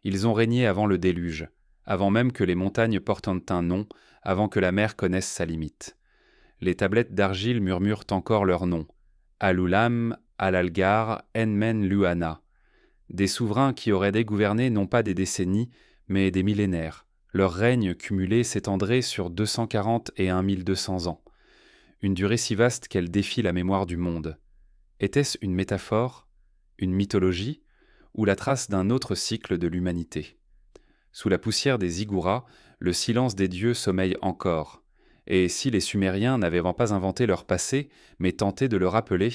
Ils ont régné avant le déluge, avant même que les montagnes portent un nom, avant que la mer connaisse sa limite. Les tablettes d'argile murmurent encore leur nom. Alulam, Alalgar, Enmen-Luana. Des souverains qui auraient dégouverné non pas des décennies, mais des millénaires. Leur règne cumulé s'étendrait sur 240 et 1200 ans. Une durée si vaste qu'elle défie la mémoire du monde. Était-ce une métaphore, une mythologie, ou la trace d'un autre cycle de l'humanité? Sous la poussière des ziggourats, le silence des dieux sommeille encore. Et si les Sumériens n'avaient pas inventé leur passé, mais tenté de le rappeler,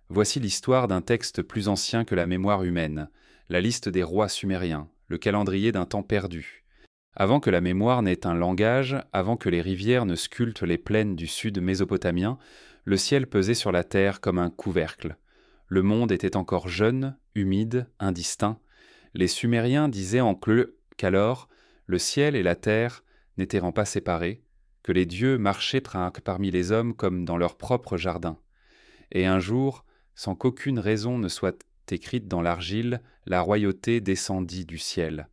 voici l'histoire d'un texte plus ancien que la mémoire humaine, la liste des rois sumériens, le calendrier d'un temps perdu. Avant que la mémoire n'ait un langage, avant que les rivières ne sculptent les plaines du sud mésopotamien, le ciel pesait sur la terre comme un couvercle. Le monde était encore jeune, humide, indistinct. Les Sumériens disaient qu'alors, le ciel et la terre n'étaient pas séparés, que les dieux marchaient parmi les hommes comme dans leur propre jardin. Et un jour, sans qu'aucune raison ne soit écrite dans l'argile, la royauté descendit du ciel.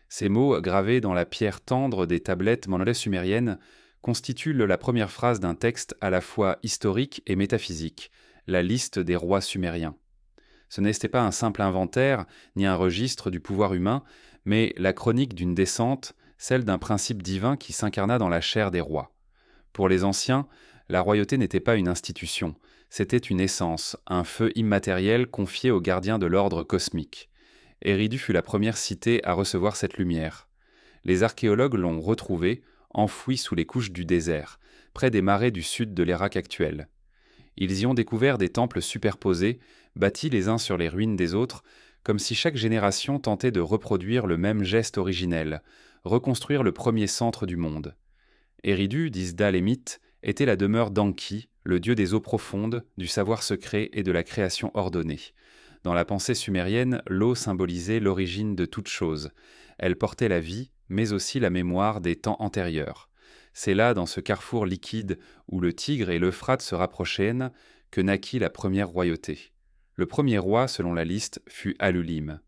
Ces mots, gravés dans la pierre tendre des tablettes monolithes sumériennes, constituent la première phrase d'un texte à la fois historique et métaphysique, la liste des rois sumériens. Ce n'était pas un simple inventaire, ni un registre du pouvoir humain, mais la chronique d'une descente, celle d'un principe divin qui s'incarna dans la chair des rois. Pour les anciens, la royauté n'était pas une institution, c'était une essence, un feu immatériel confié aux gardiens de l'ordre cosmique. Eridu fut la première cité à recevoir cette lumière. Les archéologues l'ont retrouvée, enfouie sous les couches du désert, près des marais du sud de l'Irak actuel. Ils y ont découvert des temples superposés, bâtis les uns sur les ruines des autres, comme si chaque génération tentait de reproduire le même geste originel, reconstruire le premier centre du monde. Eridu, disent les mythes, était la demeure d'Anki, le dieu des eaux profondes, du savoir secret et de la création ordonnée. Dans la pensée sumérienne, l'eau symbolisait l'origine de toute chose. Elle portait la vie, mais aussi la mémoire des temps antérieurs. C'est là, dans ce carrefour liquide où le Tigre et l'Euphrate se rapprochaient, que naquit la première royauté. Le premier roi, selon la liste, fut Alulim.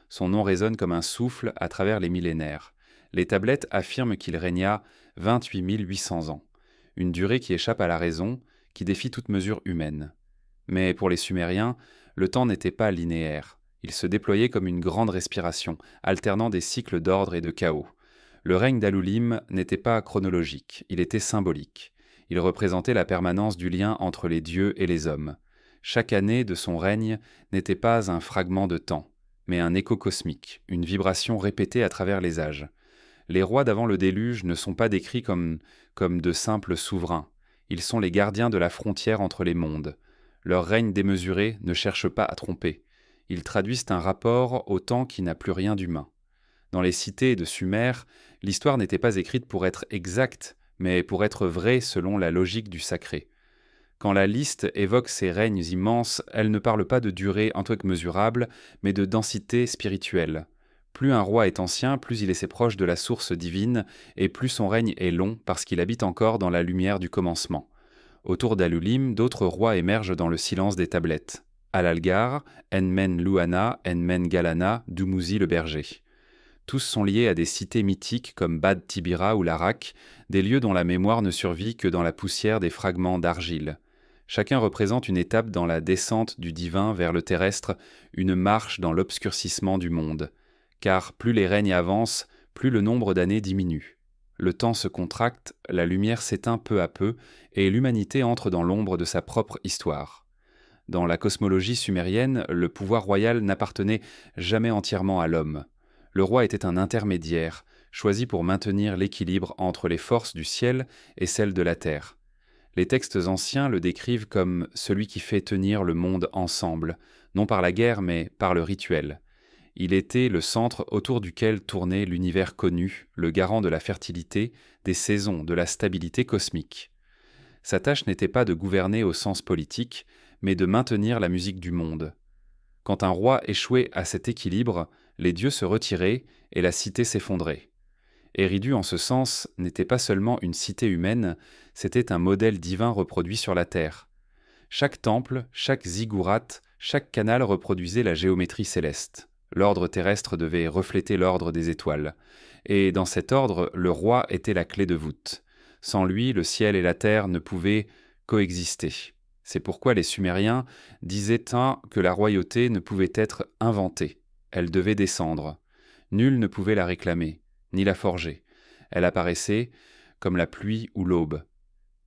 Son nom résonne comme un souffle à travers les millénaires. Les tablettes affirment qu'il régna 28 800 ans, une durée qui échappe à la raison, qui défie toute mesure humaine. Mais pour les Sumériens, le temps n'était pas linéaire. Il se déployait comme une grande respiration, alternant des cycles d'ordre et de chaos. Le règne d'Alulim n'était pas chronologique, il était symbolique. Il représentait la permanence du lien entre les dieux et les hommes. Chaque année de son règne n'était pas un fragment de temps, mais un écho cosmique, une vibration répétée à travers les âges. Les rois d'avant le déluge ne sont pas décrits comme de simples souverains. Ils sont les gardiens de la frontière entre les mondes. Leur règne démesuré ne cherche pas à tromper. Ils traduisent un rapport au temps qui n'a plus rien d'humain. Dans les cités de Sumer, l'histoire n'était pas écrite pour être exacte, mais pour être vraie selon la logique du sacré. Quand la liste évoque ces règnes immenses, elle ne parle pas de durée en tant que mesurable, mais de densité spirituelle. Plus un roi est ancien, plus il est proche de la source divine, et plus son règne est long parce qu'il habite encore dans la lumière du commencement. Autour d'Alulim, d'autres rois émergent dans le silence des tablettes. Alalgar, Enmen-Luana, Enmen-Galana, Dumuzi le berger. Tous sont liés à des cités mythiques comme Bad Tibira ou Larak, des lieux dont la mémoire ne survit que dans la poussière des fragments d'argile. Chacun représente une étape dans la descente du divin vers le terrestre, une marche dans l'obscurcissement du monde. Car plus les règnes avancent, plus le nombre d'années diminue. Le temps se contracte, la lumière s'éteint peu à peu, et l'humanité entre dans l'ombre de sa propre histoire. Dans la cosmologie sumérienne, le pouvoir royal n'appartenait jamais entièrement à l'homme. Le roi était un intermédiaire, choisi pour maintenir l'équilibre entre les forces du ciel et celles de la terre. Les textes anciens le décrivent comme celui qui fait tenir le monde ensemble, non par la guerre mais par le rituel. Il était le centre autour duquel tournait l'univers connu, le garant de la fertilité, des saisons, de la stabilité cosmique. Sa tâche n'était pas de gouverner au sens politique, mais de maintenir la musique du monde. Quand un roi échouait à cet équilibre, les dieux se retiraient et la cité s'effondrait. Eridu, en ce sens, n'était pas seulement une cité humaine, c'était un modèle divin reproduit sur la terre. Chaque temple, chaque ziggourate, chaque canal reproduisait la géométrie céleste. L'ordre terrestre devait refléter l'ordre des étoiles. Et dans cet ordre, le roi était la clé de voûte. Sans lui, le ciel et la terre ne pouvaient coexister. C'est pourquoi les Sumériens disaient que la royauté ne pouvait être inventée. Elle devait descendre. Nul ne pouvait la réclamer, ni la forger. Elle apparaissait comme la pluie ou l'aube.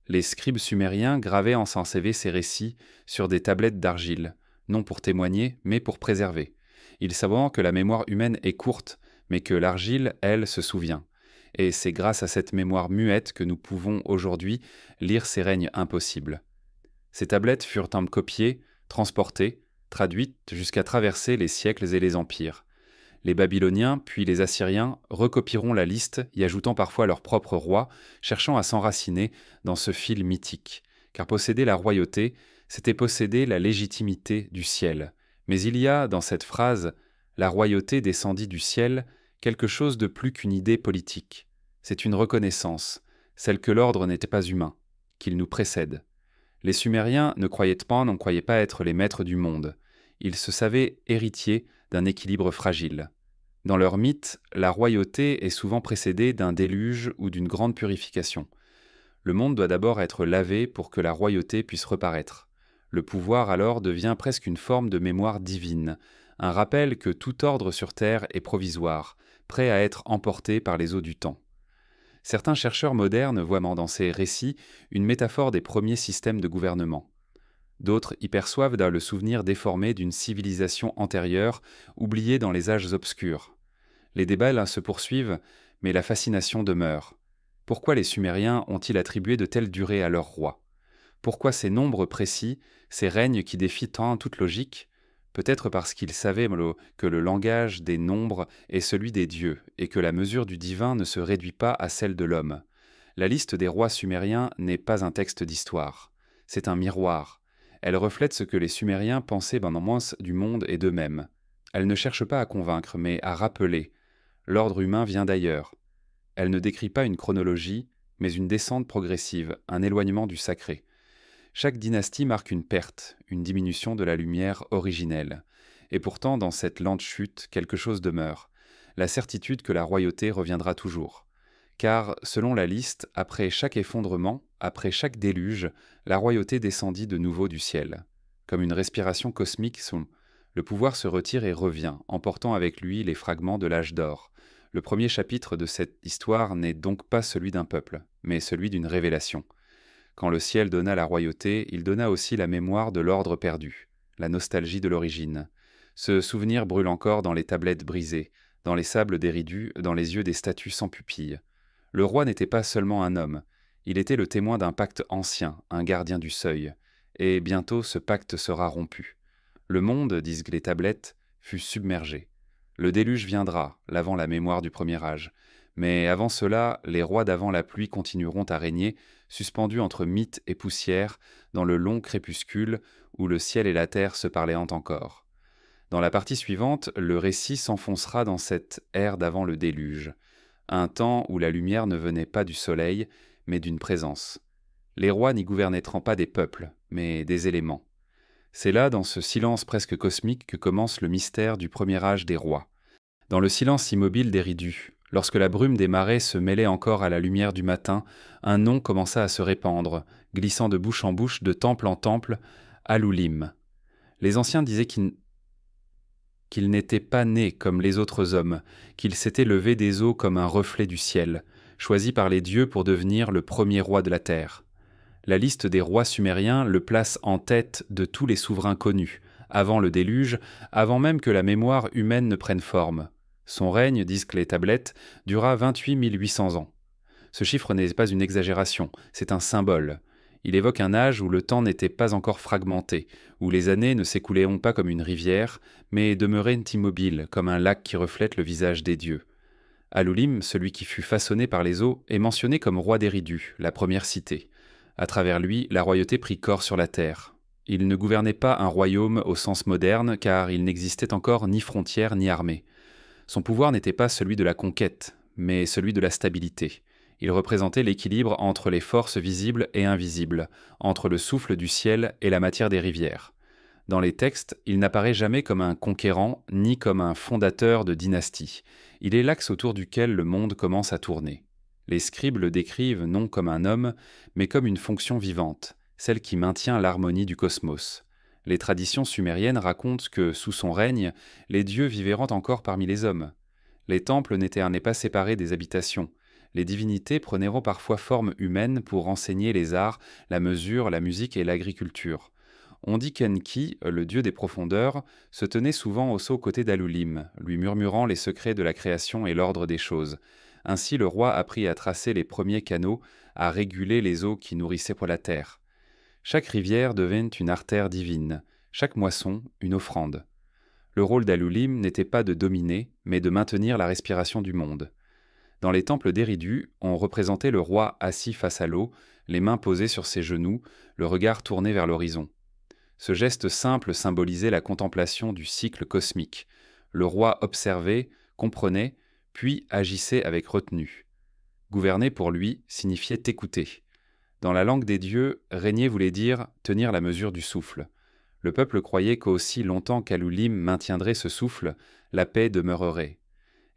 Les scribes sumériens gravaient en Sanssévé ces récits sur des tablettes d'argile, non pour témoigner, mais pour préserver. Ils savaient que la mémoire humaine est courte, mais que l'argile, elle, se souvient. Et c'est grâce à cette mémoire muette que nous pouvons aujourd'hui lire ces règnes impossibles. Ces tablettes furent copiées, transportées, traduites jusqu'à traverser les siècles et les empires. Les Babyloniens, puis les Assyriens, recopieront la liste, y ajoutant parfois leur propre roi, cherchant à s'enraciner dans ce fil mythique. Car posséder la royauté, c'était posséder la légitimité du ciel. Mais il y a, dans cette phrase, la royauté descendit du ciel, quelque chose de plus qu'une idée politique. C'est une reconnaissance, celle que l'ordre n'était pas humain, qu'il nous précède. Les Sumériens n'en croyaient pas être les maîtres du monde. Ils se savaient héritiers d'un équilibre fragile. Dans leur mythe, la royauté est souvent précédée d'un déluge ou d'une grande purification. Le monde doit d'abord être lavé pour que la royauté puisse reparaître. Le pouvoir alors devient presque une forme de mémoire divine, un rappel que tout ordre sur terre est provisoire, prêt à être emporté par les eaux du temps. Certains chercheurs modernes voient dans ces récits une métaphore des premiers systèmes de gouvernement. D'autres y perçoivent le souvenir déformé d'une civilisation antérieure, oubliée dans les âges obscurs. Les débats se poursuivent, mais la fascination demeure. Pourquoi les Sumériens ont-ils attribué de telles durées à leurs rois? Pourquoi ces nombres précis, ces règnes qui défient tant toute logique? Peut-être parce qu'ils savaient que le langage des nombres est celui des dieux, et que la mesure du divin ne se réduit pas à celle de l'homme. La liste des rois sumériens n'est pas un texte d'histoire. C'est un miroir. Elle reflète ce que les Sumériens pensaient du monde et d'eux-mêmes. Elle ne cherche pas à convaincre, mais à rappeler. L'ordre humain vient d'ailleurs. Elle ne décrit pas une chronologie, mais une descente progressive, un éloignement du sacré. Chaque dynastie marque une perte, une diminution de la lumière originelle. Et pourtant, dans cette lente chute, quelque chose demeure, la certitude que la royauté reviendra toujours. Car, selon la liste, après chaque effondrement, après chaque déluge, la royauté descendit de nouveau du ciel. Comme une respiration cosmique, le pouvoir se retire et revient, emportant avec lui les fragments de l'âge d'or. Le premier chapitre de cette histoire n'est donc pas celui d'un peuple, mais celui d'une révélation. Quand le ciel donna la royauté, il donna aussi la mémoire de l'ordre perdu, la nostalgie de l'origine. Ce souvenir brûle encore dans les tablettes brisées, dans les sables déridus, dans les yeux des statues sans pupilles. Le roi n'était pas seulement un homme, il était le témoin d'un pacte ancien, un gardien du seuil, et bientôt ce pacte sera rompu. Le monde, disent les tablettes, fut submergé. Le déluge viendra, lavant la mémoire du premier âge. Mais avant cela, les rois d'avant la pluie continueront à régner, suspendus entre mythe et poussière, dans le long crépuscule où le ciel et la terre se parleront encore. Dans la partie suivante, le récit s'enfoncera dans cette ère d'avant le déluge, un temps où la lumière ne venait pas du soleil, mais d'une présence. Les rois n'y gouverneront pas des peuples, mais des éléments. C'est là, dans ce silence presque cosmique, que commence le mystère du premier âge des rois. Dans le silence immobile d'Éridu, lorsque la brume des marais se mêlait encore à la lumière du matin, un nom commença à se répandre, glissant de bouche en bouche, de temple en temple, Alulim. Les anciens disaient qu'il n'était pas né comme les autres hommes, qu'il s'était levé des eaux comme un reflet du ciel, choisi par les dieux pour devenir le premier roi de la terre. La liste des rois sumériens le place en tête de tous les souverains connus, avant le déluge, avant même que la mémoire humaine ne prenne forme. Son règne, disent les tablettes, dura 28 800 ans. Ce chiffre n'est pas une exagération, c'est un symbole. Il évoque un âge où le temps n'était pas encore fragmenté, où les années ne s'écoulaient pas comme une rivière, mais demeuraient immobiles, comme un lac qui reflète le visage des dieux. Alulim, celui qui fut façonné par les eaux, est mentionné comme roi d'Éridu, la première cité. À travers lui, la royauté prit corps sur la terre. Il ne gouvernait pas un royaume au sens moderne, car il n'existait encore ni frontières ni armée. Son pouvoir n'était pas celui de la conquête, mais celui de la stabilité. Il représentait l'équilibre entre les forces visibles et invisibles, entre le souffle du ciel et la matière des rivières. Dans les textes, il n'apparaît jamais comme un conquérant ni comme un fondateur de dynastie. Il est l'axe autour duquel le monde commence à tourner. Les scribes le décrivent non comme un homme, mais comme une fonction vivante, celle qui maintient l'harmonie du cosmos. Les traditions sumériennes racontent que, sous son règne, les dieux vivaient encore parmi les hommes. Les temples n'étaient pas séparés des habitations. Les divinités prenaient parfois forme humaine pour enseigner les arts, la mesure, la musique et l'agriculture. On dit qu'Enki, le dieu des profondeurs, se tenait souvent aux côtés d'Alulim, lui murmurant les secrets de la création et l'ordre des choses. Ainsi le roi apprit à tracer les premiers canaux, à réguler les eaux qui nourrissaient pour la terre. Chaque rivière devint une artère divine, chaque moisson une offrande. Le rôle d'Alulim n'était pas de dominer, mais de maintenir la respiration du monde. Dans les temples d'Éridu, on représentait le roi assis face à l'eau, les mains posées sur ses genoux, le regard tourné vers l'horizon. Ce geste simple symbolisait la contemplation du cycle cosmique. Le roi observait, comprenait, puis agissait avec retenue. Gouverner pour lui signifiait écouter. Dans la langue des dieux, régner voulait dire tenir la mesure du souffle. Le peuple croyait qu'aussi longtemps qu'Alulim maintiendrait ce souffle, la paix demeurerait.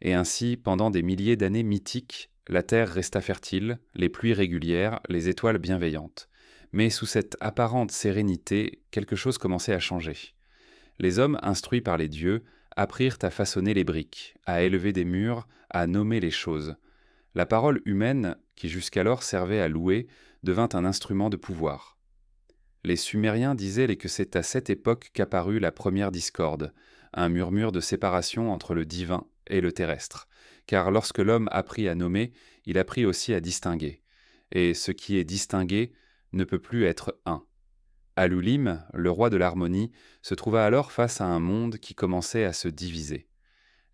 Et ainsi, pendant des milliers d'années mythiques, la terre resta fertile, les pluies régulières, les étoiles bienveillantes. Mais sous cette apparente sérénité, quelque chose commençait à changer. Les hommes, instruits par les dieux, apprirent à façonner les briques, à élever des murs, à nommer les choses. La parole humaine, qui jusqu'alors servait à louer, devint un instrument de pouvoir. Les Sumériens disaient que c'est à cette époque qu'apparut la première discorde, un murmure de séparation entre le divin et le terrestre, car lorsque l'homme apprit à nommer, il apprit aussi à distinguer. Et ce qui est distingué ne peut plus être un. Alulim, le roi de l'harmonie, se trouva alors face à un monde qui commençait à se diviser.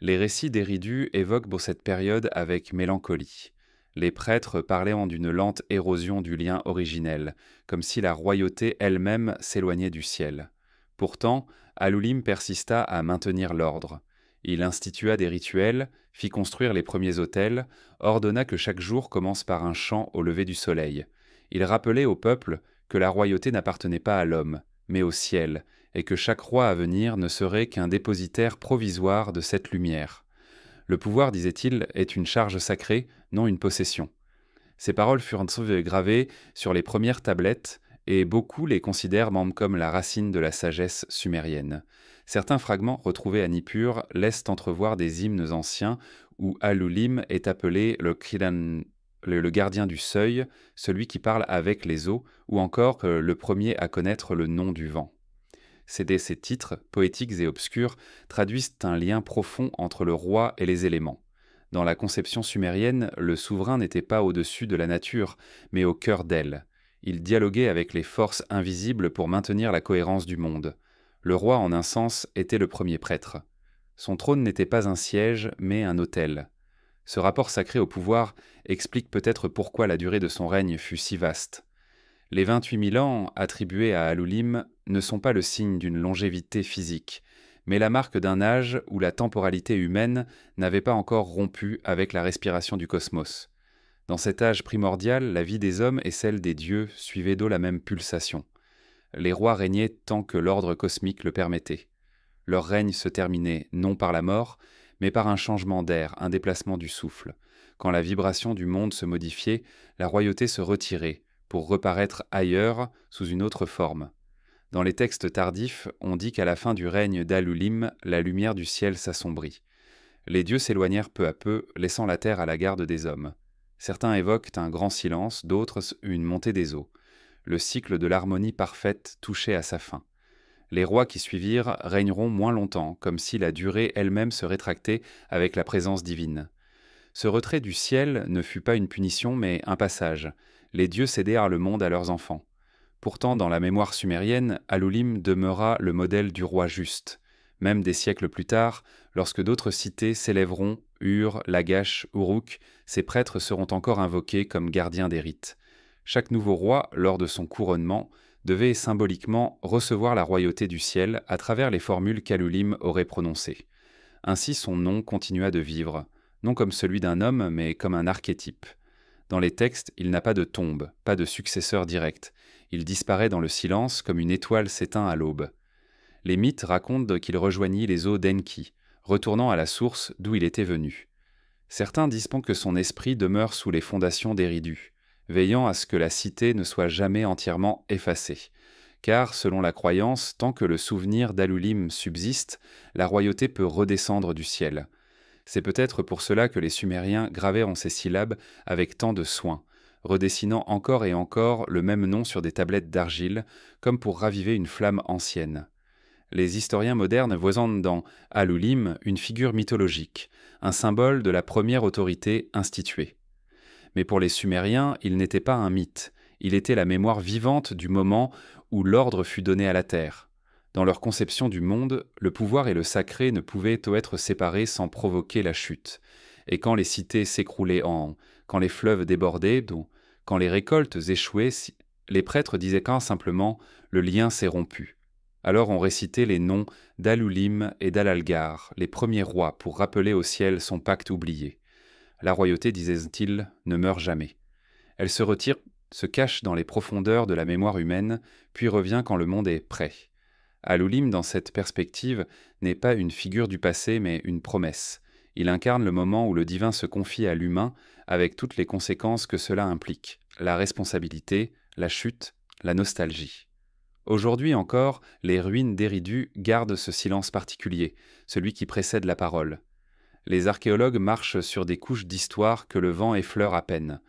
Les récits d'Éridu évoquent cette période avec mélancolie. Les prêtres parlaient d'une lente érosion du lien originel, comme si la royauté elle-même s'éloignait du ciel. Pourtant, Alulim persista à maintenir l'ordre. Il institua des rituels, fit construire les premiers autels, ordonna que chaque jour commence par un chant au lever du soleil. Il rappelait au peuple que la royauté n'appartenait pas à l'homme, mais au ciel, et que chaque roi à venir ne serait qu'un dépositaire provisoire de cette lumière. Le pouvoir, disait-il, est une charge sacrée, non une possession. Ces paroles furent gravées sur les premières tablettes, et beaucoup les considèrent même comme la racine de la sagesse sumérienne. Certains fragments retrouvés à Nippur laissent entrevoir des hymnes anciens où Alulim est appelé le gardien du seuil, celui qui parle avec les eaux, ou encore le premier à connaître le nom du vent. Ces titres, poétiques et obscurs, traduisent un lien profond entre le roi et les éléments. Dans la conception sumérienne, le souverain n'était pas au-dessus de la nature, mais au cœur d'elle. Il dialoguait avec les forces invisibles pour maintenir la cohérence du monde. Le roi, en un sens, était le premier prêtre. Son trône n'était pas un siège, mais un autel. Ce rapport sacré au pouvoir explique peut-être pourquoi la durée de son règne fut si vaste. Les 28 000 ans attribués à Alulim ne sont pas le signe d'une longévité physique, mais la marque d'un âge où la temporalité humaine n'avait pas encore rompu avec la respiration du cosmos. Dans cet âge primordial, la vie des hommes et celle des dieux suivaient d'eau la même pulsation. Les rois régnaient tant que l'ordre cosmique le permettait. Leur règne se terminait non par la mort, mais par un changement d'air, un déplacement du souffle. Quand la vibration du monde se modifiait, la royauté se retirait, pour reparaître ailleurs sous une autre forme. Dans les textes tardifs, on dit qu'à la fin du règne d'Alulim, la lumière du ciel s'assombrit. Les dieux s'éloignèrent peu à peu, laissant la terre à la garde des hommes. Certains évoquent un grand silence, d'autres une montée des eaux. Le cycle de l'harmonie parfaite touchait à sa fin. Les rois qui suivirent régneront moins longtemps, comme si la durée elle-même se rétractait avec la présence divine. Ce retrait du ciel ne fut pas une punition, mais un passage. Les dieux cédèrent le monde à leurs enfants. Pourtant, dans la mémoire sumérienne, Alulim demeura le modèle du roi juste. Même des siècles plus tard, lorsque d'autres cités s'élèveront, Ur, Lagash, Uruk, ces prêtres seront encore invoqués comme gardiens des rites. Chaque nouveau roi, lors de son couronnement, devait symboliquement recevoir la royauté du ciel à travers les formules qu'Alulim aurait prononcées. Ainsi son nom continua de vivre, non comme celui d'un homme, mais comme un archétype. Dans les textes, il n'a pas de tombe, pas de successeur direct. Il disparaît dans le silence comme une étoile s'éteint à l'aube. Les mythes racontent qu'il rejoignit les eaux d'Enki, retournant à la source d'où il était venu. Certains disent que son esprit demeure sous les fondations d'Eridu, veillant à ce que la cité ne soit jamais entièrement effacée. Car, selon la croyance, tant que le souvenir d'Alulim subsiste, la royauté peut redescendre du ciel. C'est peut-être pour cela que les Sumériens gravèrent ces syllabes avec tant de soin, redessinant encore et encore le même nom sur des tablettes d'argile, comme pour raviver une flamme ancienne. Les historiens modernes voient dans Alulim une figure mythologique, un symbole de la première autorité instituée. Mais pour les Sumériens, il n'était pas un mythe, il était la mémoire vivante du moment où l'ordre fut donné à la terre. Dans leur conception du monde, le pouvoir et le sacré ne pouvaient être séparés sans provoquer la chute. Et quand les cités s'écroulaient quand les fleuves débordaient, quand les récoltes échouaient, les prêtres disaient simplement « le lien s'est rompu ». Alors on récitait les noms d'Alulim et d'Alalgar, les premiers rois, pour rappeler au ciel son pacte oublié. La royauté, disaient-ils, ne meurt jamais. Elle se retire, se cache dans les profondeurs de la mémoire humaine, puis revient quand le monde est prêt. Alulim, dans cette perspective, n'est pas une figure du passé, mais une promesse. Il incarne le moment où le divin se confie à l'humain, avec toutes les conséquences que cela implique, la responsabilité, la chute, la nostalgie. Aujourd'hui encore, les ruines d'Eridu gardent ce silence particulier, celui qui précède la parole. Les archéologues marchent sur des couches d'histoire que le vent effleure à peine.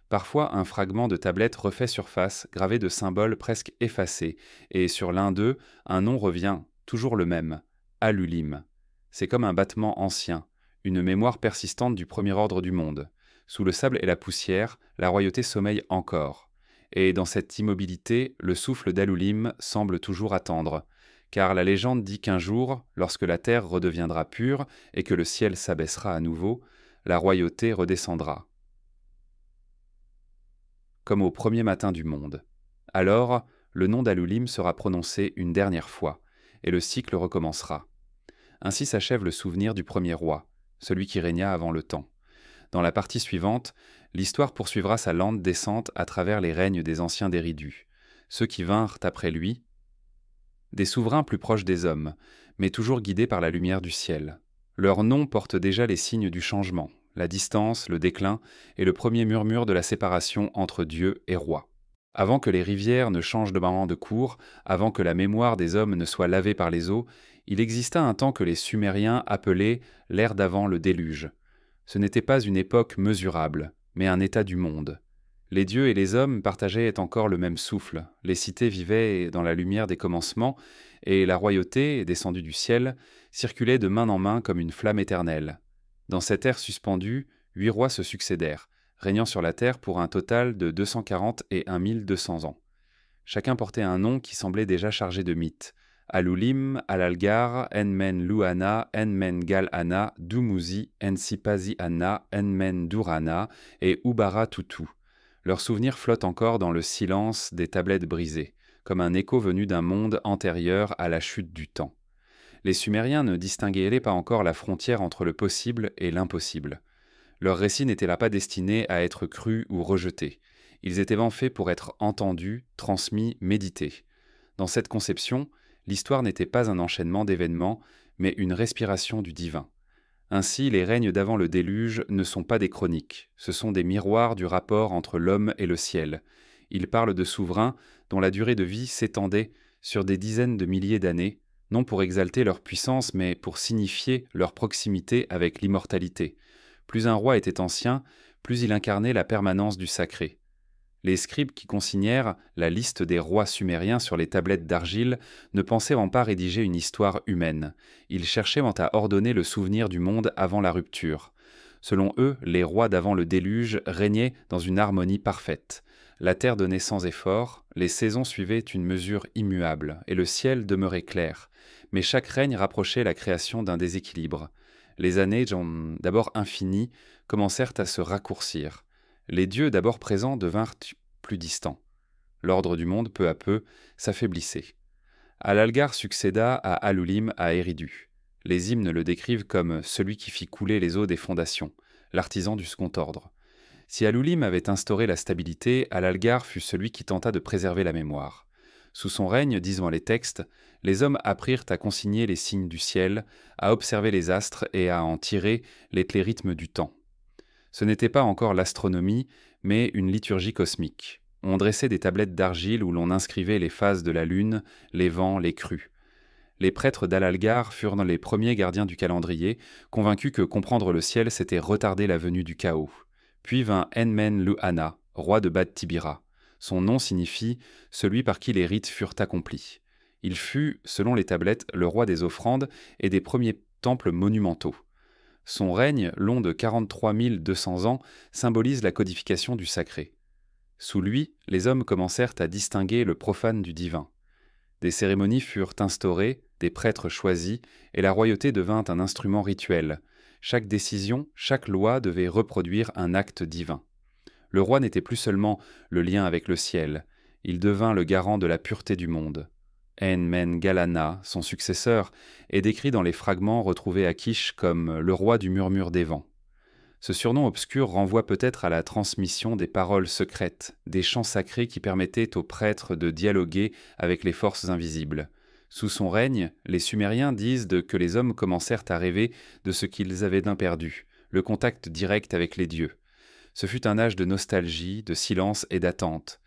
Parfois, un fragment de tablette refait surface, gravé de symboles presque effacés, et sur l'un d'eux, un nom revient, toujours le même, Alulim. C'est comme un battement ancien, une mémoire persistante du premier ordre du monde. Sous le sable et la poussière, la royauté sommeille encore. Et dans cette immobilité, le souffle d'Alulim semble toujours attendre, car la légende dit qu'un jour, lorsque la terre redeviendra pure et que le ciel s'abaissera à nouveau, la royauté redescendra. Comme au premier matin du monde. Alors, le nom d'Alulim sera prononcé une dernière fois, et le cycle recommencera. Ainsi s'achève le souvenir du premier roi, celui qui régna avant le temps. Dans la partie suivante, l'histoire poursuivra sa lente descente à travers les règnes des anciens d'Eridu, ceux qui vinrent après lui, des souverains plus proches des hommes, mais toujours guidés par la lumière du ciel. Leurs noms portent déjà les signes du changement, la distance, le déclin et le premier murmure de la séparation entre Dieu et roi. Avant que les rivières ne changent de moment de cours, avant que la mémoire des hommes ne soit lavée par les eaux, il exista un temps que les Sumériens appelaient l'ère d'avant le déluge. Ce n'était pas une époque mesurable, mais un état du monde. Les dieux et les hommes partageaient encore le même souffle, les cités vivaient dans la lumière des commencements, et la royauté, descendue du ciel, circulait de main en main comme une flamme éternelle. Dans cette ère suspendue, 8 rois se succédèrent, régnant sur la terre pour un total de 240 et 1200 ans. Chacun portait un nom qui semblait déjà chargé de mythes. Alulim, Alalgar, Enmen-Luhana, Enmen-Gal-Ana, Dumuzi, Ensipazi-Ana, Enmen-Durana et Ubara-Tutu. Leurs souvenirs flottent encore dans le silence des tablettes brisées, comme un écho venu d'un monde antérieur à la chute du temps. Les Sumériens ne distinguaient pas encore la frontière entre le possible et l'impossible. Leurs récits n'étaient là pas destinés à être crus ou rejetés. Ils étaient faits pour être entendus, transmis, médités. Dans cette conception, l'histoire n'était pas un enchaînement d'événements, mais une respiration du divin. Ainsi, les règnes d'avant le déluge ne sont pas des chroniques, ce sont des miroirs du rapport entre l'homme et le ciel. Ils parlent de souverains dont la durée de vie s'étendait sur des dizaines de milliers d'années, non pour exalter leur puissance, mais pour signifier leur proximité avec l'immortalité. Plus un roi était ancien, plus il incarnait la permanence du sacré. Les scribes qui consignèrent la liste des rois sumériens sur les tablettes d'argile ne pensaient pas rédiger une histoire humaine. Ils cherchaient à ordonner le souvenir du monde avant la rupture. Selon eux, les rois d'avant le déluge régnaient dans une harmonie parfaite. La terre donnait sans effort, les saisons suivaient une mesure immuable, et le ciel demeurait clair. Mais chaque règne rapprochait la création d'un déséquilibre. Les années, d'abord infinies, commencèrent à se raccourcir. Les dieux d'abord présents devinrent plus distants. L'ordre du monde, peu à peu, s'affaiblissait. Alalgar succéda à Alulim à Eridu. Les hymnes le décrivent comme celui qui fit couler les eaux des fondations, l'artisan du second ordre. Si Alulim avait instauré la stabilité, Alalgar fut celui qui tenta de préserver la mémoire. Sous son règne, disent les textes, les hommes apprirent à consigner les signes du ciel, à observer les astres et à en tirer les clérithmes du temps. Ce n'était pas encore l'astronomie, mais une liturgie cosmique. On dressait des tablettes d'argile où l'on inscrivait les phases de la lune, les vents, les crues. Les prêtres d'Alalgar furent les premiers gardiens du calendrier, convaincus que comprendre le ciel, c'était retarder la venue du chaos. Puis vint Enmen-Luhana, roi de Bad Tibira. Son nom signifie « celui par qui les rites furent accomplis ». Il fut, selon les tablettes, le roi des offrandes et des premiers temples monumentaux. Son règne, long de 43 200 ans, symbolise la codification du sacré. Sous lui, les hommes commencèrent à distinguer le profane du divin. Des cérémonies furent instaurées, des prêtres choisis, et la royauté devint un instrument rituel. Chaque décision, chaque loi devait reproduire un acte divin. Le roi n'était plus seulement le lien avec le ciel, il devint le garant de la pureté du monde. Enmen-Galana, son successeur, est décrit dans les fragments retrouvés à Kish comme le roi du murmure des vents. Ce surnom obscur renvoie peut-être à la transmission des paroles secrètes, des chants sacrés qui permettaient aux prêtres de dialoguer avec les forces invisibles. Sous son règne, les Sumériens disent que les hommes commencèrent à rêver de ce qu'ils avaient d'imperdu, le contact direct avec les dieux. Ce fut un âge de nostalgie, de silence et d'attente.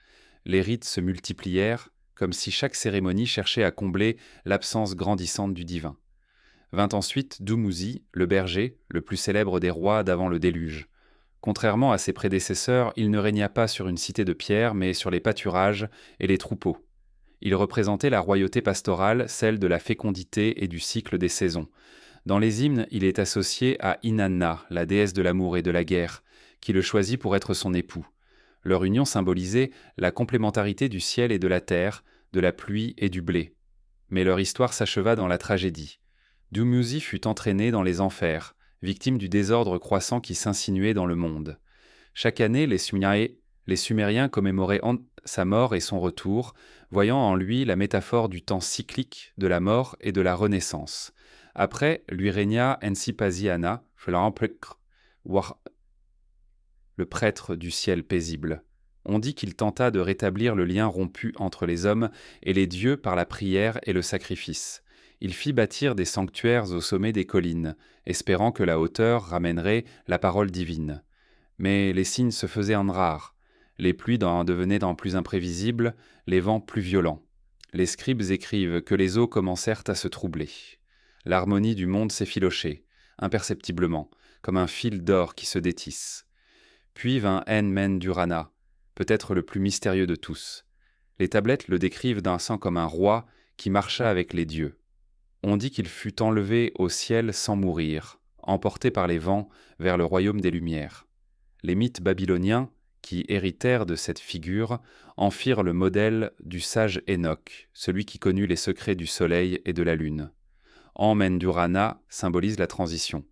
Les rites se multiplièrent, comme si chaque cérémonie cherchait à combler l'absence grandissante du divin. Vint ensuite Dumuzi, le berger, le plus célèbre des rois d'avant le déluge. Contrairement à ses prédécesseurs, il ne régna pas sur une cité de pierre, mais sur les pâturages et les troupeaux. Il représentait la royauté pastorale, celle de la fécondité et du cycle des saisons. Dans les hymnes, il est associé à Inanna, la déesse de l'amour et de la guerre, qui le choisit pour être son époux. Leur union symbolisait la complémentarité du ciel et de la terre, de la pluie et du blé. Mais leur histoire s'acheva dans la tragédie. Dumuzi fut entraîné dans les enfers, victime du désordre croissant qui s'insinuait dans le monde. Chaque année, les Sumériens commémoraient sa mort et son retour, voyant en lui la métaphore du temps cyclique, de la mort et de la renaissance. Après, lui régna Ensipasiana, le prêtre du ciel paisible. On dit qu'il tenta de rétablir le lien rompu entre les hommes et les dieux par la prière et le sacrifice. Il fit bâtir des sanctuaires au sommet des collines, espérant que la hauteur ramènerait la parole divine. Mais les signes se faisaient en rares. Les pluies devenaient plus imprévisibles, les vents plus violents. Les scribes écrivent que les eaux commencèrent à se troubler. L'harmonie du monde s'effilochait, imperceptiblement, comme un fil d'or qui se détisse. Puis vint Enmen-Durana, peut-être le plus mystérieux de tous. Les tablettes le décrivent d'un sang comme un roi qui marcha avec les dieux. On dit qu'il fut enlevé au ciel sans mourir, emporté par les vents vers le royaume des Lumières. Les mythes babyloniens, qui héritèrent de cette figure, en firent le modèle du sage Enoch, celui qui connut les secrets du soleil et de la lune. Enmen-Durana symbolise la transition,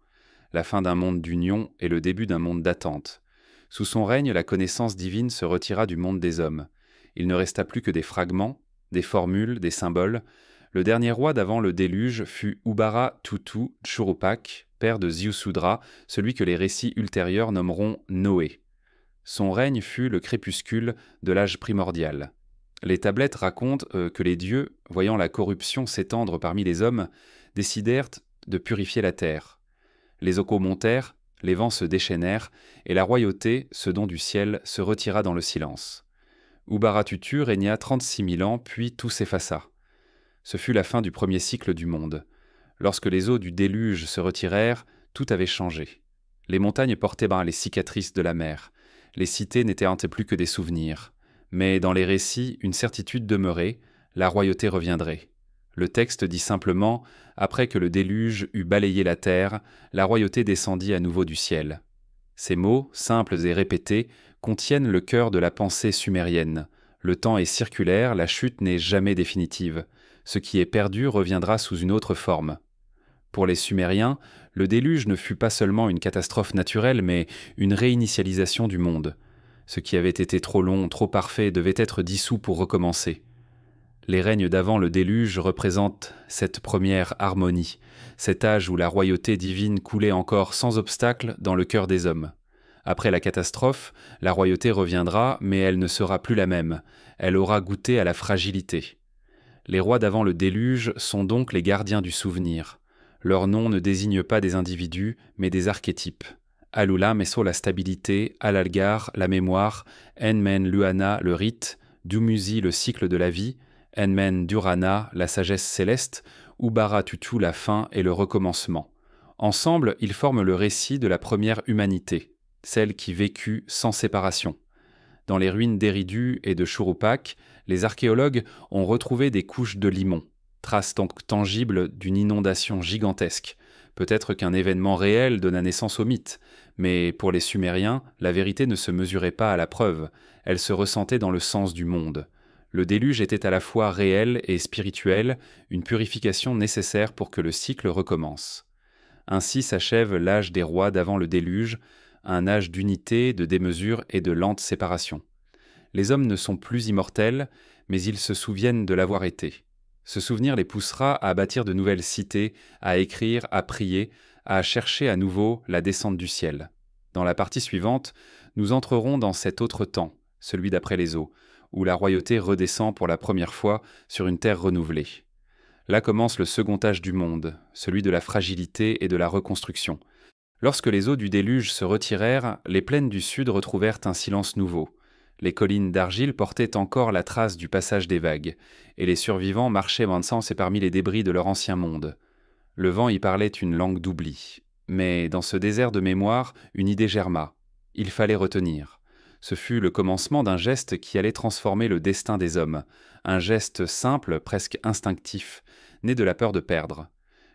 la fin d'un monde d'union et le début d'un monde d'attente. Sous son règne, la connaissance divine se retira du monde des hommes. Il ne resta plus que des fragments, des formules, des symboles. Le dernier roi d'avant le déluge fut Ubara-Tutu Churupak, père de Ziusudra, celui que les récits ultérieurs nommeront Noé. Son règne fut le crépuscule de l'âge primordial. Les tablettes racontent que les dieux, voyant la corruption s'étendre parmi les hommes, décidèrent de purifier la terre. Les eaux montèrent, les vents se déchaînèrent, et la royauté, ce don du ciel, se retira dans le silence. Ubara-Tutu régna 36 000 ans, puis tout s'effaça. Ce fut la fin du premier cycle du monde. Lorsque les eaux du déluge se retirèrent, tout avait changé. Les montagnes portaient les cicatrices de la mer. Les cités n'étaient plus que des souvenirs. Mais dans les récits, une certitude demeurait, la royauté reviendrait. Le texte dit simplement « Après que le déluge eut balayé la terre, la royauté descendit à nouveau du ciel ». Ces mots, simples et répétés, contiennent le cœur de la pensée sumérienne. Le temps est circulaire, la chute n'est jamais définitive. Ce qui est perdu reviendra sous une autre forme. Pour les Sumériens, le déluge ne fut pas seulement une catastrophe naturelle, mais une réinitialisation du monde. Ce qui avait été trop long, trop parfait, devait être dissous pour recommencer. Les règnes d'avant le déluge représentent cette première harmonie, cet âge où la royauté divine coulait encore sans obstacle dans le cœur des hommes. Après la catastrophe, la royauté reviendra, mais elle ne sera plus la même. Elle aura goûté à la fragilité. Les rois d'avant le déluge sont donc les gardiens du souvenir. Leurs noms ne désignent pas des individus, mais des archétypes. Alula Meso la stabilité, Alalgar la mémoire, Enmen Luana le rite, Dumuzi le cycle de la vie, Enmen Durana la sagesse céleste, Ubara Tutu la fin et le recommencement. Ensemble, ils forment le récit de la première humanité, celle qui vécut sans séparation. Dans les ruines d'Eridu et de Churupak, les archéologues ont retrouvé des couches de limon, traces tangibles d'une inondation gigantesque. Peut-être qu'un événement réel donna naissance au mythe, mais pour les Sumériens, la vérité ne se mesurait pas à la preuve, elle se ressentait dans le sens du monde. Le déluge était à la fois réel et spirituel, une purification nécessaire pour que le cycle recommence. Ainsi s'achève l'âge des rois d'avant le déluge, un âge d'unité, de démesure et de lente séparation. Les hommes ne sont plus immortels, mais ils se souviennent de l'avoir été. Ce souvenir les poussera à bâtir de nouvelles cités, à écrire, à prier, à chercher à nouveau la descente du ciel. Dans la partie suivante, nous entrerons dans cet autre temps, celui d'après les eaux, où la royauté redescend pour la première fois sur une terre renouvelée. Là commence le second âge du monde, celui de la fragilité et de la reconstruction. Lorsque les eaux du déluge se retirèrent, les plaines du sud retrouvèrent un silence nouveau. Les collines d'argile portaient encore la trace du passage des vagues, et les survivants marchaient et parmi les débris de leur ancien monde. Le vent y parlait une langue d'oubli. Mais dans ce désert de mémoire, une idée germa. Il fallait retenir. Ce fut le commencement d'un geste qui allait transformer le destin des hommes, un geste simple, presque instinctif, né de la peur de perdre.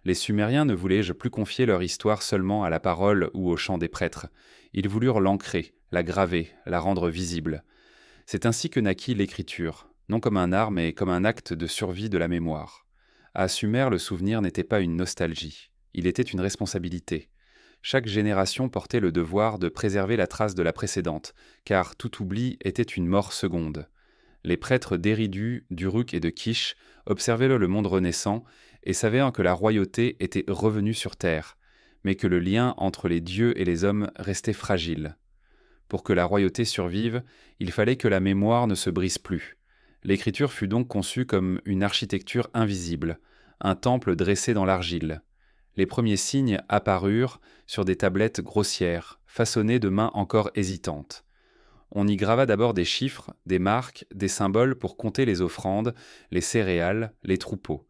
Les Sumériens ne voulaient plus confier leur histoire seulement à la parole ou au chant des prêtres. Ils voulurent l'ancrer, la graver, la rendre visible. C'est ainsi que naquit l'écriture, non comme un art, mais comme un acte de survie de la mémoire. À Sumer, le souvenir n'était pas une nostalgie, il était une responsabilité. Chaque génération portait le devoir de préserver la trace de la précédente, car tout oubli était une mort seconde. Les prêtres d'Eridu, d'Uruk et de Kish observaient le monde renaissant et savaient que la royauté était revenue sur terre, mais que le lien entre les dieux et les hommes restait fragile. Pour que la royauté survive, il fallait que la mémoire ne se brise plus. L'écriture fut donc conçue comme une architecture invisible, un temple dressé dans l'argile. Les premiers signes apparurent sur des tablettes grossières, façonnées de mains encore hésitantes. On y grava d'abord des chiffres, des marques, des symboles pour compter les offrandes, les céréales, les troupeaux.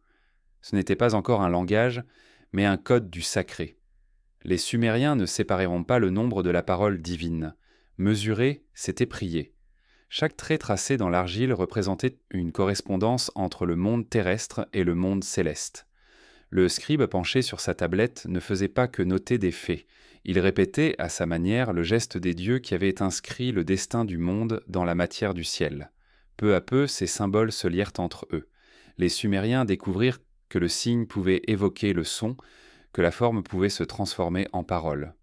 Ce n'était pas encore un langage, mais un code du sacré. Les Sumériens ne sépareront pas le nombre de la parole divine. Mesurer, c'était prier. Chaque trait tracé dans l'argile représentait une correspondance entre le monde terrestre et le monde céleste. Le scribe penché sur sa tablette ne faisait pas que noter des faits. Il répétait, à sa manière, le geste des dieux qui avaient inscrit le destin du monde dans la matière du ciel. Peu à peu, ces symboles se lièrent entre eux. Les Sumériens découvrirent que le signe pouvait évoquer le son, que la forme pouvait se transformer en parole.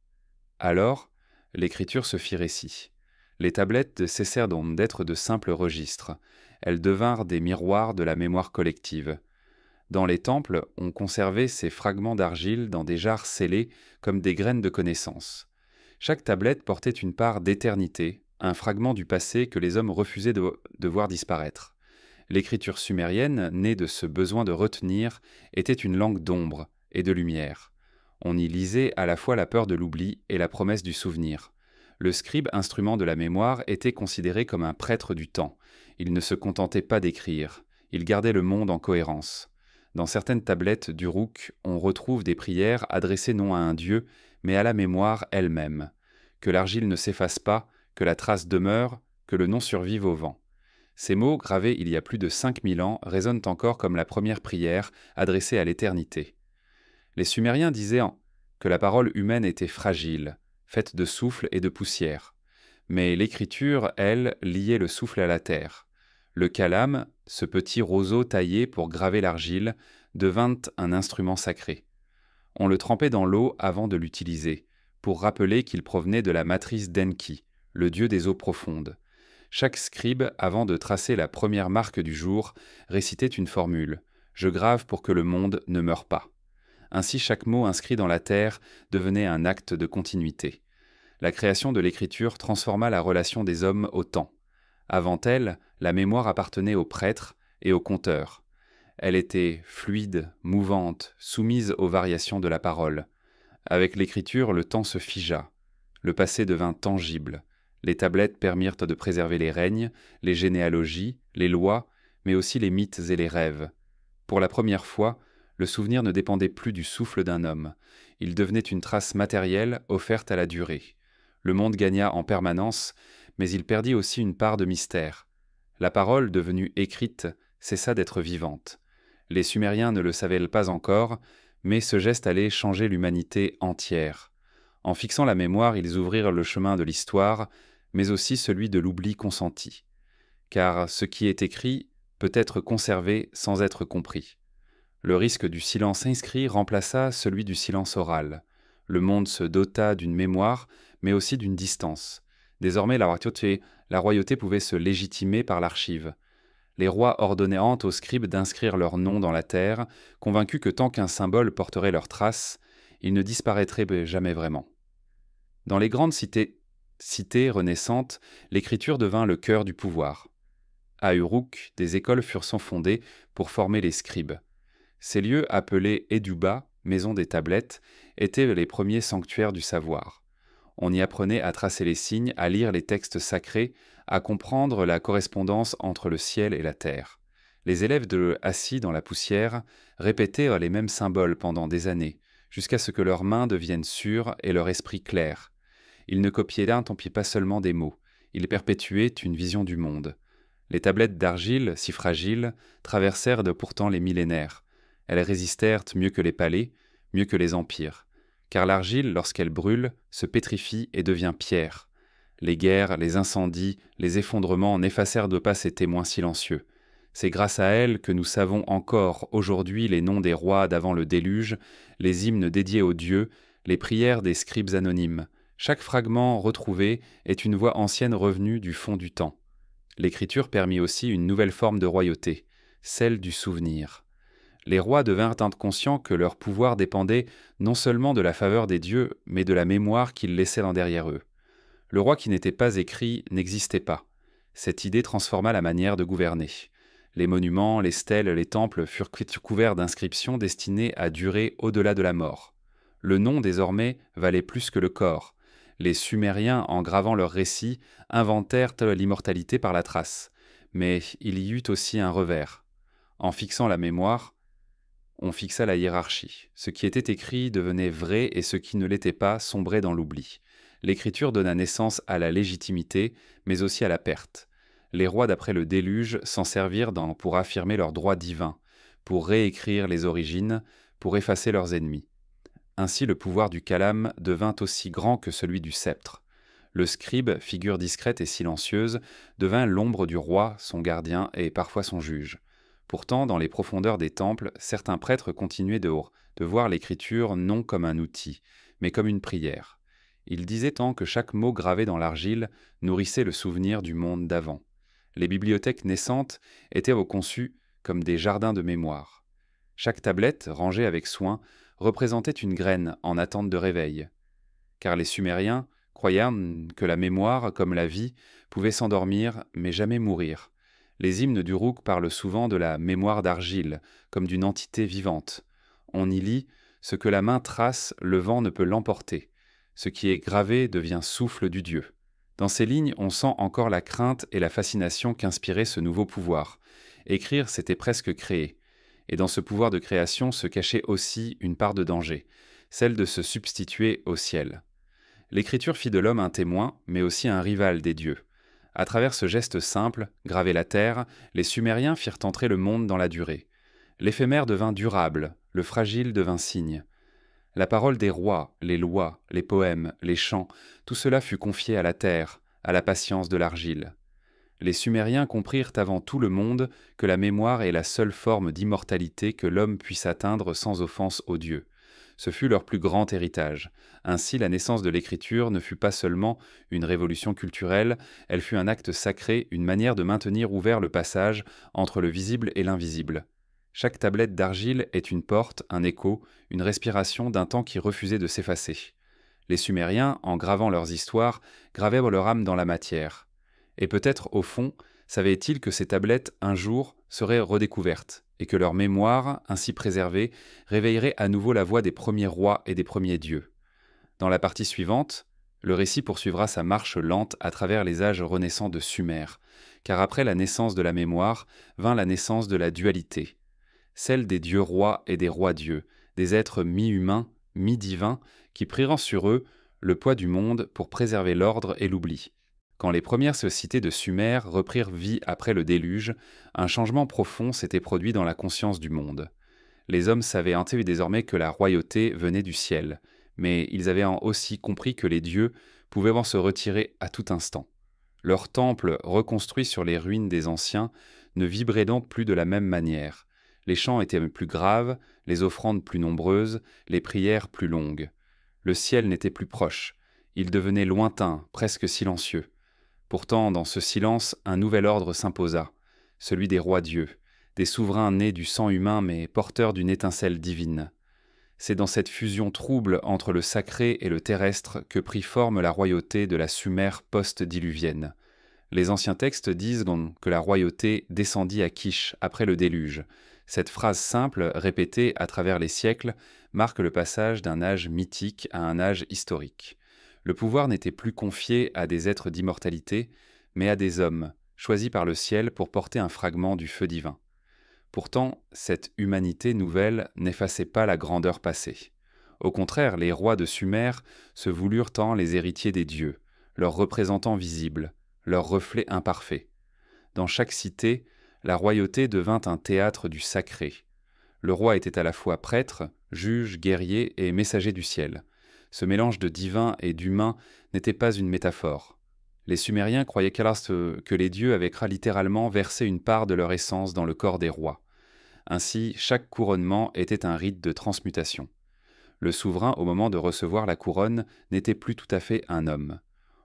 Alors, l'écriture se fit récit. Les tablettes cessèrent donc d'être de simples registres. Elles devinrent des miroirs de la mémoire collective. Dans les temples, on conservait ces fragments d'argile dans des jarres scellées comme des graines de connaissance. Chaque tablette portait une part d'éternité, un fragment du passé que les hommes refusaient de voir disparaître. L'écriture sumérienne, née de ce besoin de retenir, était une langue d'ombre et de lumière. On y lisait à la fois la peur de l'oubli et la promesse du souvenir. Le scribe, instrument de la mémoire, était considéré comme un prêtre du temps. Il ne se contentait pas d'écrire, il gardait le monde en cohérence. Dans certaines tablettes d'Uruk, on retrouve des prières adressées non à un dieu, mais à la mémoire elle-même. Que l'argile ne s'efface pas, que la trace demeure, que le nom survive au vent. Ces mots, gravés il y a plus de 5000 ans, résonnent encore comme la première prière adressée à l'éternité. Les Sumériens disaient que la parole humaine était fragile, faite de souffle et de poussière. Mais l'écriture, elle, liait le souffle à la terre. Le calame, ce petit roseau taillé pour graver l'argile, devint un instrument sacré. On le trempait dans l'eau avant de l'utiliser, pour rappeler qu'il provenait de la matrice d'Enki, le dieu des eaux profondes. Chaque scribe, avant de tracer la première marque du jour, récitait une formule « Je grave pour que le monde ne meure pas ». Ainsi chaque mot inscrit dans la terre devenait un acte de continuité. La création de l'écriture transforma la relation des hommes au temps. Avant elle, la mémoire appartenait aux prêtres et aux conteurs. Elle était fluide, mouvante, soumise aux variations de la parole. Avec l'écriture, le temps se figea. Le passé devint tangible. Les tablettes permirent de préserver les règnes, les généalogies, les lois, mais aussi les mythes et les rêves. Pour la première fois, le souvenir ne dépendait plus du souffle d'un homme. Il devenait une trace matérielle offerte à la durée. Le monde gagna en permanence, mais il perdit aussi une part de mystère. La parole, devenue écrite, cessa d'être vivante. Les Sumériens ne le savaient pas encore, mais ce geste allait changer l'humanité entière. En fixant la mémoire, ils ouvrirent le chemin de l'histoire, mais aussi celui de l'oubli consenti. Car ce qui est écrit peut être conservé sans être compris. Le risque du silence inscrit remplaça celui du silence oral. Le monde se dota d'une mémoire, mais aussi d'une distance. Désormais, la royauté pouvait se légitimer par l'archive. Les rois ordonnaient aux scribes d'inscrire leur nom dans la terre, convaincus que tant qu'un symbole porterait leurs traces, il ne disparaîtrait jamais vraiment. Dans les grandes cités renaissantes, l'écriture devint le cœur du pouvoir. À Uruk, des écoles furent fondées pour former les scribes. Ces lieux, appelés Eduba, maison des tablettes, étaient les premiers sanctuaires du savoir. On y apprenait à tracer les signes, à lire les textes sacrés, à comprendre la correspondance entre le ciel et la terre. Les élèves assis dans la poussière répétaient les mêmes symboles pendant des années, jusqu'à ce que leurs mains deviennent sûres et leur esprit clair. Ils ne copiaient pas seulement des mots, ils perpétuaient une vision du monde. Les tablettes d'argile, si fragiles, traversèrent pourtant les millénaires. Elles résistèrent mieux que les palais, mieux que les empires. Car l'argile, lorsqu'elle brûle, se pétrifie et devient pierre. Les guerres, les incendies, les effondrements n'effacèrent pas ces témoins silencieux. C'est grâce à elles que nous savons encore aujourd'hui les noms des rois d'avant le déluge, les hymnes dédiés aux dieux, les prières des scribes anonymes. Chaque fragment retrouvé est une voix ancienne revenue du fond du temps. L'écriture permit aussi une nouvelle forme de royauté, celle du souvenir. Les rois devinrent inconscients que leur pouvoir dépendait non seulement de la faveur des dieux, mais de la mémoire qu'ils laissaient derrière eux. Le roi qui n'était pas écrit n'existait pas. Cette idée transforma la manière de gouverner. Les monuments, les stèles, les temples furent couverts d'inscriptions destinées à durer au-delà de la mort. Le nom, désormais, valait plus que le corps. Les Sumériens, en gravant leurs récits, inventèrent l'immortalité par la trace. Mais il y eut aussi un revers. En fixant la mémoire, on fixa la hiérarchie. Ce qui était écrit devenait vrai et ce qui ne l'était pas sombrait dans l'oubli. L'écriture donna naissance à la légitimité, mais aussi à la perte. Les rois d'après le déluge s'en servirent pour affirmer leurs droits divins, pour réécrire les origines, pour effacer leurs ennemis. Ainsi le pouvoir du calame devint aussi grand que celui du sceptre. Le scribe, figure discrète et silencieuse, devint l'ombre du roi, son gardien et parfois son juge. Pourtant, dans les profondeurs des temples, certains prêtres continuaient de voir l'écriture non comme un outil, mais comme une prière. Ils disaient tant que chaque mot gravé dans l'argile nourrissait le souvenir du monde d'avant. Les bibliothèques naissantes étaient conçues comme des jardins de mémoire. Chaque tablette, rangée avec soin, représentait une graine en attente de réveil. Car les Sumériens croyaient que la mémoire, comme la vie, pouvait s'endormir mais jamais mourir. Les hymnes d'Uruk parlent souvent de la mémoire d'argile, comme d'une entité vivante. On y lit « Ce que la main trace, le vent ne peut l'emporter. Ce qui est gravé devient souffle du Dieu. » Dans ces lignes, on sent encore la crainte et la fascination qu'inspirait ce nouveau pouvoir. Écrire, c'était presque créer. Et dans ce pouvoir de création se cachait aussi une part de danger, celle de se substituer au ciel. L'écriture fit de l'homme un témoin, mais aussi un rival des dieux. À travers ce geste simple, graver la terre, les Sumériens firent entrer le monde dans la durée. L'éphémère devint durable, le fragile devint signe. La parole des rois, les lois, les poèmes, les chants, tout cela fut confié à la terre, à la patience de l'argile. Les Sumériens comprirent avant tout le monde que la mémoire est la seule forme d'immortalité que l'homme puisse atteindre sans offense aux dieux. Ce fut leur plus grand héritage. Ainsi, la naissance de l'écriture ne fut pas seulement une révolution culturelle, elle fut un acte sacré, une manière de maintenir ouvert le passage entre le visible et l'invisible. Chaque tablette d'argile est une porte, un écho, une respiration d'un temps qui refusait de s'effacer. Les Sumériens, en gravant leurs histoires, gravèrent leur âme dans la matière. Et peut-être, au fond, Savaient-ils que ces tablettes, un jour, seraient redécouvertes, et que leur mémoire, ainsi préservée, réveillerait à nouveau la voix des premiers rois et des premiers dieux? Dans la partie suivante, le récit poursuivra sa marche lente à travers les âges renaissants de Sumer, car après la naissance de la mémoire vint la naissance de la dualité, celle des dieux rois et des rois dieux, des êtres mi-humains, mi-divins, qui prirent sur eux le poids du monde pour préserver l'ordre et l'oubli. Quand les premières sociétés de Sumer reprirent vie après le déluge, un changement profond s'était produit dans la conscience du monde. Les hommes savaient désormais que la royauté venait du ciel, mais ils avaient aussi compris que les dieux pouvaient se retirer à tout instant. Leur temple, reconstruit sur les ruines des anciens, ne vibrait donc plus de la même manière. Les chants étaient plus graves, les offrandes plus nombreuses, les prières plus longues. Le ciel n'était plus proche, il devenait lointain, presque silencieux. Pourtant, dans ce silence, un nouvel ordre s'imposa, celui des rois-dieux, des souverains nés du sang humain mais porteurs d'une étincelle divine. C'est dans cette fusion trouble entre le sacré et le terrestre que prit forme la royauté de la Sumer post-diluvienne. Les anciens textes disent que la royauté descendit à Kish après le déluge. Cette phrase simple, répétée à travers les siècles, marque le passage d'un âge mythique à un âge historique. Le pouvoir n'était plus confié à des êtres d'immortalité, mais à des hommes, choisis par le ciel pour porter un fragment du feu divin. Pourtant, cette humanité nouvelle n'effaçait pas la grandeur passée. Au contraire, les rois de Sumer se voulurent les héritiers des dieux, leurs représentants visibles, leurs reflets imparfaits. Dans chaque cité, la royauté devint un théâtre du sacré. Le roi était à la fois prêtre, juge, guerrier et messager du ciel. Ce mélange de divin et d'humain n'était pas une métaphore. Les Sumériens croyaient que les dieux avaient littéralement versé une part de leur essence dans le corps des rois. Ainsi, chaque couronnement était un rite de transmutation. Le souverain, au moment de recevoir la couronne, n'était plus tout à fait un homme.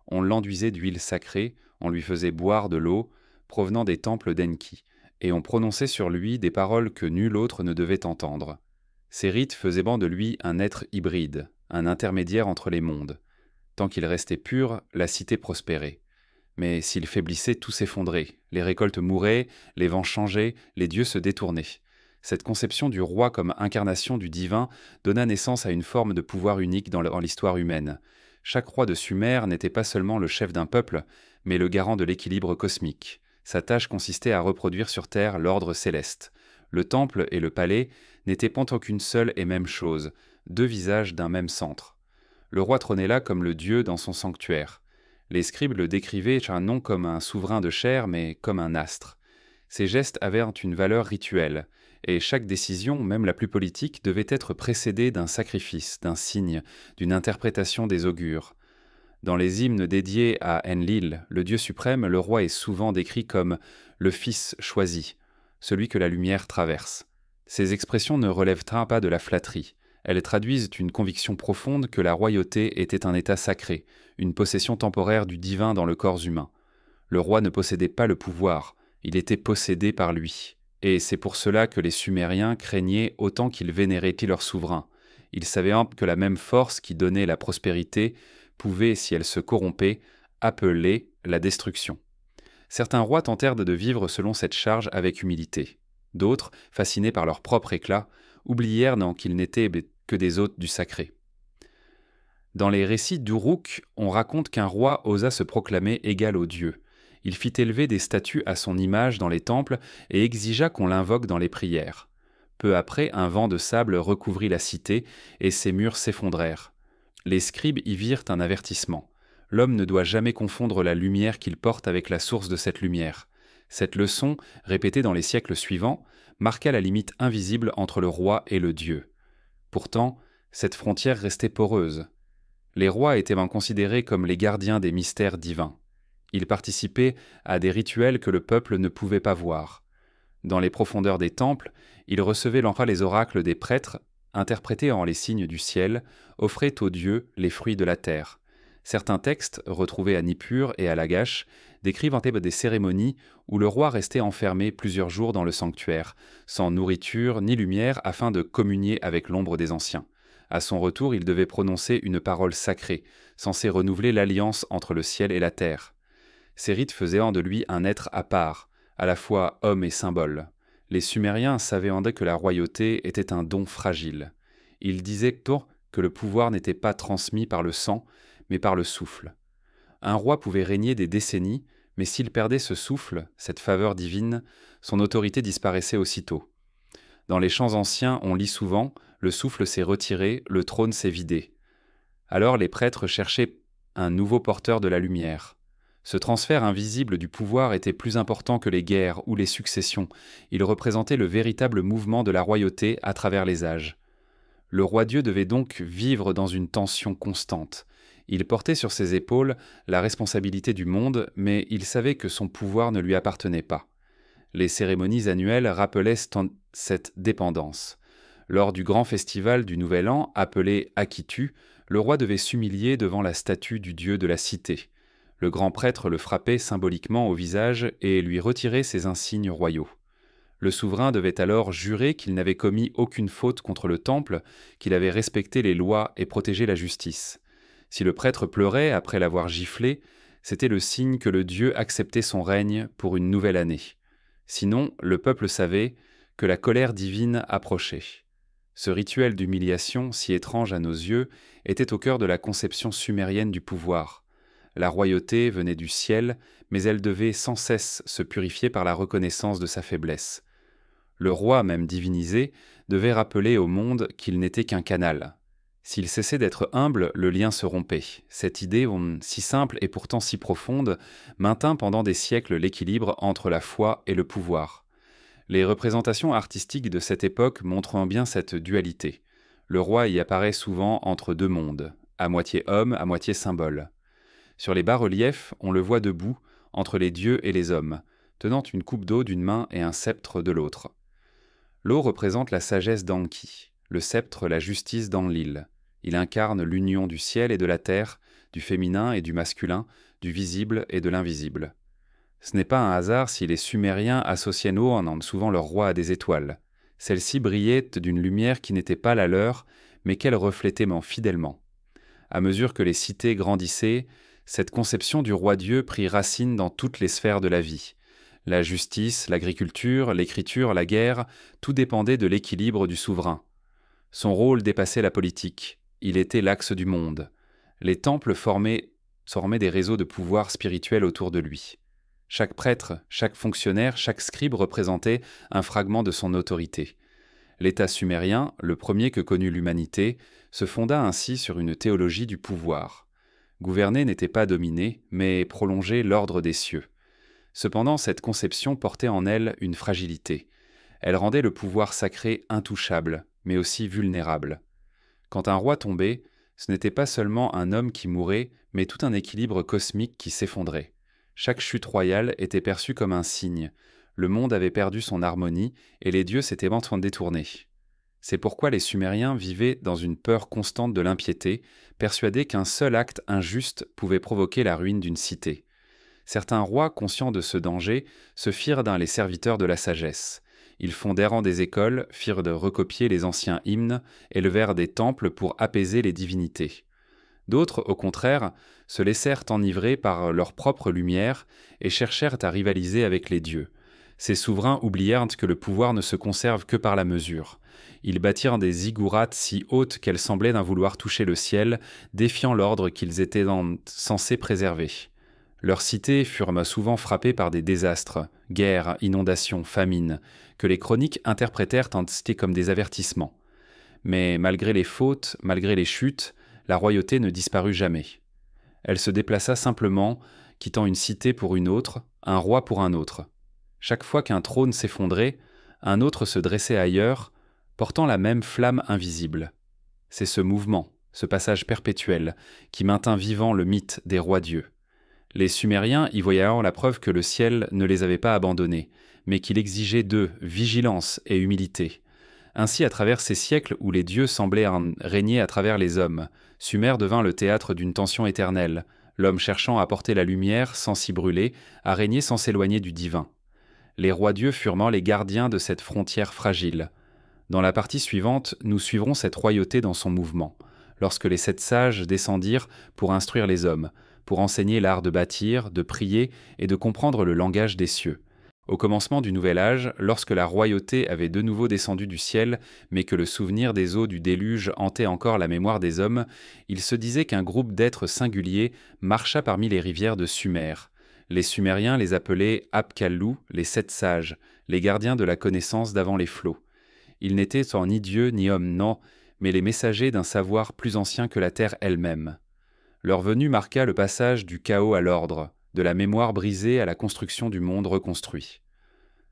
On l'enduisait d'huile sacrée, on lui faisait boire de l'eau provenant des temples d'Enki, et on prononçait sur lui des paroles que nul autre ne devait entendre. Ces rites faisaient de lui un être hybride, un intermédiaire entre les mondes. Tant qu'il restait pur, la cité prospérait. Mais s'il faiblissait, tout s'effondrait. Les récoltes mouraient, les vents changeaient, les dieux se détournaient. Cette conception du roi comme incarnation du divin donna naissance à une forme de pouvoir unique dans l'histoire humaine. Chaque roi de Sumer n'était pas seulement le chef d'un peuple, mais le garant de l'équilibre cosmique. Sa tâche consistait à reproduire sur Terre l'ordre céleste. Le temple et le palais n'étaient pas qu'une seule et même chose, deux visages d'un même centre. Le roi trônait là comme le dieu dans son sanctuaire. Les scribes le décrivaient non comme un souverain de chair, mais comme un astre. Ses gestes avaient une valeur rituelle, et chaque décision, même la plus politique, devait être précédée d'un sacrifice, d'un signe, d'une interprétation des augures. Dans les hymnes dédiés à Enlil, le dieu suprême, le roi est souvent décrit comme « le fils choisi », celui que la lumière traverse. Ces expressions ne relèvent pas de la flatterie. Elles traduisent une conviction profonde que la royauté était un état sacré, une possession temporaire du divin dans le corps humain. Le roi ne possédait pas le pouvoir, il était possédé par lui. Et c'est pour cela que les Sumériens craignaient autant qu'ils vénéraient leur souverain. Ils savaient que la même force qui donnait la prospérité pouvait, si elle se corrompait, appeler la destruction. Certains rois tentèrent de vivre selon cette charge avec humilité. D'autres, fascinés par leur propre éclat, oublièrent qu'ils n'étaient que des hôtes du sacré. Dans les récits d'Uruk, on raconte qu'un roi osa se proclamer égal aux dieux. Il fit élever des statues à son image dans les temples et exigea qu'on l'invoque dans les prières. Peu après, un vent de sable recouvrit la cité et ses murs s'effondrèrent. Les scribes y virent un avertissement. L'homme ne doit jamais confondre la lumière qu'il porte avec la source de cette lumière. Cette leçon, répétée dans les siècles suivants, marqua la limite invisible entre le roi et le dieu. Pourtant, cette frontière restait poreuse. Les rois étaient considérés comme les gardiens des mystères divins. Ils participaient à des rituels que le peuple ne pouvait pas voir. Dans les profondeurs des temples, ils recevaient les oracles des prêtres, interprétés en les signes du ciel, offraient aux dieux les fruits de la terre. Certains textes, retrouvés à Nippur et à Lagash, décrivent des cérémonies où le roi restait enfermé plusieurs jours dans le sanctuaire, sans nourriture ni lumière afin de communier avec l'ombre des anciens. À son retour, il devait prononcer une parole sacrée, censée renouveler l'alliance entre le ciel et la terre. Ces rites faisaient de lui un être à part, à la fois homme et symbole. Les Sumériens savaient que la royauté était un don fragile. Ils disaient que le pouvoir n'était pas transmis par le sang, mais par le souffle. Un roi pouvait régner des décennies, mais s'il perdait ce souffle, cette faveur divine, son autorité disparaissait aussitôt. Dans les chants anciens, on lit souvent « le souffle s'est retiré, le trône s'est vidé ». Alors les prêtres cherchaient un nouveau porteur de la lumière. Ce transfert invisible du pouvoir était plus important que les guerres ou les successions. Il représentait le véritable mouvement de la royauté à travers les âges. Le roi-dieu devait donc vivre dans une tension constante. Il portait sur ses épaules la responsabilité du monde, mais il savait que son pouvoir ne lui appartenait pas. Les cérémonies annuelles rappelaient cette dépendance. Lors du grand festival du Nouvel An, appelé Akitu, le roi devait s'humilier devant la statue du dieu de la cité. Le grand prêtre le frappait symboliquement au visage et lui retirait ses insignes royaux. Le souverain devait alors jurer qu'il n'avait commis aucune faute contre le temple, qu'il avait respecté les lois et protégé la justice. Si le prêtre pleurait après l'avoir giflé, c'était le signe que le dieu acceptait son règne pour une nouvelle année. Sinon, le peuple savait que la colère divine approchait. Ce rituel d'humiliation, si étrange à nos yeux, était au cœur de la conception sumérienne du pouvoir. La royauté venait du ciel, mais elle devait sans cesse se purifier par la reconnaissance de sa faiblesse. Le roi, même divinisé, devait rappeler au monde qu'il n'était qu'un canal. S'il cessait d'être humble, le lien se rompait. Cette idée, si simple et pourtant si profonde, maintint pendant des siècles l'équilibre entre la foi et le pouvoir. Les représentations artistiques de cette époque montrent bien cette dualité. Le roi y apparaît souvent entre deux mondes, à moitié homme, à moitié symbole. Sur les bas-reliefs, on le voit debout, entre les dieux et les hommes, tenant une coupe d'eau d'une main et un sceptre de l'autre. L'eau représente la sagesse d'Anki, le sceptre la justice d'Enlil. Il incarne l'union du ciel et de la terre, du féminin et du masculin, du visible et de l'invisible. Ce n'est pas un hasard si les Sumériens associaient l'eau en nommant souvent leur roi à des étoiles. Celle-ci brillait d'une lumière qui n'était pas la leur, mais qu'elle reflétait fidèlement. À mesure que les cités grandissaient, cette conception du roi-dieu prit racine dans toutes les sphères de la vie. La justice, l'agriculture, l'écriture, la guerre, tout dépendait de l'équilibre du souverain. Son rôle dépassait la politique. Il était l'axe du monde. Les temples formaient des réseaux de pouvoir spirituel autour de lui. Chaque prêtre, chaque fonctionnaire, chaque scribe représentait un fragment de son autorité. L'État sumérien, le premier que connut l'humanité, se fonda ainsi sur une théologie du pouvoir. Gouverner n'était pas dominer, mais prolonger l'ordre des cieux. Cependant, cette conception portait en elle une fragilité. Elle rendait le pouvoir sacré intouchable, mais aussi vulnérable. Quand un roi tombait, ce n'était pas seulement un homme qui mourait, mais tout un équilibre cosmique qui s'effondrait. Chaque chute royale était perçue comme un signe. Le monde avait perdu son harmonie et les dieux s'étaient détournés. C'est pourquoi les Sumériens vivaient dans une peur constante de l'impiété, persuadés qu'un seul acte injuste pouvait provoquer la ruine d'une cité. Certains rois, conscients de ce danger, se firent les serviteurs de la sagesse. Ils fondèrent des écoles, firent de recopier les anciens hymnes, élevèrent des temples pour apaiser les divinités. D'autres, au contraire, se laissèrent enivrer par leur propre lumière et cherchèrent à rivaliser avec les dieux. Ces souverains oublièrent que le pouvoir ne se conserve que par la mesure. Ils bâtirent des ziggourats si hautes qu'elles semblaient vouloir toucher le ciel, défiant l'ordre qu'ils étaient censés préserver. Leurs cités furent souvent frappées par des désastres, guerres, inondations, famines, que les chroniques interprétèrent comme des avertissements. Mais malgré les fautes, malgré les chutes, la royauté ne disparut jamais. Elle se déplaça simplement, quittant une cité pour une autre, un roi pour un autre. Chaque fois qu'un trône s'effondrait, un autre se dressait ailleurs, portant la même flamme invisible. C'est ce mouvement, ce passage perpétuel, qui maintint vivant le mythe des rois-dieux. Les Sumériens y voyaient alors la preuve que le ciel ne les avait pas abandonnés, mais qu'il exigeait d'eux vigilance et humilité. Ainsi, à travers ces siècles où les dieux semblaient régner à travers les hommes, Sumer devint le théâtre d'une tension éternelle, l'homme cherchant à porter la lumière sans s'y brûler, à régner sans s'éloigner du divin. Les rois-dieux furent les gardiens de cette frontière fragile. Dans la partie suivante, nous suivrons cette royauté dans son mouvement, lorsque les 7 sages descendirent pour instruire les hommes, pour enseigner l'art de bâtir, de prier et de comprendre le langage des cieux. Au commencement du Nouvel Âge, lorsque la royauté avait de nouveau descendu du ciel, mais que le souvenir des eaux du déluge hantait encore la mémoire des hommes, il se disait qu'un groupe d'êtres singuliers marcha parmi les rivières de Sumer. Les Sumériens les appelaient Apkallu, les sept sages, les gardiens de la connaissance d'avant les flots. Ils n'étaient ni dieux ni hommes, non, mais les messagers d'un savoir plus ancien que la terre elle-même. Leur venue marqua le passage du chaos à l'ordre, de la mémoire brisée à la construction du monde reconstruit.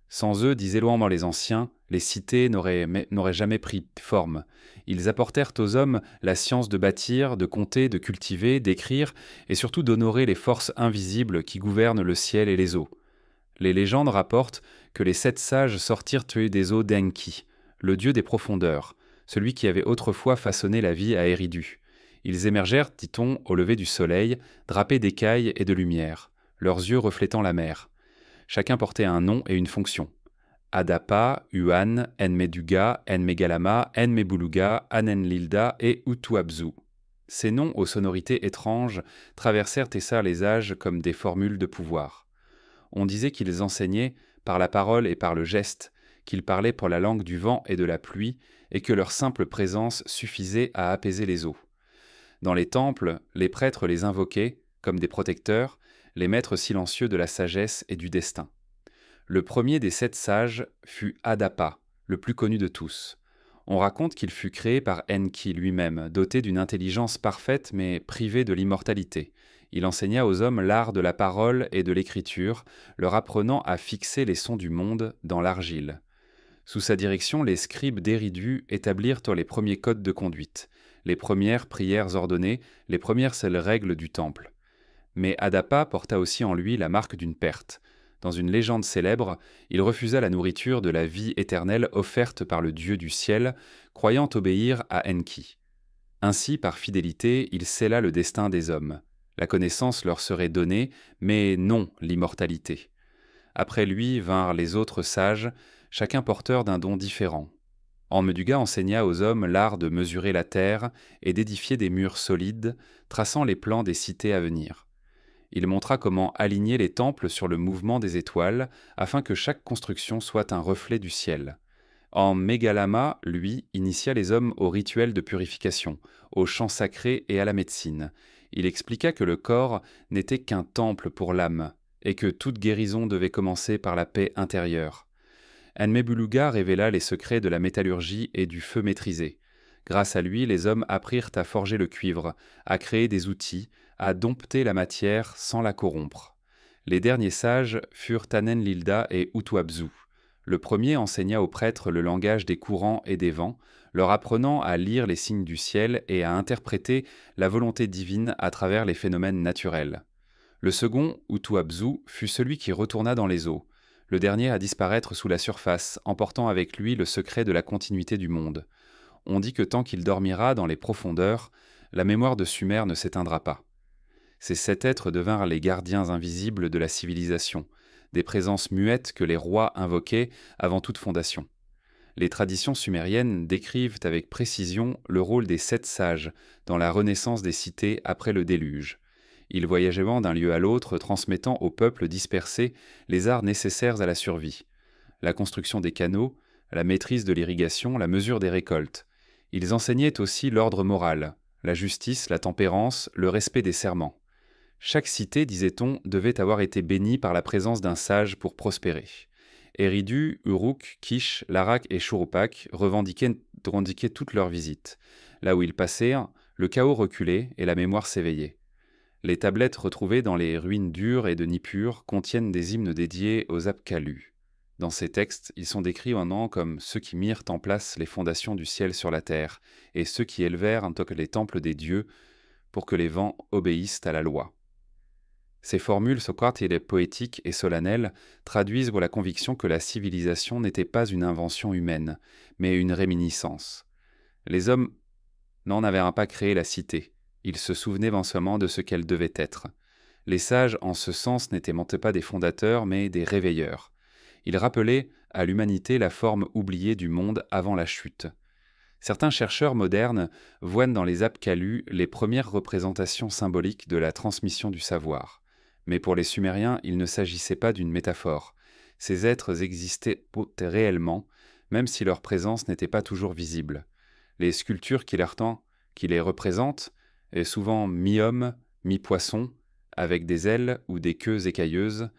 Sans eux, disaient loin les anciens, les cités n'auraient jamais pris forme. Ils apportèrent aux hommes la science de bâtir, de compter, de cultiver, d'écrire, et surtout d'honorer les forces invisibles qui gouvernent le ciel et les eaux. Les légendes rapportent que les sept sages sortirent tuer des eaux d'Enki, le dieu des profondeurs, celui qui avait autrefois façonné la vie à Eridu. Ils émergèrent, dit-on, au lever du soleil, drapés d'écailles et de lumière, leurs yeux reflétant la mer. Chacun portait un nom et une fonction. Adapa, Uan, Enmeduga, Enmegalama, Enmebuluga, Anenlilda et Utuabzu. Ces noms aux sonorités étranges traversèrent et ça les âges comme des formules de pouvoir. On disait qu'ils enseignaient par la parole et par le geste, qu'ils parlaient pour la langue du vent et de la pluie, et que leur simple présence suffisait à apaiser les eaux. Dans les temples, les prêtres les invoquaient, comme des protecteurs, les maîtres silencieux de la sagesse et du destin. Le premier des sept sages fut Adapa, le plus connu de tous. On raconte qu'il fut créé par Enki lui-même, doté d'une intelligence parfaite mais privé de l'immortalité. Il enseigna aux hommes l'art de la parole et de l'écriture, leur apprenant à fixer les sons du monde dans l'argile. Sous sa direction, les scribes d'Éridu établirent les premiers codes de conduite, les premières prières ordonnées, les premières seules règles du temple. Mais Adapa porta aussi en lui la marque d'une perte. Dans une légende célèbre, il refusa la nourriture de la vie éternelle offerte par le Dieu du ciel, croyant obéir à Enki. Ainsi, par fidélité, il scella le destin des hommes. La connaissance leur serait donnée, mais non l'immortalité. Après lui vinrent les autres sages, chacun porteur d'un don différent. Enmeduga enseigna aux hommes l'art de mesurer la terre et d'édifier des murs solides, traçant les plans des cités à venir. Il montra comment aligner les temples sur le mouvement des étoiles, afin que chaque construction soit un reflet du ciel. Enmegalama, lui, initia les hommes au rituel de purification, aux chants sacrés et à la médecine. Il expliqua que le corps n'était qu'un temple pour l'âme, et que toute guérison devait commencer par la paix intérieure. Enmebuluga révéla les secrets de la métallurgie et du feu maîtrisé. Grâce à lui, les hommes apprirent à forger le cuivre, à créer des outils, à dompter la matière sans la corrompre. Les derniers sages furent Anenlilda et Utuabzu. Le premier enseigna aux prêtres le langage des courants et des vents, leur apprenant à lire les signes du ciel et à interpréter la volonté divine à travers les phénomènes naturels. Le second, Utuabzu, fut celui qui retourna dans les eaux, le dernier à disparaître sous la surface, emportant avec lui le secret de la continuité du monde. On dit que tant qu'il dormira dans les profondeurs, la mémoire de Sumer ne s'éteindra pas. Ces sept êtres devinrent les gardiens invisibles de la civilisation, des présences muettes que les rois invoquaient avant toute fondation. Les traditions sumériennes décrivent avec précision le rôle des sept sages dans la renaissance des cités après le déluge. Ils voyageaient d'un lieu à l'autre, transmettant aux peuples dispersés les arts nécessaires à la survie. La construction des canaux, la maîtrise de l'irrigation, la mesure des récoltes. Ils enseignaient aussi l'ordre moral, la justice, la tempérance, le respect des serments. Chaque cité, disait-on, devait avoir été bénie par la présence d'un sage pour prospérer. Eridu, Uruk, Kish, Larak et Shuruppak revendiquaient toutes leurs visites. Là où ils passèrent, le chaos reculait et la mémoire s'éveillait. Les tablettes retrouvées dans les ruines d'Ur et de Nippur contiennent des hymnes dédiés aux Apkallu. Dans ces textes, ils sont décrits en nom comme ceux qui mirent en place les fondations du ciel sur la terre, et ceux qui élevèrent les temples des dieux pour que les vents obéissent à la loi. Ces formules poétiques et solennelles traduisent la conviction que la civilisation n'était pas une invention humaine, mais une réminiscence. Les hommes n'en avaient pas créé la cité, ils se souvenaient seulement de ce qu'elle devait être. Les sages, en ce sens, n'étaient pas des fondateurs, mais des réveilleurs. Ils rappelaient à l'humanité la forme oubliée du monde avant la chute. Certains chercheurs modernes voient dans les Apkallu les premières représentations symboliques de la transmission du savoir. Mais pour les Sumériens, il ne s'agissait pas d'une métaphore. Ces êtres existaient réellement, même si leur présence n'était pas toujours visible. Les sculptures qui les représentent, et souvent mi-homme, mi-poisson, avec des ailes ou des queues écailleuses,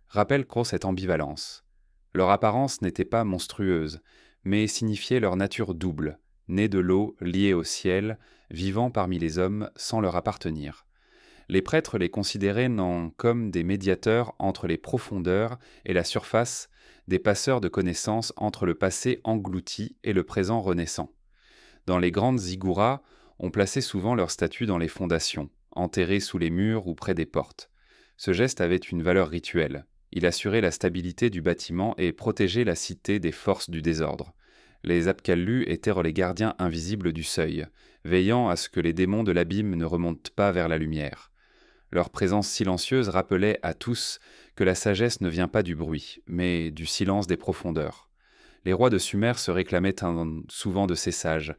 rappellent cette ambivalence. Leur apparence n'était pas monstrueuse, mais signifiait leur nature double, nés de l'eau, liés au ciel, vivant parmi les hommes sans leur appartenir. Les prêtres les considéraient non comme des médiateurs entre les profondeurs et la surface, des passeurs de connaissances entre le passé englouti et le présent renaissant. Dans les grandes zigouras, on plaçait souvent leurs statues dans les fondations, enterrées sous les murs ou près des portes. Ce geste avait une valeur rituelle. Il assurait la stabilité du bâtiment et protégeait la cité des forces du désordre. Les Apkallu étaient les gardiens invisibles du seuil, veillant à ce que les démons de l'abîme ne remontent pas vers la lumière. Leur présence silencieuse rappelait à tous que la sagesse ne vient pas du bruit, mais du silence des profondeurs. Les rois de Sumer se réclamaient souvent de ces sages.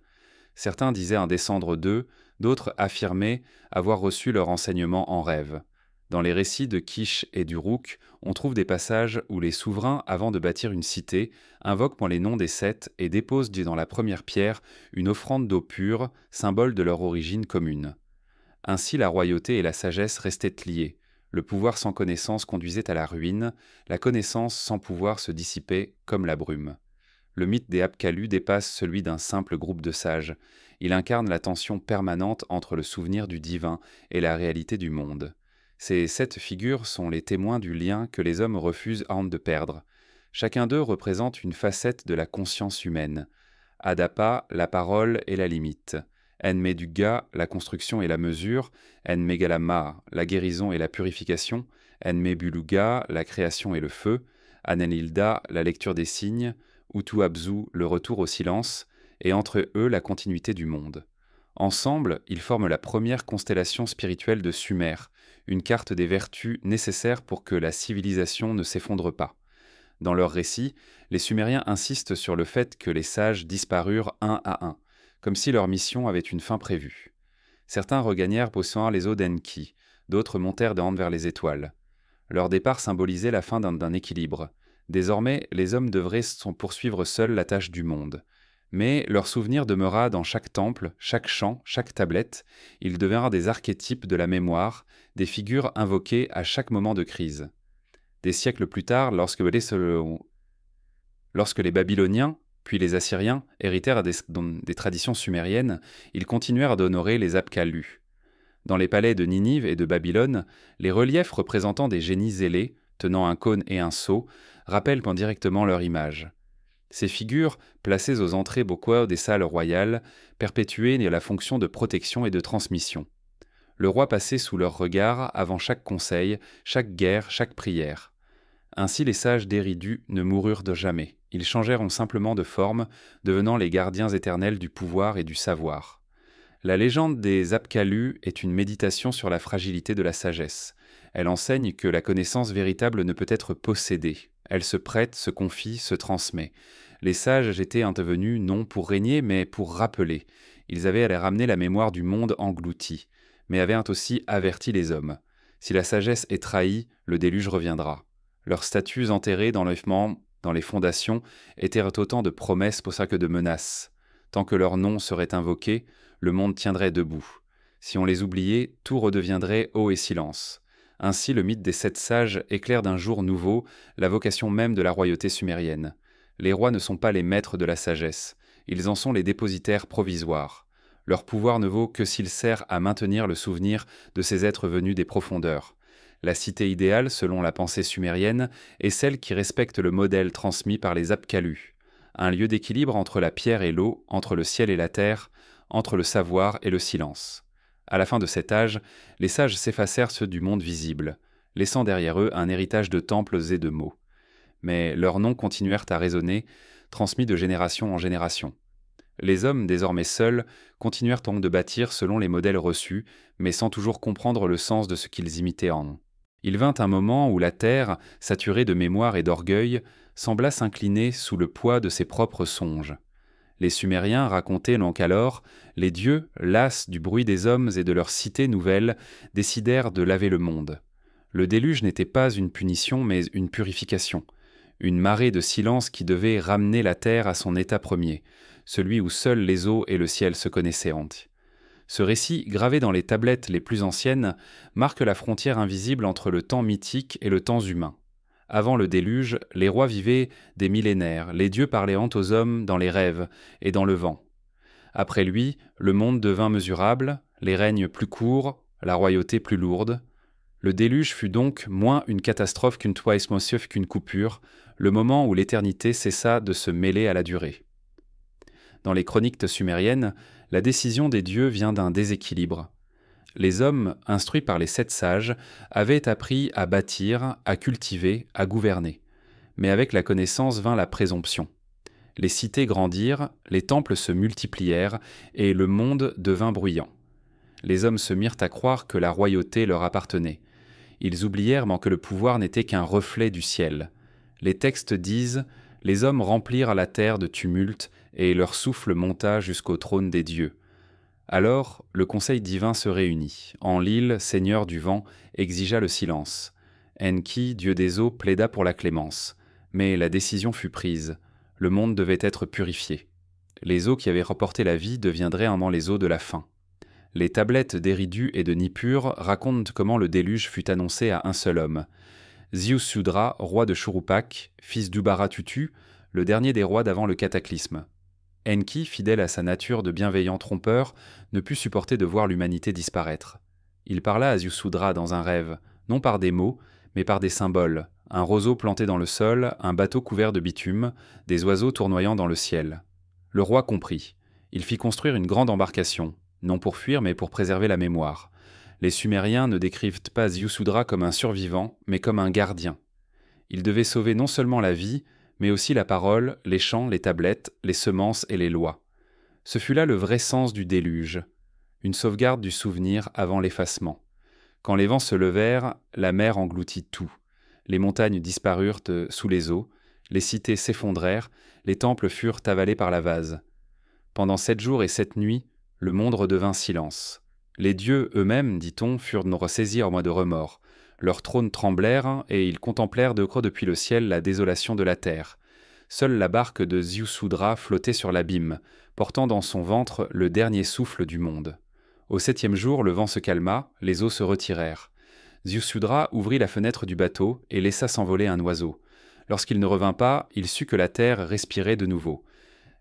Certains disaient en descendre d'eux, d'autres affirmaient avoir reçu leur enseignement en rêve. Dans les récits de Kish et d'Uruk, on trouve des passages où les souverains, avant de bâtir une cité, invoquent les noms des sept et déposent dans la première pierre une offrande d'eau pure, symbole de leur origine commune. Ainsi la royauté et la sagesse restaient liées. Le pouvoir sans connaissance conduisait à la ruine, la connaissance sans pouvoir se dissipait comme la brume. Le mythe des Apkallu dépasse celui d'un simple groupe de sages. Il incarne la tension permanente entre le souvenir du divin et la réalité du monde. Ces 7 figures sont les témoins du lien que les hommes refusent de perdre. Chacun d'eux représente une facette de la conscience humaine. Adapa, la parole et la limite. Enmeduga, la construction et la mesure. Enmegalama, la guérison et la purification. Enmebuluga, la création et le feu. Anenilda, la lecture des signes. Utuabzu, le retour au silence. Et entre eux, la continuité du monde. Ensemble, ils forment la première constellation spirituelle de Sumer, une carte des vertus nécessaires pour que la civilisation ne s'effondre pas. Dans leur récit, les Sumériens insistent sur le fait que les sages disparurent un à un, comme si leur mission avait une fin prévue. Certains regagnèrent possédant les eaux d'Enki, d'autres montèrent vers les étoiles. Leur départ symbolisait la fin d'un équilibre. Désormais, les hommes devraient poursuivre seuls la tâche du monde. Mais leur souvenir demeura dans chaque temple, chaque chant, chaque tablette. Ils devinrent des archétypes de la mémoire, des figures invoquées à chaque moment de crise. Des siècles plus tard, lorsque les Babyloniens, puis les Assyriens, héritèrent des traditions sumériennes, ils continuèrent d'honorer les Apkallu. Dans les palais de Ninive et de Babylone, les reliefs représentant des génies zélés, tenant un cône et un sceau, rappellent directement leur image. Ces figures, placées aux entrées des salles royales, perpétuaient la fonction de protection et de transmission. Le roi passait sous leur regard avant chaque conseil, chaque guerre, chaque prière. Ainsi les sages d'Éridu ne moururent de jamais. Ils changèrent simplement de forme, devenant les gardiens éternels du pouvoir et du savoir. La légende des Apkallu est une méditation sur la fragilité de la sagesse. Elle enseigne que la connaissance véritable ne peut être possédée. Elle se prête, se confie, se transmet. Les sages étaient intervenus non pour régner, mais pour rappeler. Ils avaient ramené la mémoire du monde englouti, mais avaient aussi averti les hommes. Si la sagesse est trahie, le déluge reviendra. Leurs statues enterrées dans les fondations étaient autant de promesses que de menaces. Tant que leur nom serait invoqué, le monde tiendrait debout. Si on les oubliait, tout redeviendrait eau et silence. Ainsi, le mythe des 7 sages éclaire d'un jour nouveau la vocation même de la royauté sumérienne. Les rois ne sont pas les maîtres de la sagesse, ils en sont les dépositaires provisoires. Leur pouvoir ne vaut que s'il sert à maintenir le souvenir de ces êtres venus des profondeurs. La cité idéale, selon la pensée sumérienne, est celle qui respecte le modèle transmis par les Apkallu, un lieu d'équilibre entre la pierre et l'eau, entre le ciel et la terre, entre le savoir et le silence. À la fin de cet âge, les sages s'effacèrent ceux du monde visible, laissant derrière eux un héritage de temples et de mots. Mais leurs noms continuèrent à résonner, transmis de génération en génération. Les hommes, désormais seuls, continuèrent donc de bâtir selon les modèles reçus, mais sans toujours comprendre le sens de ce qu'ils imitaient en nom. Il vint un moment où la terre, saturée de mémoire et d'orgueil, sembla s'incliner sous le poids de ses propres songes. Les Sumériens racontaient donc alors, les dieux, las du bruit des hommes et de leurs cités nouvelles, décidèrent de laver le monde. Le déluge n'était pas une punition, mais une purification. Une marée de silence qui devait ramener la terre à son état premier, celui où seuls les eaux et le ciel se connaissaient entiers. Ce récit, gravé dans les tablettes les plus anciennes, marque la frontière invisible entre le temps mythique et le temps humain. Avant le déluge, les rois vivaient des millénaires, les dieux parlaient aux hommes dans les rêves et dans le vent. Après lui, le monde devint mesurable, les règnes plus courts, la royauté plus lourde. Le déluge fut donc moins une catastrophe qu'une toismosief qu'une coupure, le moment où l'éternité cessa de se mêler à la durée. Dans les chroniques sumériennes, la décision des dieux vient d'un déséquilibre. Les hommes, instruits par les 7 sages, avaient appris à bâtir, à cultiver, à gouverner. Mais avec la connaissance vint la présomption. Les cités grandirent, les temples se multiplièrent, et le monde devint bruyant. Les hommes se mirent à croire que la royauté leur appartenait. Ils oublièrent que le pouvoir n'était qu'un reflet du ciel. Les textes disent « Les hommes remplirent la terre de tumulte, et leur souffle monta jusqu'au trône des dieux. » Alors, le conseil divin se réunit. Enlil, seigneur du vent, exigea le silence. Enki, dieu des eaux, plaida pour la clémence. Mais la décision fut prise. Le monde devait être purifié. Les eaux qui avaient reporté la vie deviendraient un moment les eaux de la faim. Les tablettes d'Éridu et de Nippur racontent comment le déluge fut annoncé à un seul homme. Ziusudra, roi de Churupak, fils d'Ubaratutu, le dernier des rois d'avant le cataclysme. Enki, fidèle à sa nature de bienveillant trompeur, ne put supporter de voir l'humanité disparaître. Il parla à Ziusudra dans un rêve, non par des mots, mais par des symboles, un roseau planté dans le sol, un bateau couvert de bitume, des oiseaux tournoyant dans le ciel. Le roi comprit. Il fit construire une grande embarcation, non pour fuir mais pour préserver la mémoire. Les Sumériens ne décrivent pas Ziusudra comme un survivant, mais comme un gardien. Il devait sauver non seulement la vie, mais aussi la parole, les chants, les tablettes, les semences et les lois. Ce fut là le vrai sens du déluge, une sauvegarde du souvenir avant l'effacement. Quand les vents se levèrent, la mer engloutit tout. Les montagnes disparurent sous les eaux, les cités s'effondrèrent, les temples furent avalés par la vase. Pendant 7 jours et 7 nuits, le monde redevint silence. Les dieux eux-mêmes, dit-on, furent ressaisis en mois de remords. Leurs trônes tremblèrent, et ils contemplèrent de creux depuis le ciel la désolation de la terre. Seule la barque de Ziusudra flottait sur l'abîme, portant dans son ventre le dernier souffle du monde. Au 7e jour, le vent se calma, les eaux se retirèrent. Ziusudra ouvrit la fenêtre du bateau et laissa s'envoler un oiseau. Lorsqu'il ne revint pas, il sut que la terre respirait de nouveau.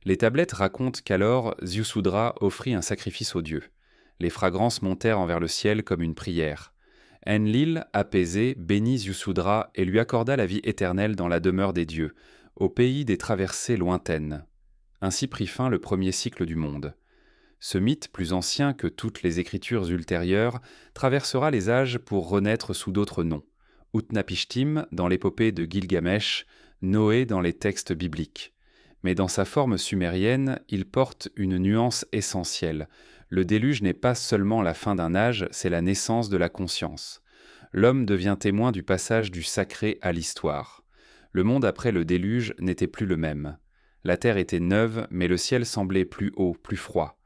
Les tablettes racontent qu'alors Ziusudra offrit un sacrifice aux dieux. Les fragrances montèrent envers le ciel comme une prière. Enlil, apaisé, bénit Ziusudra et lui accorda la vie éternelle dans la demeure des dieux, au pays des traversées lointaines. Ainsi prit fin le premier cycle du monde. Ce mythe, plus ancien que toutes les écritures ultérieures, traversera les âges pour renaître sous d'autres noms. Utnapishtim dans l'épopée de Gilgamesh, Noé dans les textes bibliques. Mais dans sa forme sumérienne, il porte une nuance essentielle. Le déluge n'est pas seulement la fin d'un âge, c'est la naissance de la conscience. L'homme devient témoin du passage du sacré à l'histoire. Le monde après le déluge n'était plus le même. La terre était neuve, mais le ciel semblait plus haut, plus froid.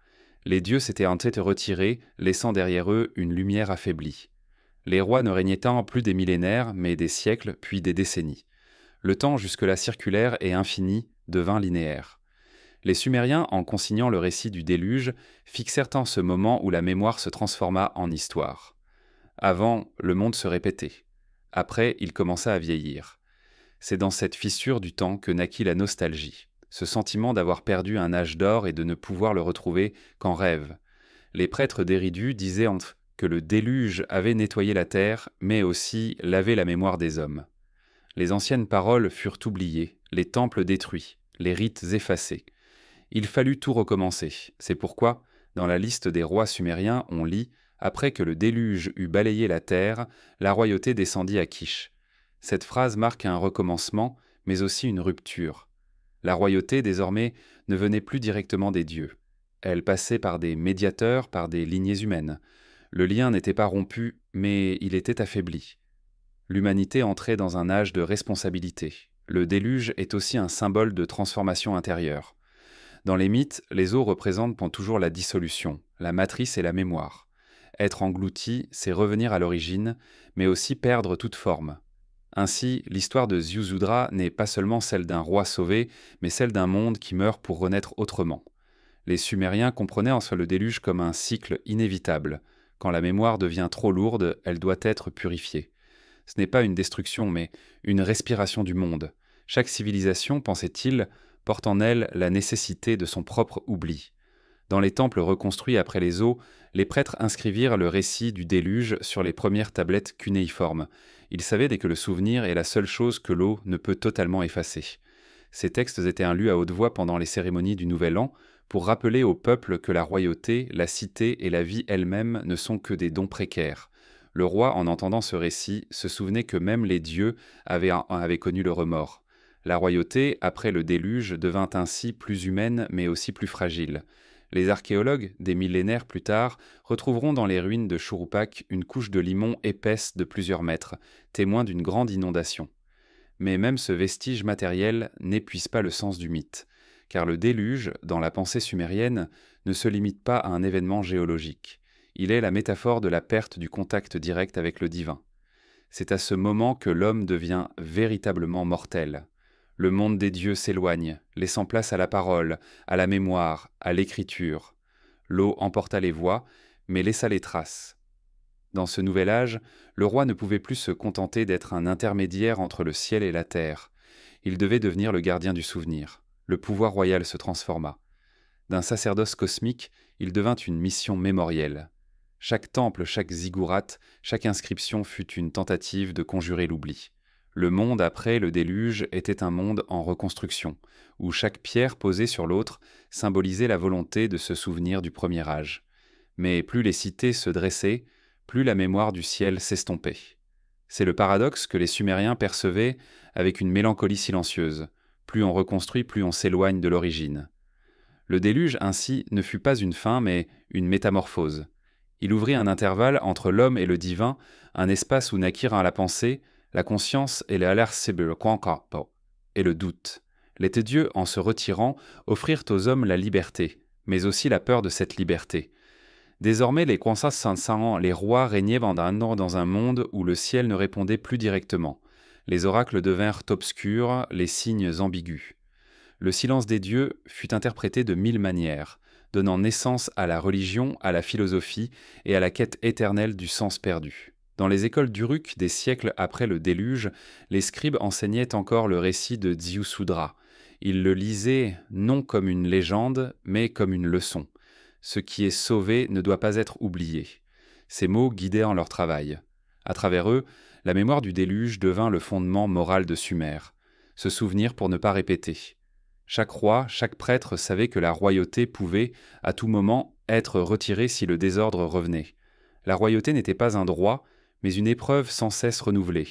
Les dieux s'étaient en tête retirés, laissant derrière eux une lumière affaiblie. Les rois ne régnaient tant plus des millénaires, mais des siècles, puis des décennies. Le temps, jusque-là circulaire et infini, devint linéaire. Les Sumériens, en consignant le récit du déluge, fixèrent en ce moment où la mémoire se transforma en histoire. Avant, le monde se répétait. Après, il commença à vieillir. C'est dans cette fissure du temps que naquit la nostalgie, ce sentiment d'avoir perdu un âge d'or et de ne pouvoir le retrouver qu'en rêve. Les prêtres d'Éridu disaient que le déluge avait nettoyé la terre, mais aussi lavé la mémoire des hommes. Les anciennes paroles furent oubliées, les temples détruits, les rites effacés. Il fallut tout recommencer. C'est pourquoi, dans la liste des rois sumériens, on lit « Après que le déluge eut balayé la terre, la royauté descendit à Kish ». Cette phrase marque un recommencement, mais aussi une rupture. La royauté, désormais, ne venait plus directement des dieux. Elle passait par des médiateurs, par des lignées humaines. Le lien n'était pas rompu, mais il était affaibli. L'humanité entrait dans un âge de responsabilité. Le déluge est aussi un symbole de transformation intérieure. Dans les mythes, les eaux représentent pour toujours la dissolution, la matrice et la mémoire. Être englouti, c'est revenir à l'origine, mais aussi perdre toute forme. Ainsi, l'histoire de Ziusudra n'est pas seulement celle d'un roi sauvé, mais celle d'un monde qui meurt pour renaître autrement. Les Sumériens comprenaient en soi le déluge comme un cycle inévitable. Quand la mémoire devient trop lourde, elle doit être purifiée. Ce n'est pas une destruction, mais une respiration du monde. Chaque civilisation, pensait-il, porte en elle la nécessité de son propre oubli. Dans les temples reconstruits après les eaux, les prêtres inscrivirent le récit du déluge sur les premières tablettes cunéiformes. Ils savaient dès que le souvenir est la seule chose que l'eau ne peut totalement effacer. Ces textes étaient lus à haute voix pendant les cérémonies du Nouvel An pour rappeler au peuple que la royauté, la cité et la vie elle-même ne sont que des dons précaires. Le roi, en entendant ce récit, se souvenait que même les dieux avaient connu le remords. La royauté, après le déluge, devint ainsi plus humaine mais aussi plus fragile. Les archéologues, des millénaires plus tard, retrouveront dans les ruines de Chouroupak une couche de limon épaisse de plusieurs mètres, témoin d'une grande inondation. Mais même ce vestige matériel n'épuise pas le sens du mythe, car le déluge, dans la pensée sumérienne, ne se limite pas à un événement géologique. Il est la métaphore de la perte du contact direct avec le divin. C'est à ce moment que l'homme devient véritablement mortel. Le monde des dieux s'éloigne, laissant place à la parole, à la mémoire, à l'écriture. L'eau emporta les voix, mais laissa les traces. Dans ce nouvel âge, le roi ne pouvait plus se contenter d'être un intermédiaire entre le ciel et la terre. Il devait devenir le gardien du souvenir. Le pouvoir royal se transforma. D'un sacerdoce cosmique, il devint une mission mémorielle. Chaque temple, chaque ziggourate, chaque inscription fut une tentative de conjurer l'oubli. Le monde après le déluge était un monde en reconstruction, où chaque pierre posée sur l'autre symbolisait la volonté de se souvenir du premier âge. Mais plus les cités se dressaient, plus la mémoire du ciel s'estompait. C'est le paradoxe que les Sumériens percevaient avec une mélancolie silencieuse. Plus on reconstruit, plus on s'éloigne de l'origine. Le déluge, ainsi, ne fut pas une fin, mais une métamorphose. Il ouvrit un intervalle entre l'homme et le divin, un espace où naquirent la pensée, la conscience et le doute. Les dieux, en se retirant, offrirent aux hommes la liberté, mais aussi la peur de cette liberté. Désormais, les les rois régnaient dans un monde où le ciel ne répondait plus directement. Les oracles devinrent obscurs, les signes ambigus. Le silence des dieux fut interprété de 1000 manières, donnant naissance à la religion, à la philosophie et à la quête éternelle du sens perdu. Dans les écoles d'Uruk des siècles après le déluge, les scribes enseignaient encore le récit de Ziusudra. Ils le lisaient non comme une légende, mais comme une leçon. Ce qui est sauvé ne doit pas être oublié. Ces mots guidaient leur travail. À travers eux, la mémoire du déluge devint le fondement moral de Sumer. Se souvenir pour ne pas répéter. Chaque roi, chaque prêtre savait que la royauté pouvait, à tout moment, être retirée si le désordre revenait. La royauté n'était pas un droit, mais une épreuve sans cesse renouvelée.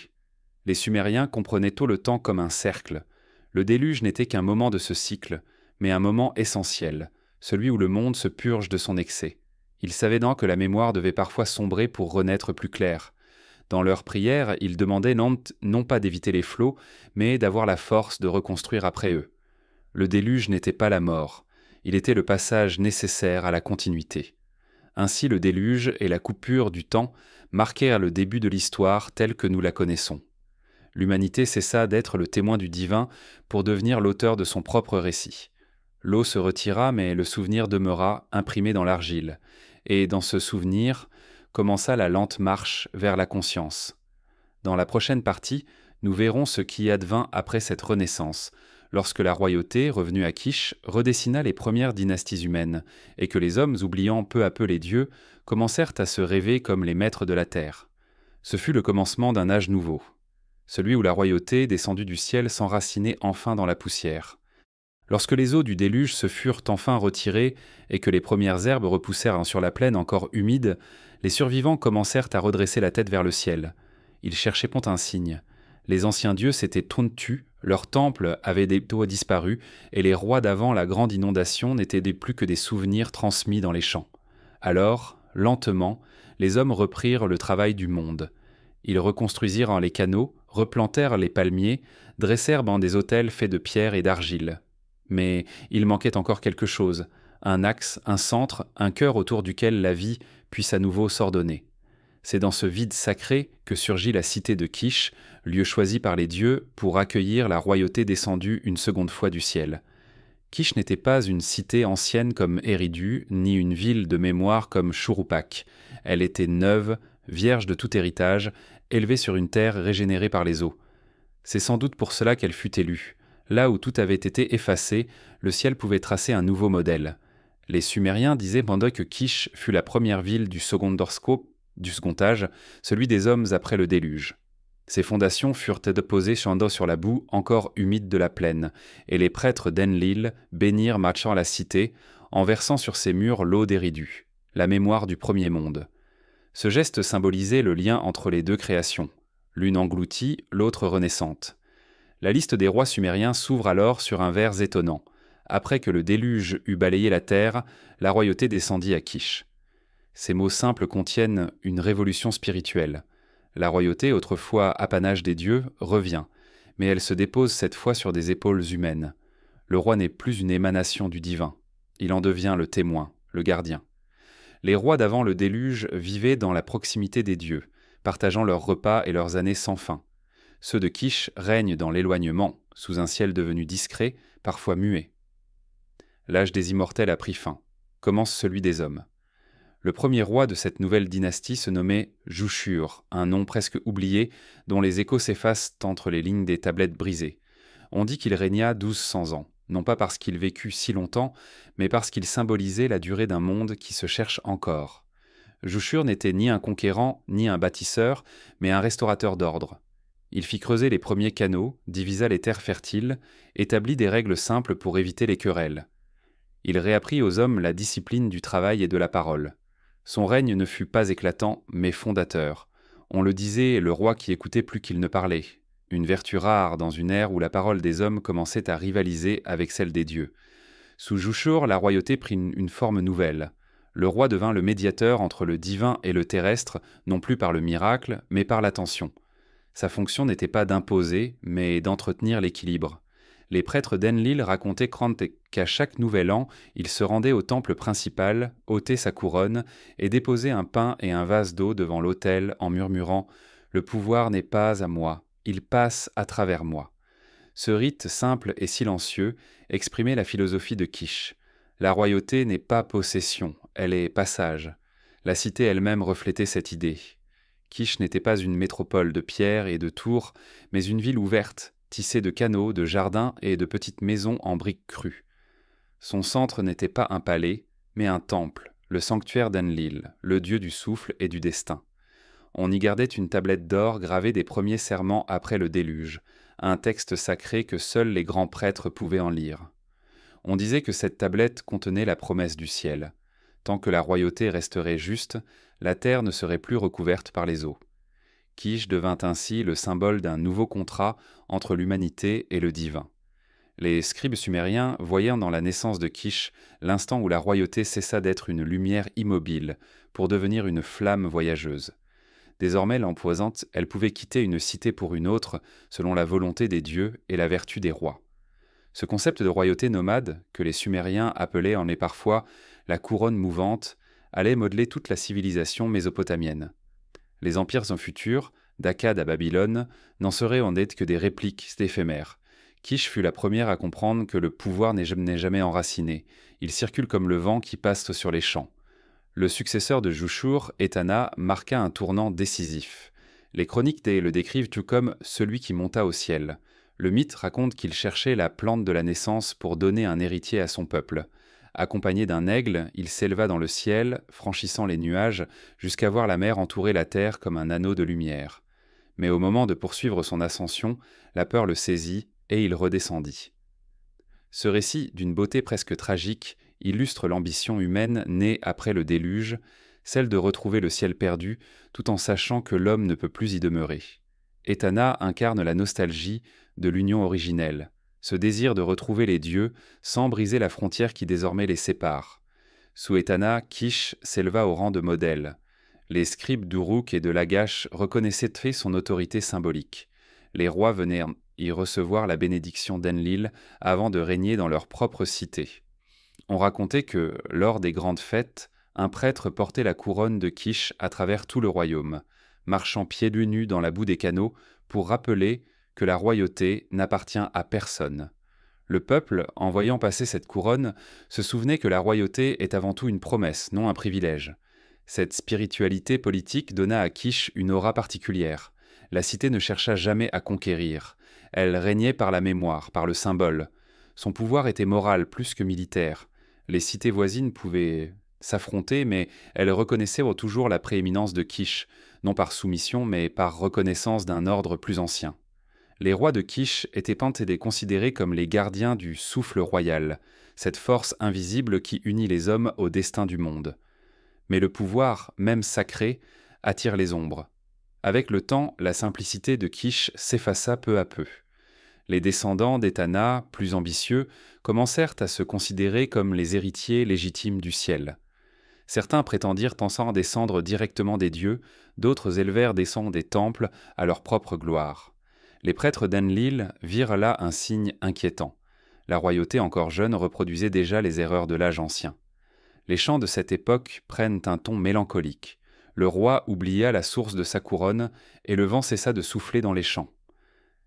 Les Sumériens comprenaient tôt le temps comme un cercle. Le déluge n'était qu'un moment de ce cycle, mais un moment essentiel, celui où le monde se purge de son excès. Ils savaient donc que la mémoire devait parfois sombrer pour renaître plus claire. Dans leurs prières, ils demandaient non pas d'éviter les flots, mais d'avoir la force de reconstruire après eux. Le déluge n'était pas la mort, il était le passage nécessaire à la continuité. Ainsi le déluge et la coupure du temps marquèrent le début de l'histoire telle que nous la connaissons. L'humanité cessa d'être le témoin du divin pour devenir l'auteur de son propre récit. L'eau se retira, mais le souvenir demeura imprimé dans l'argile, et dans ce souvenir commença la lente marche vers la conscience. Dans la prochaine partie, nous verrons ce qui advint après cette renaissance, lorsque la royauté, revenue à Kish, redessina les premières dynasties humaines, et que les hommes, oubliant peu à peu les dieux, commencèrent à se rêver comme les maîtres de la terre. Ce fut le commencement d'un âge nouveau, celui où la royauté, descendue du ciel, s'enracinait enfin dans la poussière. Lorsque les eaux du déluge se furent enfin retirées et que les premières herbes repoussèrent sur la plaine encore humide, les survivants commencèrent à redresser la tête vers le ciel. Ils cherchaient un signe. Les anciens dieux s'étaient tus, leurs temples avaient disparu, et les rois d'avant la grande inondation n'étaient plus que des souvenirs transmis dans les champs. Alors, lentement, les hommes reprirent le travail du monde. Ils reconstruisirent les canaux, replantèrent les palmiers, dressèrent des autels faits de pierre et d'argile. Mais il manquait encore quelque chose, un axe, un centre, un cœur autour duquel la vie puisse à nouveau s'ordonner. C'est dans ce vide sacré que surgit la cité de Kish, lieu choisi par les dieux pour accueillir la royauté descendue une seconde fois du ciel. Kish n'était pas une cité ancienne comme Eridu, ni une ville de mémoire comme Shuruppak. Elle était neuve, vierge de tout héritage, élevée sur une terre régénérée par les eaux. C'est sans doute pour cela qu'elle fut élue. Là où tout avait été effacé, le ciel pouvait tracer un nouveau modèle. Les Sumériens disaient pendant que Kish fut la première ville du second âge, celui des hommes après le déluge. Ses fondations furent déposées sur la boue encore humide de la plaine, et les prêtres d'Enlil bénirent marchant la cité, en versant sur ses murs l'eau d'Éridu, la mémoire du premier monde. Ce geste symbolisait le lien entre les deux créations, l'une engloutie, l'autre renaissante. La liste des rois sumériens s'ouvre alors sur un vers étonnant. Après que le déluge eut balayé la terre, la royauté descendit à Kish. Ces mots simples contiennent une révolution spirituelle. La royauté, autrefois apanage des dieux, revient, mais elle se dépose cette fois sur des épaules humaines. Le roi n'est plus une émanation du divin, il en devient le témoin, le gardien. Les rois d'avant le déluge vivaient dans la proximité des dieux, partageant leurs repas et leurs années sans fin. Ceux de Kish règnent dans l'éloignement, sous un ciel devenu discret, parfois muet. L'âge des immortels a pris fin. Commence celui des hommes. Le premier roi de cette nouvelle dynastie se nommait Jushur, un nom presque oublié dont les échos s'effacent entre les lignes des tablettes brisées. On dit qu'il régna 1200 ans, non pas parce qu'il vécut si longtemps, mais parce qu'il symbolisait la durée d'un monde qui se cherche encore. Jushur n'était ni un conquérant ni un bâtisseur, mais un restaurateur d'ordre. Il fit creuser les premiers canaux, divisa les terres fertiles, établit des règles simples pour éviter les querelles. Il réapprit aux hommes la discipline du travail et de la parole. Son règne ne fut pas éclatant, mais fondateur. On le disait, le roi qui écoutait plus qu'il ne parlait. Une vertu rare dans une ère où la parole des hommes commençait à rivaliser avec celle des dieux. Sous Jushur, la royauté prit une forme nouvelle. Le roi devint le médiateur entre le divin et le terrestre, non plus par le miracle, mais par l'attention. Sa fonction n'était pas d'imposer, mais d'entretenir l'équilibre. Les prêtres d'Enlil racontaient qu'à chaque nouvel an, il se rendait au temple principal, ôtait sa couronne et déposait un pain et un vase d'eau devant l'autel en murmurant « Le pouvoir n'est pas à moi, il passe à travers moi ». Ce rite simple et silencieux exprimait la philosophie de Kish. La royauté n'est pas possession, elle est passage. La cité elle-même reflétait cette idée. Kish n'était pas une métropole de pierres et de tours, mais une ville ouverte, tissée de canaux, de jardins et de petites maisons en briques crues. Son centre n'était pas un palais, mais un temple, le sanctuaire d'Enlil, le dieu du souffle et du destin. On y gardait une tablette d'or gravée des premiers serments après le déluge, un texte sacré que seuls les grands prêtres pouvaient en lire. On disait que cette tablette contenait la promesse du ciel. Tant que la royauté resterait juste, la terre ne serait plus recouverte par les eaux. Kish devint ainsi le symbole d'un nouveau contrat entre l'humanité et le divin. Les scribes sumériens voyaient dans la naissance de Kish l'instant où la royauté cessa d'être une lumière immobile pour devenir une flamme voyageuse. Désormais l'empoisante, elle pouvait quitter une cité pour une autre selon la volonté des dieux et la vertu des rois. Ce concept de royauté nomade, que les Sumériens appelaient en est parfois la couronne mouvante, allait modeler toute la civilisation mésopotamienne. Les empires en futur, d'Akkad à Babylone, n'en seraient en net que des répliques éphémères. Kish fut la première à comprendre que le pouvoir n'est jamais enraciné, il circule comme le vent qui passe sur les champs. Le successeur de Jushur, Etana, marqua un tournant décisif. Les chroniques le décrivent tout comme « celui qui monta au ciel ». Le mythe raconte qu'il cherchait la plante de la naissance pour donner un héritier à son peuple. Accompagné d'un aigle, il s'éleva dans le ciel, franchissant les nuages, jusqu'à voir la mer entourer la terre comme un anneau de lumière. Mais au moment de poursuivre son ascension, la peur le saisit et il redescendit. Ce récit, d'une beauté presque tragique, illustre l'ambition humaine née après le déluge, celle de retrouver le ciel perdu, tout en sachant que l'homme ne peut plus y demeurer. Etana incarne la nostalgie de l'union originelle, ce désir de retrouver les dieux sans briser la frontière qui désormais les sépare. Sous Etana, Kish s'éleva au rang de modèle. Les scribes d'Uruk et de Lagash reconnaissaient son autorité symbolique. Les rois venaient y recevoir la bénédiction d'Enlil avant de régner dans leur propre cité. On racontait que, lors des grandes fêtes, un prêtre portait la couronne de Kish à travers tout le royaume, marchant pieds nus dans la boue des canaux pour rappeler que la royauté n'appartient à personne. Le peuple, en voyant passer cette couronne, se souvenait que la royauté est avant tout une promesse, non un privilège. Cette spiritualité politique donna à Kish une aura particulière. La cité ne chercha jamais à conquérir. Elle régnait par la mémoire, par le symbole. Son pouvoir était moral plus que militaire. Les cités voisines pouvaient s'affronter, mais elles reconnaissaient toujours la prééminence de Kish, non par soumission, mais par reconnaissance d'un ordre plus ancien. Les rois de Kish étaient considérés comme les gardiens du souffle royal, cette force invisible qui unit les hommes au destin du monde. Mais le pouvoir, même sacré, attire les ombres. Avec le temps, la simplicité de Kish s'effaça peu à peu. Les descendants d'Etana, plus ambitieux, commencèrent à se considérer comme les héritiers légitimes du ciel. Certains prétendirent en descendre directement des dieux, d'autres élevèrent des sons des temples à leur propre gloire. Les prêtres d'Enlil virent là un signe inquiétant. La royauté encore jeune reproduisait déjà les erreurs de l'âge ancien. Les chants de cette époque prennent un ton mélancolique. Le roi oublia la source de sa couronne et le vent cessa de souffler dans les champs.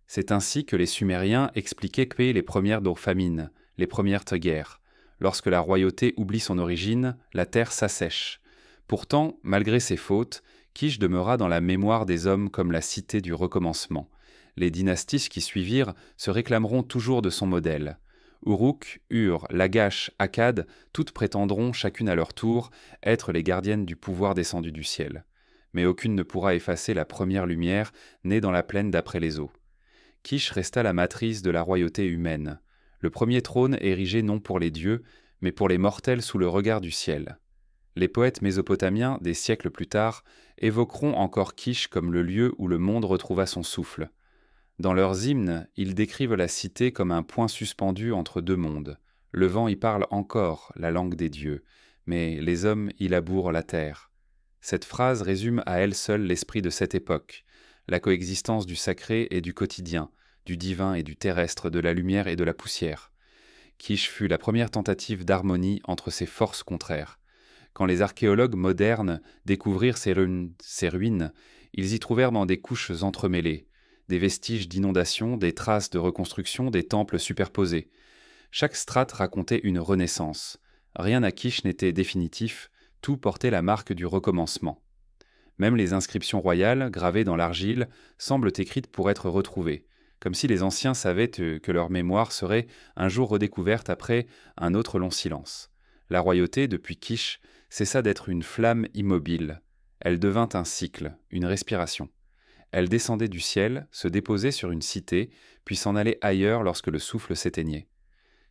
C'est ainsi que les Sumériens expliquaient que les premières famines, les premières guerres. Lorsque la royauté oublie son origine, la terre s'assèche. Pourtant, malgré ses fautes, Kish demeura dans la mémoire des hommes comme la cité du recommencement. Les dynasties qui suivirent se réclameront toujours de son modèle. Uruk, Ur, Lagash, Akkad, toutes prétendront, chacune à leur tour, être les gardiennes du pouvoir descendu du ciel. Mais aucune ne pourra effacer la première lumière née dans la plaine d'après les eaux. Kish resta la matrice de la royauté humaine, le premier trône érigé non pour les dieux, mais pour les mortels sous le regard du ciel. Les poètes mésopotamiens, des siècles plus tard, évoqueront encore Kish comme le lieu où le monde retrouva son souffle. Dans leurs hymnes, ils décrivent la cité comme un point suspendu entre deux mondes. Le vent y parle encore la langue des dieux, mais les hommes y labourent la terre. Cette phrase résume à elle seule l'esprit de cette époque, la coexistence du sacré et du quotidien, du divin et du terrestre, de la lumière et de la poussière. Kish fut la première tentative d'harmonie entre ces forces contraires. Quand les archéologues modernes découvrirent ces ruines, ils y trouvèrent dans des couches entremêlées, des vestiges d'inondations, des traces de reconstruction, des temples superposés. Chaque strate racontait une renaissance. Rien à Kish n'était définitif, tout portait la marque du recommencement. Même les inscriptions royales, gravées dans l'argile, semblent écrites pour être retrouvées, comme si les anciens savaient que leur mémoire serait un jour redécouverte après un autre long silence. La royauté, depuis Kish, cessa d'être une flamme immobile. Elle devint un cycle, une respiration. Elle descendait du ciel, se déposait sur une cité, puis s'en allait ailleurs lorsque le souffle s'éteignait.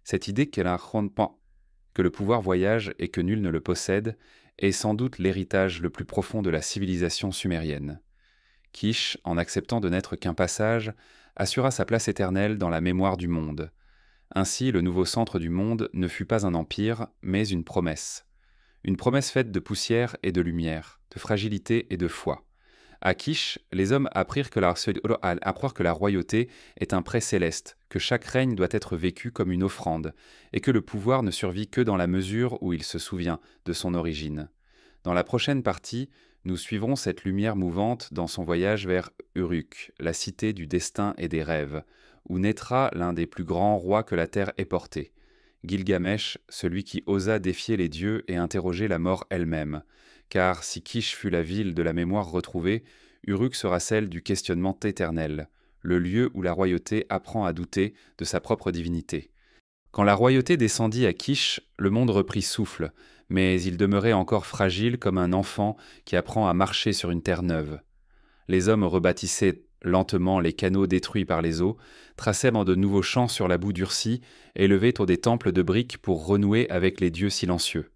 Cette idée que le pouvoir voyage et que nul ne le possède est sans doute l'héritage le plus profond de la civilisation sumérienne. Kish, en acceptant de n'être qu'un passage, assura sa place éternelle dans la mémoire du monde. Ainsi, le nouveau centre du monde ne fut pas un empire, mais une promesse. Une promesse faite de poussière et de lumière, de fragilité et de foi. À Kish, les hommes apprirent que la royauté est un prêt céleste, que chaque règne doit être vécu comme une offrande, et que le pouvoir ne survit que dans la mesure où il se souvient de son origine. Dans la prochaine partie, nous suivrons cette lumière mouvante dans son voyage vers Uruk, la cité du destin et des rêves, où naîtra l'un des plus grands rois que la terre ait porté. Gilgamesh, celui qui osa défier les dieux et interroger la mort elle-même. Car si Kish fut la ville de la mémoire retrouvée, Uruk sera celle du questionnement éternel, le lieu où la royauté apprend à douter de sa propre divinité. Quand la royauté descendit à Kish, le monde reprit souffle, mais il demeurait encore fragile comme un enfant qui apprend à marcher sur une terre neuve. Les hommes rebâtissaient lentement les canaux détruits par les eaux, tracèrent de nouveaux champs sur la boue durcie et élevaient des temples de briques pour renouer avec les dieux silencieux.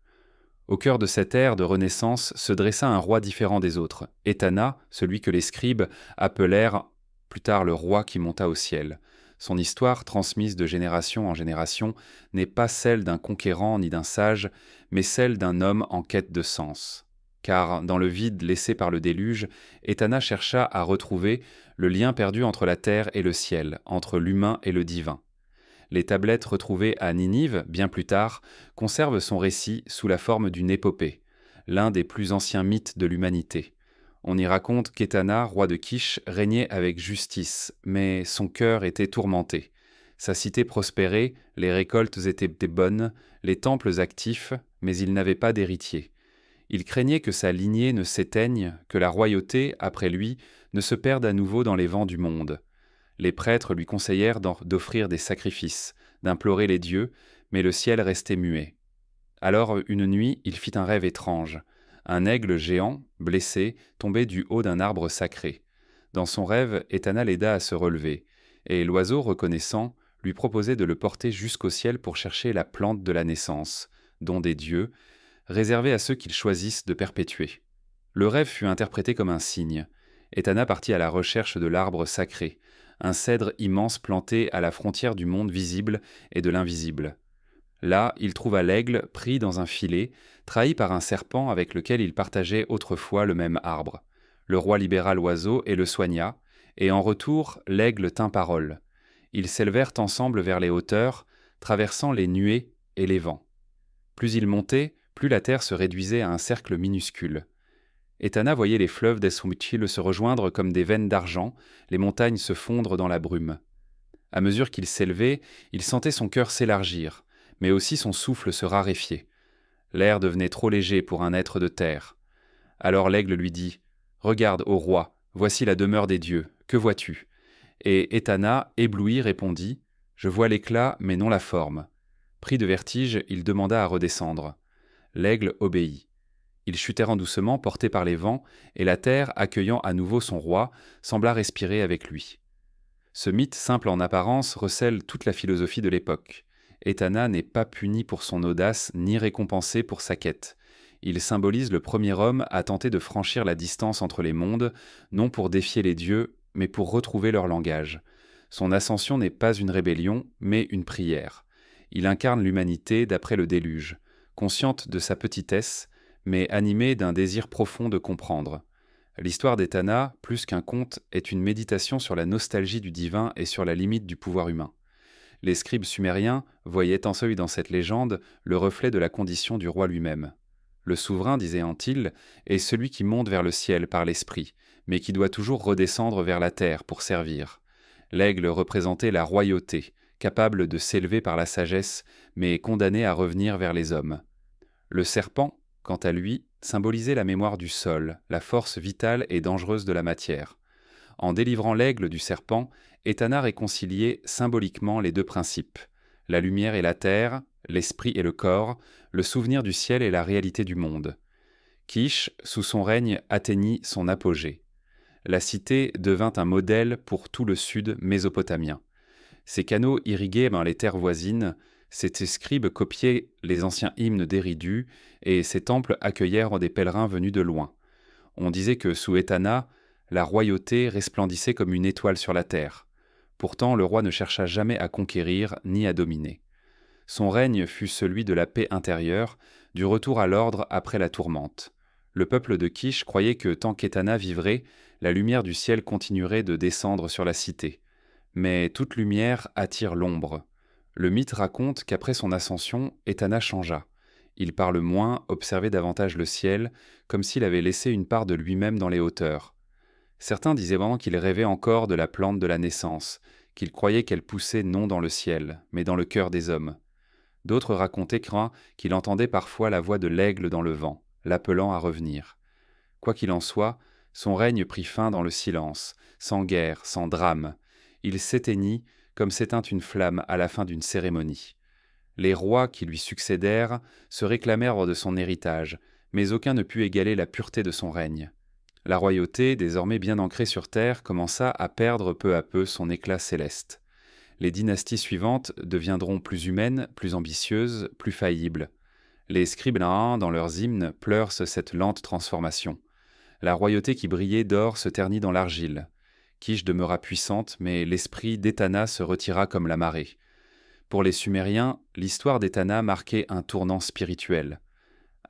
Au cœur de cette ère de renaissance se dressa un roi différent des autres, Etana, celui que les scribes appelèrent plus tard le roi qui monta au ciel. Son histoire, transmise de génération en génération, n'est pas celle d'un conquérant ni d'un sage, mais celle d'un homme en quête de sens. car dans le vide laissé par le déluge, Etana chercha à retrouver le lien perdu entre la terre et le ciel, entre l'humain et le divin. Les tablettes retrouvées à Ninive, bien plus tard, conservent son récit sous la forme d'une épopée, l'un des plus anciens mythes de l'humanité. On y raconte qu'Etana, roi de Kish, régnait avec justice, mais son cœur était tourmenté. Sa cité prospérait, les récoltes étaient bonnes, les temples actifs, mais il n'avait pas d'héritier. Il craignait que sa lignée ne s'éteigne, que la royauté, après lui, ne se perde à nouveau dans les vents du monde. Les prêtres lui conseillèrent d'offrir des sacrifices, d'implorer les dieux, mais le ciel restait muet. Alors, une nuit, il fit un rêve étrange. Un aigle géant, blessé, tombait du haut d'un arbre sacré. Dans son rêve, Etana l'aida à se relever, et l'oiseau, reconnaissant, lui proposait de le porter jusqu'au ciel pour chercher la plante de la naissance, don des dieux, réservée à ceux qu'ils choisissent de perpétuer. Le rêve fut interprété comme un signe. Etana partit à la recherche de l'arbre sacré, un cèdre immense planté à la frontière du monde visible et de l'invisible. Là, il trouva l'aigle pris dans un filet, trahi par un serpent avec lequel il partageait autrefois le même arbre. Le roi libéra l'oiseau et le soigna, et en retour, l'aigle tint parole. Ils s'élevèrent ensemble vers les hauteurs, traversant les nuées et les vents. Plus ils montaient, plus la terre se réduisait à un cercle minuscule. Etana voyait les fleuves d'Esumtchil se rejoindre comme des veines d'argent, les montagnes se fondre dans la brume. À mesure qu'il s'élevait, il sentait son cœur s'élargir, mais aussi son souffle se raréfier. L'air devenait trop léger pour un être de terre. Alors l'aigle lui dit « Regarde, ô roi, voici la demeure des dieux, que vois-tu » Et Etana, ébloui, répondit « Je vois l'éclat, mais non la forme. » Pris de vertige, il demanda à redescendre. L'aigle obéit. Ils chutèrent doucement, portés par les vents, et la terre, accueillant à nouveau son roi, sembla respirer avec lui. Ce mythe, simple en apparence, recèle toute la philosophie de l'époque. Etana n'est pas puni pour son audace, ni récompensé pour sa quête. Il symbolise le premier homme à tenter de franchir la distance entre les mondes, non pour défier les dieux, mais pour retrouver leur langage. Son ascension n'est pas une rébellion, mais une prière. Il incarne l'humanité d'après le déluge, consciente de sa petitesse, mais animée d'un désir profond de comprendre. L'histoire d'Etana, plus qu'un conte, est une méditation sur la nostalgie du divin et sur la limite du pouvoir humain. Les scribes sumériens voyaient ensemble dans cette légende le reflet de la condition du roi lui-même. Le souverain, disait Antil, est celui qui monte vers le ciel par l'esprit, mais qui doit toujours redescendre vers la terre pour servir. L'aigle représentait la royauté, capable de s'élever par la sagesse, mais condamné à revenir vers les hommes. Le serpent, quant à lui, symbolisait la mémoire du sol, la force vitale et dangereuse de la matière. En délivrant l'aigle du serpent, Etana réconciliait symboliquement les deux principes, la lumière et la terre, l'esprit et le corps, le souvenir du ciel et la réalité du monde. Kish, sous son règne, atteignit son apogée. La cité devint un modèle pour tout le sud mésopotamien. Ses canaux irriguaient les terres voisines, ses scribes copiaient les anciens hymnes d'Éridu, et ses temples accueillèrent des pèlerins venus de loin. On disait que sous Etana, la royauté resplendissait comme une étoile sur la terre. Pourtant, le roi ne chercha jamais à conquérir ni à dominer. Son règne fut celui de la paix intérieure, du retour à l'ordre après la tourmente. Le peuple de Kish croyait que tant qu'Etana vivrait, la lumière du ciel continuerait de descendre sur la cité. Mais toute lumière attire l'ombre. Le mythe raconte qu'après son ascension, Etana changea. Il parle moins, observait davantage le ciel, comme s'il avait laissé une part de lui-même dans les hauteurs. Certains disaient vraiment qu'il rêvait encore de la plante de la naissance, qu'il croyait qu'elle poussait non dans le ciel, mais dans le cœur des hommes. D'autres racontaient qu'il entendait parfois la voix de l'aigle dans le vent, l'appelant à revenir. Quoi qu'il en soit, son règne prit fin dans le silence, sans guerre, sans drame. Il s'éteignit comme s'éteint une flamme à la fin d'une cérémonie. Les rois qui lui succédèrent se réclamèrent de son héritage, mais aucun ne put égaler la pureté de son règne. La royauté, désormais bien ancrée sur terre, commença à perdre peu à peu son éclat céleste. Les dynasties suivantes deviendront plus humaines, plus ambitieuses, plus faillibles. Les scribes dans leurs hymnes pleurent cette lente transformation. La royauté qui brillait d'or se ternit dans l'argile. Kish demeura puissante, mais l'esprit d'Etana se retira comme la marée. Pour les Sumériens, l'histoire d'Etana marquait un tournant spirituel.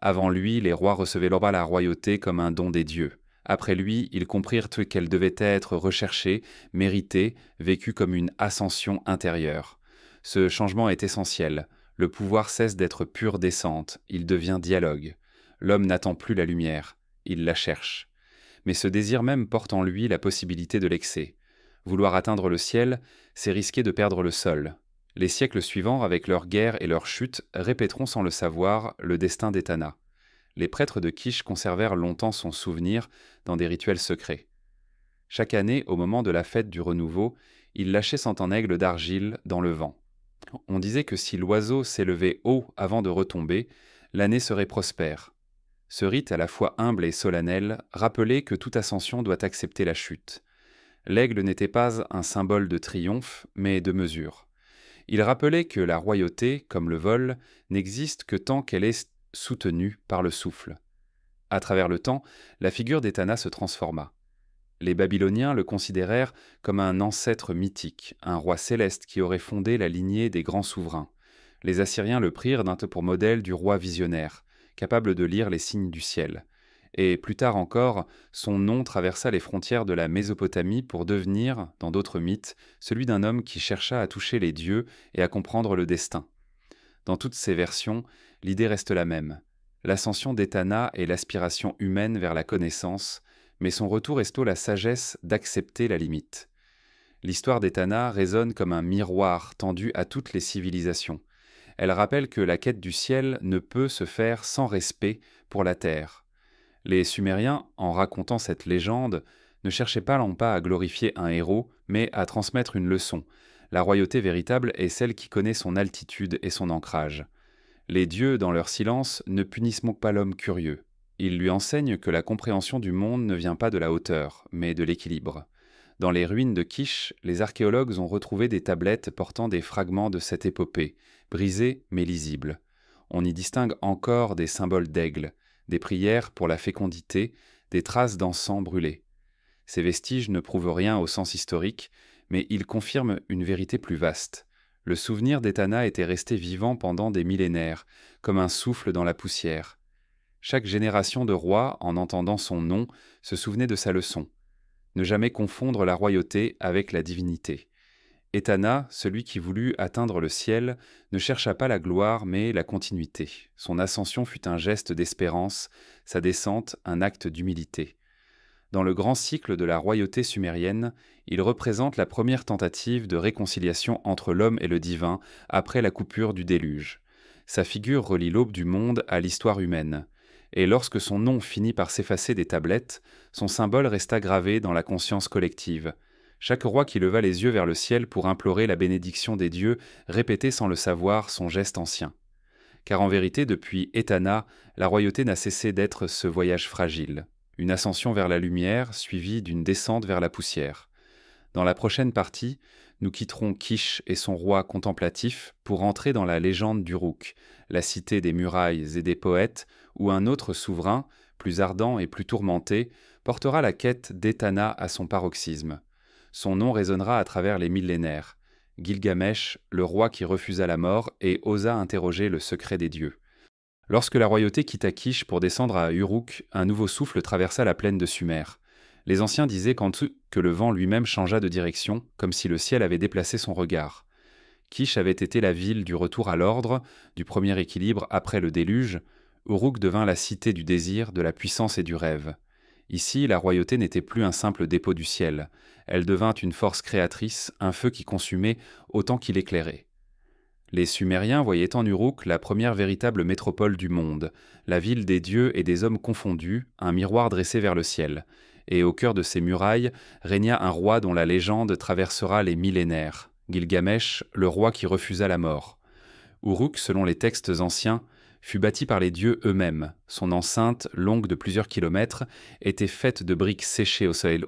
Avant lui, les rois recevaient la royauté comme un don des dieux. Après lui, ils comprirent qu'elle devait être recherchée, méritée, vécue comme une ascension intérieure. Ce changement est essentiel. Le pouvoir cesse d'être pure descente, il devient dialogue. L'homme n'attend plus la lumière, il la cherche. Mais ce désir même porte en lui la possibilité de l'excès. Vouloir atteindre le ciel, c'est risquer de perdre le sol. Les siècles suivants, avec leurs guerres et leurs chutes, répéteront sans le savoir le destin d'Etana. Les prêtres de Kish conservèrent longtemps son souvenir dans des rituels secrets. Chaque année, au moment de la fête du renouveau, ils lâchaient 100 aigles d'argile dans le vent. On disait que si l'oiseau s'élevait haut avant de retomber, l'année serait prospère. Ce rite, à la fois humble et solennel, rappelait que toute ascension doit accepter la chute. L'aigle n'était pas un symbole de triomphe, mais de mesure. Il rappelait que la royauté, comme le vol, n'existe que tant qu'elle est soutenue par le souffle. À travers le temps, la figure d'Etana se transforma. Les Babyloniens le considérèrent comme un ancêtre mythique, un roi céleste qui aurait fondé la lignée des grands souverains. Les Assyriens le prirent d'un pour modèle du roi visionnaire, capable de lire les signes du ciel. Et plus tard encore, son nom traversa les frontières de la Mésopotamie pour devenir, dans d'autres mythes, celui d'un homme qui chercha à toucher les dieux et à comprendre le destin. Dans toutes ces versions, l'idée reste la même. L'ascension d'Etana est l'aspiration humaine vers la connaissance, mais son retour est la sagesse d'accepter la limite. L'histoire d'Etana résonne comme un miroir tendu à toutes les civilisations. Elle rappelle que la quête du ciel ne peut se faire sans respect pour la terre. Les Sumériens, en racontant cette légende, ne cherchaient pas à glorifier un héros, mais à transmettre une leçon. La royauté véritable est celle qui connaît son altitude et son ancrage. Les dieux, dans leur silence, ne punissent donc pas l'homme curieux. Ils lui enseignent que la compréhension du monde ne vient pas de la hauteur, mais de l'équilibre. Dans les ruines de Kish, les archéologues ont retrouvé des tablettes portant des fragments de cette épopée, brisées mais lisibles. On y distingue encore des symboles d'aigle, des prières pour la fécondité, des traces d'encens brûlé. Ces vestiges ne prouvent rien au sens historique, mais ils confirment une vérité plus vaste. Le souvenir d'Etana était resté vivant pendant des millénaires, comme un souffle dans la poussière. Chaque génération de rois, en entendant son nom, se souvenait de sa leçon. Ne jamais confondre la royauté avec la divinité. Etana, celui qui voulut atteindre le ciel, ne chercha pas la gloire mais la continuité. Son ascension fut un geste d'espérance, sa descente un acte d'humilité. Dans le grand cycle de la royauté sumérienne, il représente la première tentative de réconciliation entre l'homme et le divin après la coupure du déluge. Sa figure relie l'aube du monde à l'histoire humaine. Et lorsque son nom finit par s'effacer des tablettes, son symbole resta gravé dans la conscience collective. Chaque roi qui leva les yeux vers le ciel pour implorer la bénédiction des dieux répétait sans le savoir son geste ancien. Car en vérité, depuis Etana, la royauté n'a cessé d'être ce voyage fragile. Une ascension vers la lumière suivie d'une descente vers la poussière. Dans la prochaine partie, nous quitterons Kish et son roi contemplatif pour entrer dans la légende d'Uruk, la cité des murailles et des poètes, où un autre souverain, plus ardent et plus tourmenté, portera la quête d'Etana à son paroxysme. Son nom résonnera à travers les millénaires. Gilgamesh, le roi qui refusa la mort et osa interroger le secret des dieux. Lorsque la royauté quitta Kish pour descendre à Uruk, un nouveau souffle traversa la plaine de Sumer. Les anciens disaient que le vent lui-même changea de direction, comme si le ciel avait déplacé son regard. Kish avait été la ville du retour à l'ordre, du premier équilibre après le déluge. Uruk devint la cité du désir, de la puissance et du rêve. Ici, la royauté n'était plus un simple dépôt du ciel. Elle devint une force créatrice, un feu qui consumait autant qu'il éclairait. Les Sumériens voyaient en Uruk la première véritable métropole du monde, la ville des dieux et des hommes confondus, un miroir dressé vers le ciel. Et au cœur de ces murailles régna un roi dont la légende traversera les millénaires, Gilgamesh, le roi qui refusa la mort. Uruk, selon les textes anciens, fut bâti par les dieux eux-mêmes. Son enceinte, longue de plusieurs kilomètres, était faite de briques séchées au soleil,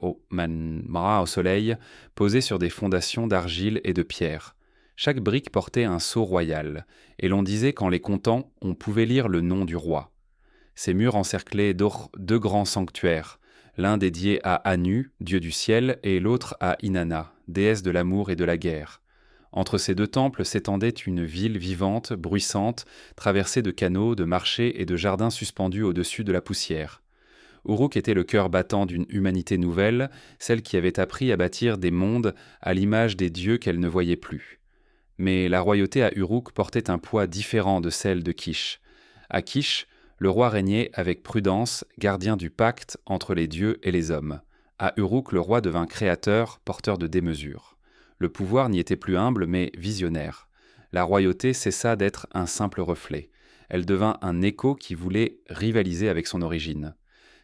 posées sur des fondations d'argile et de pierre. Chaque brique portait un sceau royal, et l'on disait qu'en les comptant, on pouvait lire le nom du roi. Ces murs encerclaient deux grands sanctuaires, l'un dédié à Anu, dieu du ciel, et l'autre à Inanna, déesse de l'amour et de la guerre. Entre ces deux temples s'étendait une ville vivante, bruissante, traversée de canaux, de marchés et de jardins suspendus au-dessus de la poussière. Uruk était le cœur battant d'une humanité nouvelle, celle qui avait appris à bâtir des mondes à l'image des dieux qu'elle ne voyait plus. Mais la royauté à Uruk portait un poids différent de celle de Kish. À Kish, le roi régnait avec prudence, gardien du pacte entre les dieux et les hommes. À Uruk, le roi devint créateur, porteur de démesure. Le pouvoir n'y était plus humble, mais visionnaire. La royauté cessa d'être un simple reflet. Elle devint un écho qui voulait rivaliser avec son origine.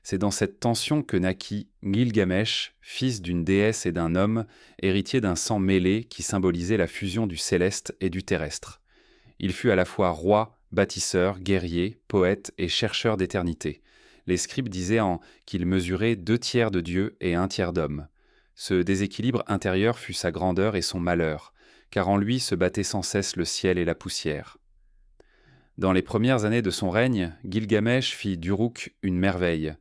C'est dans cette tension que naquit Gilgamesh, fils d'une déesse et d'un homme, héritier d'un sang mêlé qui symbolisait la fusion du céleste et du terrestre. Il fut à la fois roi, bâtisseur, guerrier, poète et chercheur d'éternité. Les scribes disaient qu'il mesurait 2/3 de Dieu et 1/3 d'homme. Ce déséquilibre intérieur fut sa grandeur et son malheur, car en lui se battaient sans cesse le ciel et la poussière. Dans les premières années de son règne, Gilgamesh fit d'Uruk une merveille.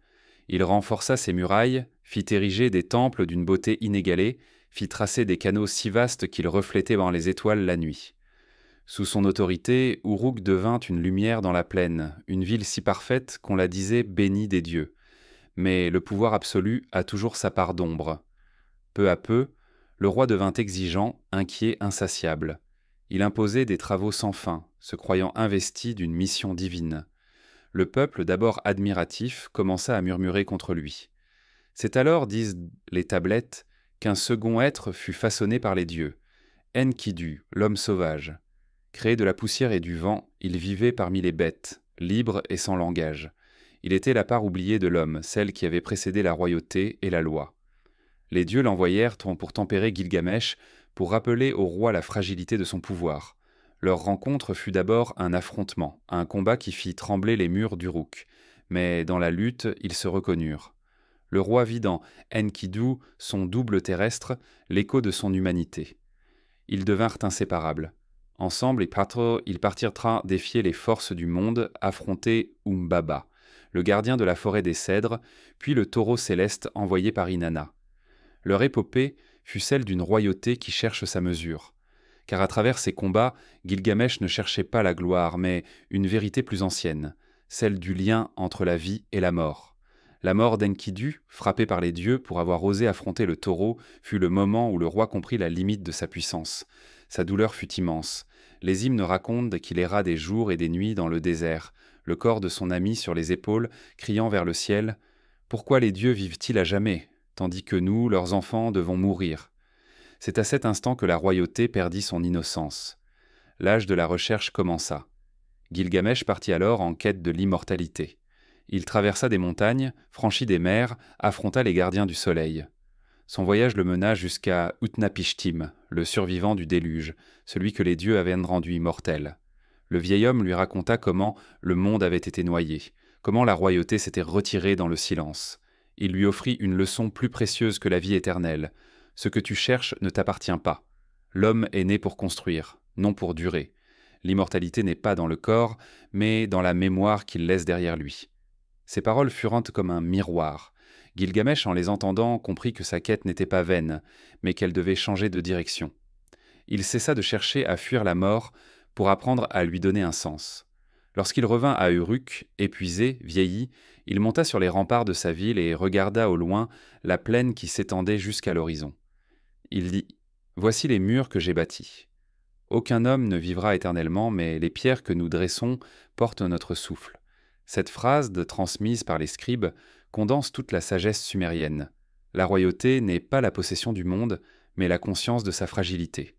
Il renforça ses murailles, fit ériger des temples d'une beauté inégalée, fit tracer des canaux si vastes qu'ils reflétaient dans les étoiles la nuit. Sous son autorité, Uruk devint une lumière dans la plaine, une ville si parfaite qu'on la disait bénie des dieux. Mais le pouvoir absolu a toujours sa part d'ombre. Peu à peu, le roi devint exigeant, inquiet, insatiable. Il imposait des travaux sans fin, se croyant investi d'une mission divine. Le peuple, d'abord admiratif, commença à murmurer contre lui. C'est alors, disent les tablettes, qu'un second être fut façonné par les dieux, Enkidu, l'homme sauvage. Créé de la poussière et du vent, il vivait parmi les bêtes, libre et sans langage. Il était la part oubliée de l'homme, celle qui avait précédé la royauté et la loi. Les dieux l'envoyèrent pour tempérer Gilgamesh, pour rappeler au roi la fragilité de son pouvoir. Leur rencontre fut d'abord un affrontement, un combat qui fit trembler les murs d'Uruk. Mais dans la lutte, ils se reconnurent. Le roi vit dans Enkidu, son double terrestre, l'écho de son humanité. Ils devinrent inséparables. Ensemble, ils partirent défier les forces du monde, affronter Umbaba, le gardien de la forêt des cèdres, puis le taureau céleste envoyé par Inanna. Leur épopée fut celle d'une royauté qui cherche sa mesure. Car à travers ces combats, Gilgamesh ne cherchait pas la gloire, mais une vérité plus ancienne, celle du lien entre la vie et la mort. La mort d'Enkidu, frappé par les dieux pour avoir osé affronter le taureau, fut le moment où le roi comprit la limite de sa puissance. Sa douleur fut immense. Les hymnes racontent qu'il erra des jours et des nuits dans le désert, le corps de son ami sur les épaules, criant vers le ciel « Pourquoi les dieux vivent-ils à jamais, tandis que nous, leurs enfants, devons mourir ?» C'est à cet instant que la royauté perdit son innocence. L'âge de la recherche commença. Gilgamesh partit alors en quête de l'immortalité. Il traversa des montagnes, franchit des mers, affronta les gardiens du soleil. Son voyage le mena jusqu'à Utnapishtim, le survivant du déluge, celui que les dieux avaient rendu immortel. Le vieil homme lui raconta comment le monde avait été noyé, comment la royauté s'était retirée dans le silence. Il lui offrit une leçon plus précieuse que la vie éternelle. Ce que tu cherches ne t'appartient pas. L'homme est né pour construire, non pour durer. L'immortalité n'est pas dans le corps, mais dans la mémoire qu'il laisse derrière lui. Ces paroles furent comme un miroir. Gilgamesh, en les entendant, comprit que sa quête n'était pas vaine, mais qu'elle devait changer de direction. Il cessa de chercher à fuir la mort pour apprendre à lui donner un sens. Lorsqu'il revint à Uruk, épuisé, vieilli, il monta sur les remparts de sa ville et regarda au loin la plaine qui s'étendait jusqu'à l'horizon. Il dit « Voici les murs que j'ai bâtis. Aucun homme ne vivra éternellement, mais les pierres que nous dressons portent notre souffle. » Cette phrase, transmise par les scribes, condense toute la sagesse sumérienne. La royauté n'est pas la possession du monde, mais la conscience de sa fragilité.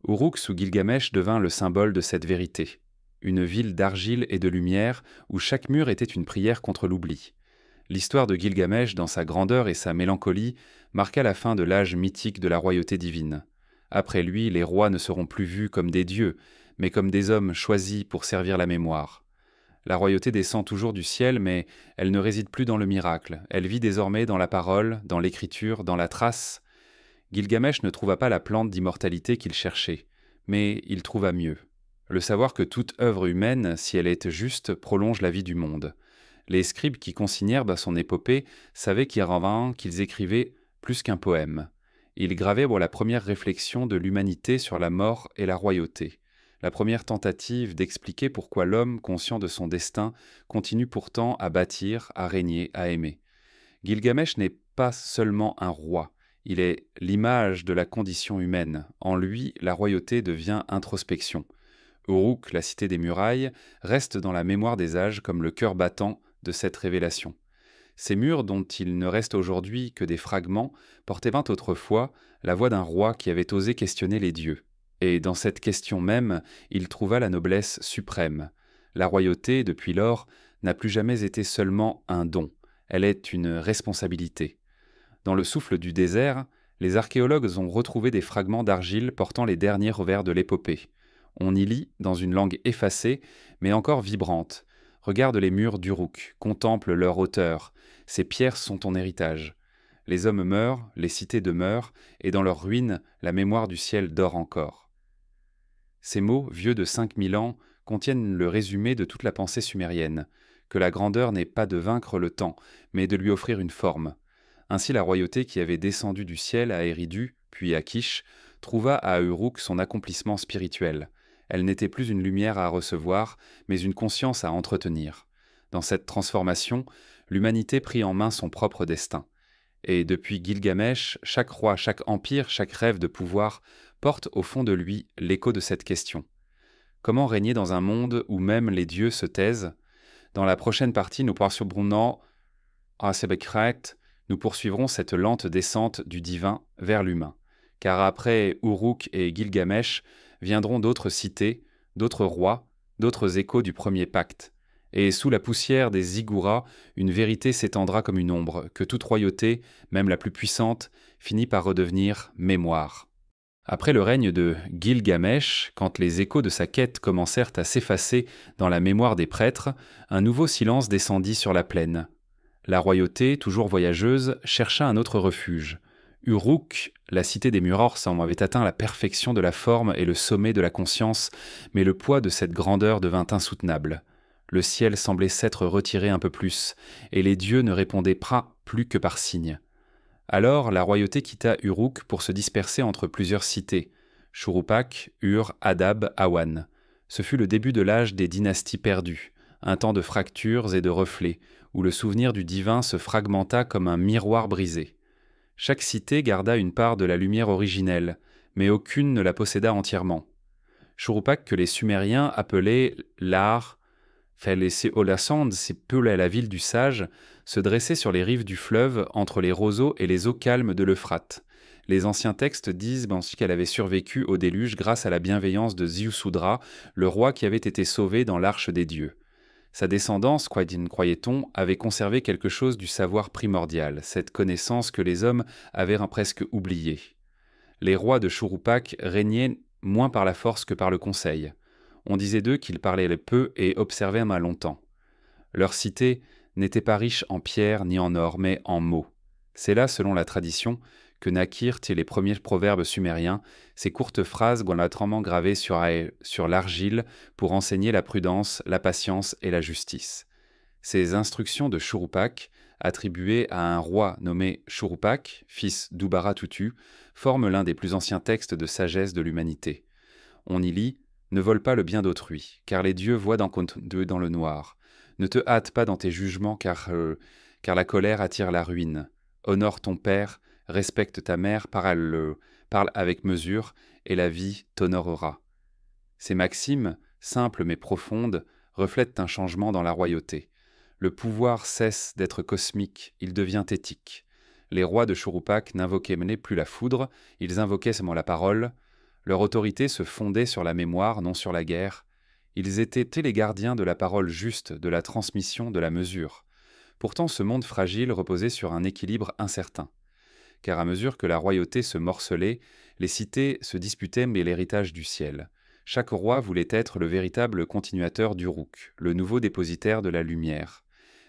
Uruk sous Gilgamesh devint le symbole de cette vérité. Une ville d'argile et de lumière où chaque mur était une prière contre l'oubli. L'histoire de Gilgamesh, dans sa grandeur et sa mélancolie, marqua la fin de l'âge mythique de la royauté divine. Après lui, les rois ne seront plus vus comme des dieux, mais comme des hommes choisis pour servir la mémoire. La royauté descend toujours du ciel, mais elle ne réside plus dans le miracle. Elle vit désormais dans la parole, dans l'écriture, dans la trace. Gilgamesh ne trouva pas la plante d'immortalité qu'il cherchait, mais il trouva mieux. Le savoir que toute œuvre humaine, si elle est juste, prolonge la vie du monde. Les scribes qui consignèrent son épopée savaient qu'ils écrivaient plus qu'un poème. Il gravait la première réflexion de l'humanité sur la mort et la royauté, la première tentative d'expliquer pourquoi l'homme, conscient de son destin, continue pourtant à bâtir, à régner, à aimer. Gilgamesh n'est pas seulement un roi, il est l'image de la condition humaine. En lui, la royauté devient introspection. Uruk, la cité des murailles, reste dans la mémoire des âges comme le cœur battant de cette révélation. Ces murs, dont il ne reste aujourd'hui que des fragments, portaient bien autrefois la voix d'un roi qui avait osé questionner les dieux. Et dans cette question même, il trouva la noblesse suprême. La royauté, depuis lors, n'a plus jamais été seulement un don, elle est une responsabilité. Dans le souffle du désert, les archéologues ont retrouvé des fragments d'argile portant les derniers revers de l'épopée. On y lit, dans une langue effacée, mais encore vibrante. Regarde les murs d'Uruk, contemple leur hauteur. Ces pierres sont ton héritage. Les hommes meurent, les cités demeurent, et dans leurs ruines, la mémoire du ciel dort encore. Ces mots, vieux de 5000 ans, contiennent le résumé de toute la pensée sumérienne, que la grandeur n'est pas de vaincre le temps, mais de lui offrir une forme. Ainsi la royauté qui avait descendu du ciel à Eridu, puis à Kish, trouva à Uruk son accomplissement spirituel. Elle n'était plus une lumière à recevoir, mais une conscience à entretenir. Dans cette transformation, l'humanité prit en main son propre destin. Et depuis Gilgamesh, chaque roi, chaque empire, chaque rêve de pouvoir porte au fond de lui l'écho de cette question. Comment régner dans un monde où même les dieux se taisent? Dans la prochaine partie, nous poursuivrons nous poursuivrons cette lente descente du divin vers l'humain. Car après Uruk et Gilgamesh viendront d'autres cités, d'autres rois, d'autres échos du premier pacte. Et sous la poussière des zigguras, une vérité s'étendra comme une ombre, que toute royauté, même la plus puissante, finit par redevenir mémoire. Après le règne de Gilgamesh, quand les échos de sa quête commencèrent à s'effacer dans la mémoire des prêtres, un nouveau silence descendit sur la plaine. La royauté, toujours voyageuse, chercha un autre refuge. Uruk, la cité des murs avait atteint la perfection de la forme et le sommet de la conscience, mais le poids de cette grandeur devint insoutenable. Le ciel semblait s'être retiré un peu plus, et les dieux ne répondaient plus que par signes. Alors la royauté quitta Uruk pour se disperser entre plusieurs cités, Shuruppak, Ur, Adab, Awan. Ce fut le début de l'âge des dynasties perdues, un temps de fractures et de reflets, où le souvenir du divin se fragmenta comme un miroir brisé. Chaque cité garda une part de la lumière originelle, mais aucune ne la posséda entièrement. Shuruppak, que les Sumériens appelaient l'Ar, la ville du sage, se dressait sur les rives du fleuve entre les roseaux et les eaux calmes de l'Euphrate. Les anciens textes disent qu'elle avait survécu au déluge grâce à la bienveillance de Ziusudra, le roi qui avait été sauvé dans l'arche des dieux. Sa descendance, croyait-on, avait conservé quelque chose du savoir primordial, cette connaissance que les hommes avaient presque oubliée. Les rois de Shuruppak régnaient moins par la force que par le conseil. On disait d'eux qu'ils parlaient peu et observaient mal longtemps. Leur cité n'était pas riche en pierres ni en or, mais en mots. C'est là, selon la tradition, que naquirent les premiers proverbes sumériens, ces courtes phrases goinlatrement gravées sur l'argile pour enseigner la prudence, la patience et la justice. Ces instructions de Shuruppak, attribuées à un roi nommé Shuruppak, fils d'Ubaratutu, forment l'un des plus anciens textes de sagesse de l'humanité. On y lit « Ne vole pas le bien d'autrui, car les dieux voient dans le noir. Ne te hâte pas dans tes jugements, car la colère attire la ruine. Honore ton père, respecte ta mère, parle avec mesure, et la vie t'honorera. » Ces maximes, simples mais profondes, reflètent un changement dans la royauté. Le pouvoir cesse d'être cosmique, il devient éthique. Les rois de Shuruppak n'invoquaient plus la foudre, ils invoquaient seulement la parole. Leur autorité se fondait sur la mémoire, non sur la guerre. Ils étaient les gardiens de la parole juste, de la transmission, de la mesure. Pourtant, ce monde fragile reposait sur un équilibre incertain. Car à mesure que la royauté se morcelait, les cités se disputaient mais l'héritage du ciel. Chaque roi voulait être le véritable continuateur d'Uruk, le nouveau dépositaire de la lumière.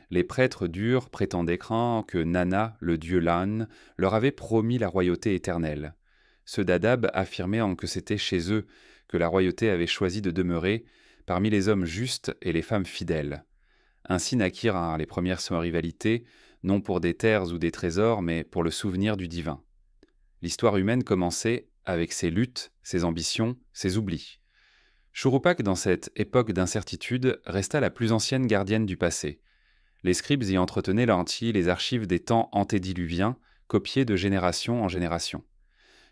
Les prêtres d'Ur prétendaient que Nana, le dieu Lan, leur avait promis la royauté éternelle. Ceux d'Adab affirmaient que c'était chez eux que la royauté avait choisi de demeurer, parmi les hommes justes et les femmes fidèles. Ainsi naquirent les premières rivalités, non pour des terres ou des trésors, mais pour le souvenir du divin. L'histoire humaine commençait avec ses luttes, ses ambitions, ses oublis. Churupak, dans cette époque d'incertitude, resta la plus ancienne gardienne du passé. Les scribes y entretenaient les archives des temps antédiluviens, copiées de génération en génération.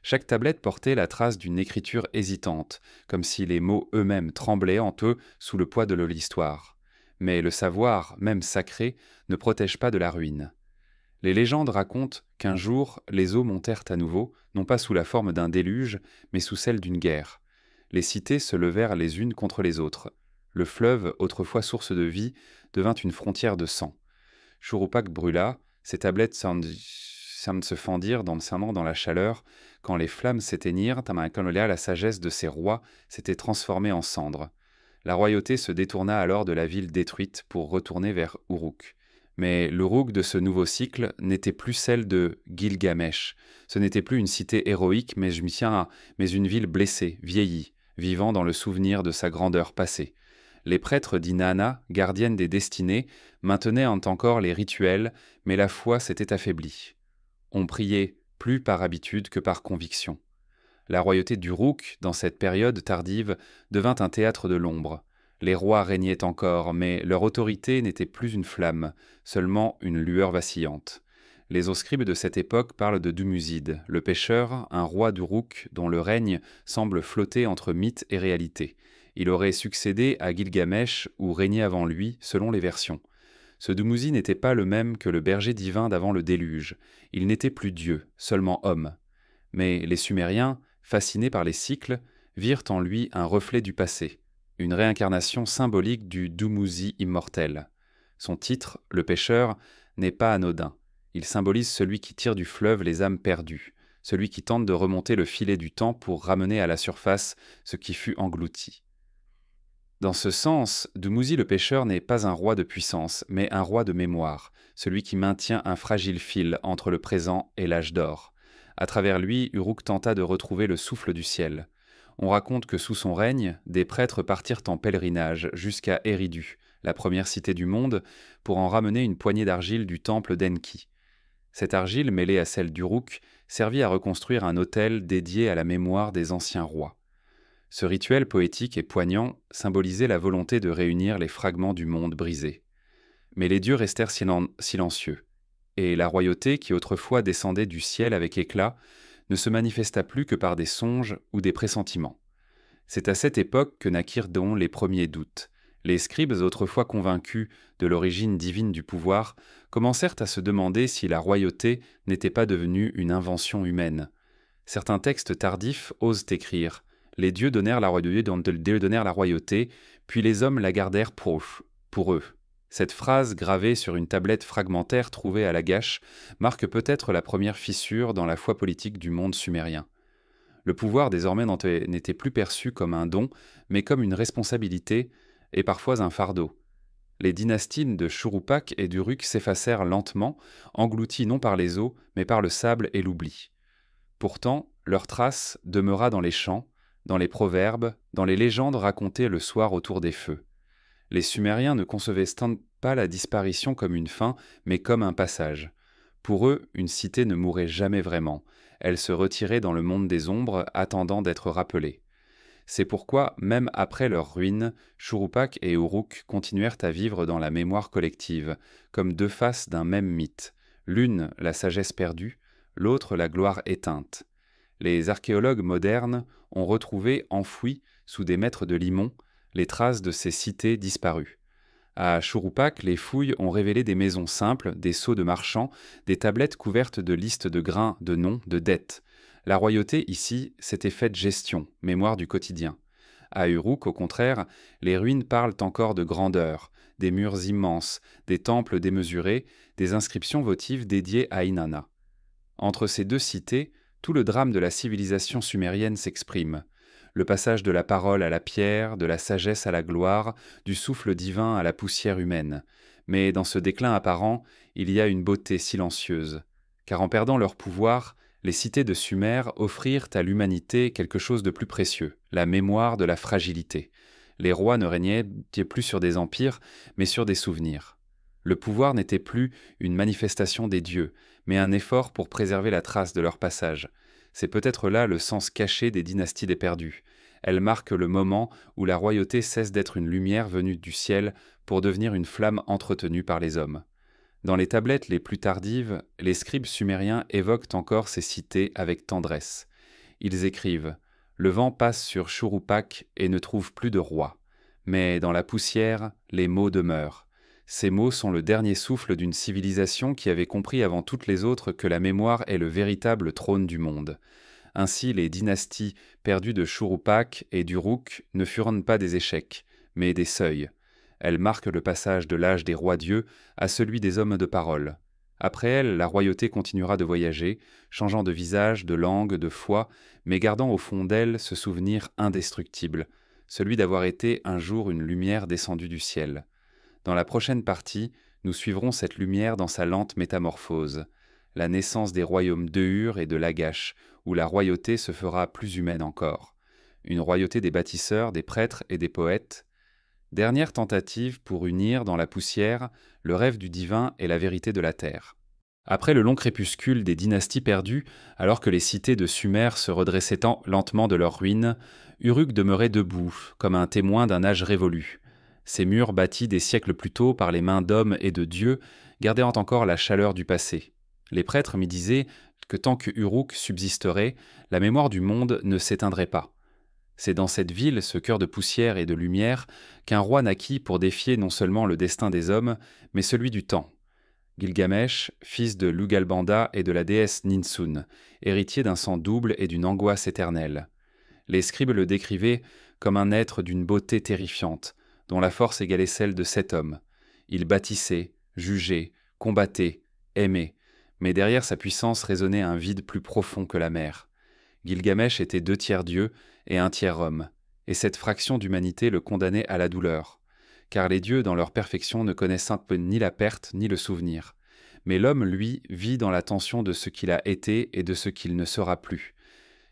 Chaque tablette portait la trace d'une écriture hésitante, comme si les mots eux-mêmes tremblaient en eux sous le poids de l'histoire. Mais le savoir, même sacré, ne protège pas de la ruine. Les légendes racontent qu'un jour, les eaux montèrent à nouveau, non pas sous la forme d'un déluge, mais sous celle d'une guerre. Les cités se levèrent les unes contre les autres. Le fleuve, autrefois source de vie, devint une frontière de sang. Churupak brûla, ses tablettes se fendirent dans la chaleur. Quand les flammes s'éteignirent, la sagesse de ses rois s'était transformée en cendres. La royauté se détourna alors de la ville détruite pour retourner vers Uruk. Mais l'Uruk de ce nouveau cycle n'était plus celle de Gilgamesh. Ce n'était plus une cité héroïque, mais une ville blessée, vieillie, vivant dans le souvenir de sa grandeur passée. Les prêtres d'Inanna, gardiennes des destinées, maintenaient encore les rituels, mais la foi s'était affaiblie. On priait plus par habitude que par conviction. La royauté d'Uruk, dans cette période tardive, devint un théâtre de l'ombre. Les rois régnaient encore, mais leur autorité n'était plus une flamme, seulement une lueur vacillante. Les oscribes de cette époque parlent de Dumuzid, le pêcheur, un roi d'Uruk dont le règne semble flotter entre mythe et réalité. Il aurait succédé à Gilgamesh ou régné avant lui, selon les versions. Ce Dumuzi n'était pas le même que le berger divin d'avant le déluge. Il n'était plus Dieu, seulement homme. Mais les Sumériens, fascinés par les cycles, virent en lui un reflet du passé, une réincarnation symbolique du Dumuzi immortel. Son titre, le pêcheur, n'est pas anodin. Il symbolise celui qui tire du fleuve les âmes perdues, celui qui tente de remonter le filet du temps pour ramener à la surface ce qui fut englouti. Dans ce sens, Dumuzi le pêcheur n'est pas un roi de puissance, mais un roi de mémoire, celui qui maintient un fragile fil entre le présent et l'âge d'or. À travers lui, Uruk tenta de retrouver le souffle du ciel. On raconte que sous son règne, des prêtres partirent en pèlerinage jusqu'à Eridu, la première cité du monde, pour en ramener une poignée d'argile du temple d'Enki. Cette argile, mêlée à celle d'Uruk, servit à reconstruire un autel dédié à la mémoire des anciens rois. Ce rituel poétique et poignant symbolisait la volonté de réunir les fragments du monde brisé. Mais les dieux restèrent silencieux, et la royauté, qui autrefois descendait du ciel avec éclat, ne se manifesta plus que par des songes ou des pressentiments. C'est à cette époque que naquirent donc les premiers doutes. Les scribes, autrefois convaincus de l'origine divine du pouvoir, commencèrent à se demander si la royauté n'était pas devenue une invention humaine. Certains textes tardifs osent écrire « Les dieux donnèrent la royauté, puis les hommes la gardèrent pour eux ». Cette phrase, gravée sur une tablette fragmentaire trouvée à Lagash, marque peut-être la première fissure dans la foi politique du monde sumérien. Le pouvoir désormais n'était plus perçu comme un don, mais comme une responsabilité et parfois un fardeau. Les dynasties de Churupak et d'Uruk s'effacèrent lentement, englouties non par les eaux, mais par le sable et l'oubli. Pourtant, leur trace demeura dans les chants, dans les proverbes, dans les légendes racontées le soir autour des feux. Les Sumériens ne concevaient pas la disparition comme une fin, mais comme un passage. Pour eux, une cité ne mourait jamais vraiment. Elle se retirait dans le monde des ombres, attendant d'être rappelée. C'est pourquoi, même après leur ruine, Churupak et Uruk continuèrent à vivre dans la mémoire collective, comme deux faces d'un même mythe, l'une la sagesse perdue, l'autre la gloire éteinte. Les archéologues modernes ont retrouvé, enfouis sous des mètres de limon, les traces de ces cités disparues. À Churupak, les fouilles ont révélé des maisons simples, des sceaux de marchands, des tablettes couvertes de listes de grains, de noms, de dettes. La royauté, ici, s'était faite gestion, mémoire du quotidien. À Uruk, au contraire, les ruines parlent encore de grandeur, des murs immenses, des temples démesurés, des inscriptions votives dédiées à Inanna. Entre ces deux cités, tout le drame de la civilisation sumérienne s'exprime. Le passage de la parole à la pierre, de la sagesse à la gloire, du souffle divin à la poussière humaine. Mais dans ce déclin apparent, il y a une beauté silencieuse. Car en perdant leur pouvoir, les cités de Sumer offrirent à l'humanité quelque chose de plus précieux, la mémoire de la fragilité. Les rois ne régnaient plus sur des empires, mais sur des souvenirs. Le pouvoir n'était plus une manifestation des dieux, mais un effort pour préserver la trace de leur passage. C'est peut-être là le sens caché des dynasties des perdus. Elles marquent le moment où la royauté cesse d'être une lumière venue du ciel pour devenir une flamme entretenue par les hommes. Dans les tablettes les plus tardives, les scribes sumériens évoquent encore ces cités avec tendresse. Ils écrivent « Le vent passe sur Shuruppak et ne trouve plus de roi. Mais dans la poussière, les mots demeurent. » Ces mots sont le dernier souffle d'une civilisation qui avait compris avant toutes les autres que la mémoire est le véritable trône du monde. Ainsi, les dynasties perdues de Shuruppak et d'Uruk ne furent pas des échecs, mais des seuils. Elles marquent le passage de l'âge des rois-dieux à celui des hommes de parole. Après elles, la royauté continuera de voyager, changeant de visage, de langue, de foi, mais gardant au fond d'elle ce souvenir indestructible, celui d'avoir été un jour une lumière descendue du ciel. Dans la prochaine partie, nous suivrons cette lumière dans sa lente métamorphose, la naissance des royaumes d'Eur et de Lagash, où la royauté se fera plus humaine encore. Une royauté des bâtisseurs, des prêtres et des poètes. Dernière tentative pour unir dans la poussière le rêve du divin et la vérité de la terre. Après le long crépuscule des dynasties perdues, alors que les cités de Sumer se redressaient lentement de leurs ruines, Uruk demeurait debout, comme un témoin d'un âge révolu. Ces murs bâtis des siècles plus tôt par les mains d'hommes et de dieux gardaient encore la chaleur du passé. Les prêtres m'y disaient que tant que Uruk subsisterait, la mémoire du monde ne s'éteindrait pas. C'est dans cette ville, ce cœur de poussière et de lumière, qu'un roi naquit pour défier non seulement le destin des hommes, mais celui du temps. Gilgamesh, fils de Lugalbanda et de la déesse Ninsun, héritier d'un sang double et d'une angoisse éternelle. Les scribes le décrivaient comme un être d'une beauté terrifiante, dont la force égalait celle de 7 hommes. Il bâtissait, jugeait, combattait, aimait, mais derrière sa puissance résonnait un vide plus profond que la mer. Gilgamesh était 2 tiers dieu et 1 tiers homme, et cette fraction d'humanité le condamnait à la douleur, car les dieux dans leur perfection ne connaissent un peu ni la perte ni le souvenir. Mais l'homme, lui, vit dans la tension de ce qu'il a été et de ce qu'il ne sera plus.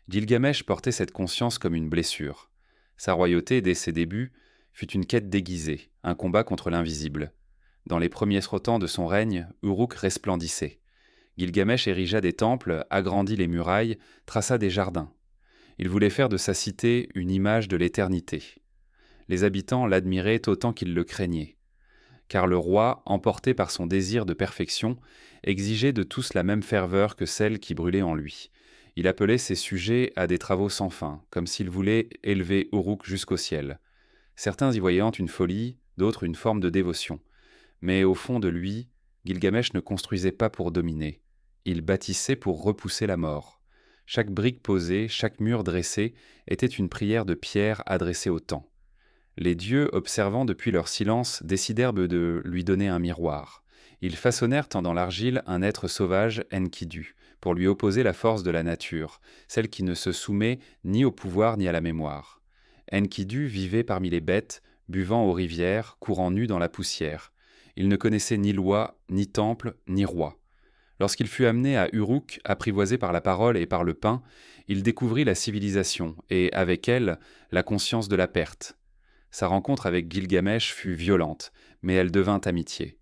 Gilgamesh portait cette conscience comme une blessure. Sa royauté, dès ses débuts, fut une quête déguisée, un combat contre l'invisible. Dans les premiers temps de son règne, Uruk resplendissait. Gilgamesh érigea des temples, agrandit les murailles, traça des jardins. Il voulait faire de sa cité une image de l'éternité. Les habitants l'admiraient autant qu'ils le craignaient. Car le roi, emporté par son désir de perfection, exigeait de tous la même ferveur que celle qui brûlait en lui. Il appelait ses sujets à des travaux sans fin, comme s'il voulait élever Uruk jusqu'au ciel. Certains y voyant une folie, d'autres une forme de dévotion. Mais au fond de lui, Gilgamesh ne construisait pas pour dominer. Il bâtissait pour repousser la mort. Chaque brique posée, chaque mur dressé était une prière de pierre adressée au temps. Les dieux, observant depuis leur silence, décidèrent de lui donner un miroir. Ils façonnèrent dans l'argile un être sauvage, Enkidu, pour lui opposer la force de la nature, celle qui ne se soumet ni au pouvoir ni à la mémoire. Enkidu vivait parmi les bêtes, buvant aux rivières, courant nu dans la poussière. Il ne connaissait ni loi, ni temple, ni roi. Lorsqu'il fut amené à Uruk, apprivoisé par la parole et par le pain, il découvrit la civilisation et, avec elle, la conscience de la perte. Sa rencontre avec Gilgamesh fut violente, mais elle devint amitié.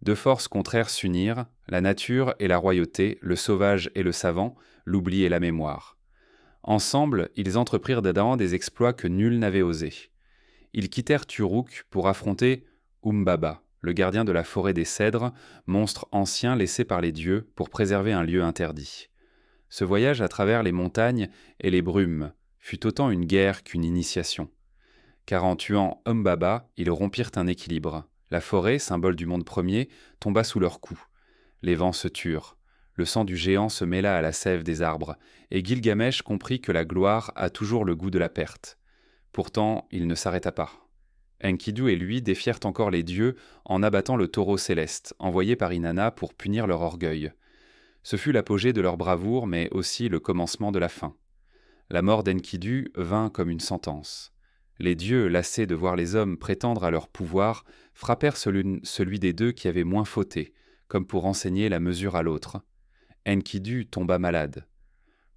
2 forces contraires s'unirent, la nature et la royauté, le sauvage et le savant, l'oubli et la mémoire. Ensemble, ils entreprirent d'Adam des exploits que nul n'avait osés. Ils quittèrent Uruk pour affronter Umbaba, le gardien de la forêt des cèdres, monstre ancien laissé par les dieux pour préserver un lieu interdit. Ce voyage à travers les montagnes et les brumes fut autant une guerre qu'une initiation. Car en tuant Umbaba, ils rompirent un équilibre. La forêt, symbole du monde premier, tomba sous leurs coups. Les vents se turent. Le sang du géant se mêla à la sève des arbres, et Gilgamesh comprit que la gloire a toujours le goût de la perte. Pourtant, il ne s'arrêta pas. Enkidu et lui défièrent encore les dieux en abattant le taureau céleste, envoyé par Inanna pour punir leur orgueil. Ce fut l'apogée de leur bravoure, mais aussi le commencement de la fin. La mort d'Enkidu vint comme une sentence. Les dieux, lassés de voir les hommes prétendre à leur pouvoir, frappèrent celui des 2 qui avait moins fauté, comme pour enseigner la mesure à l'autre. Enkidu tomba malade.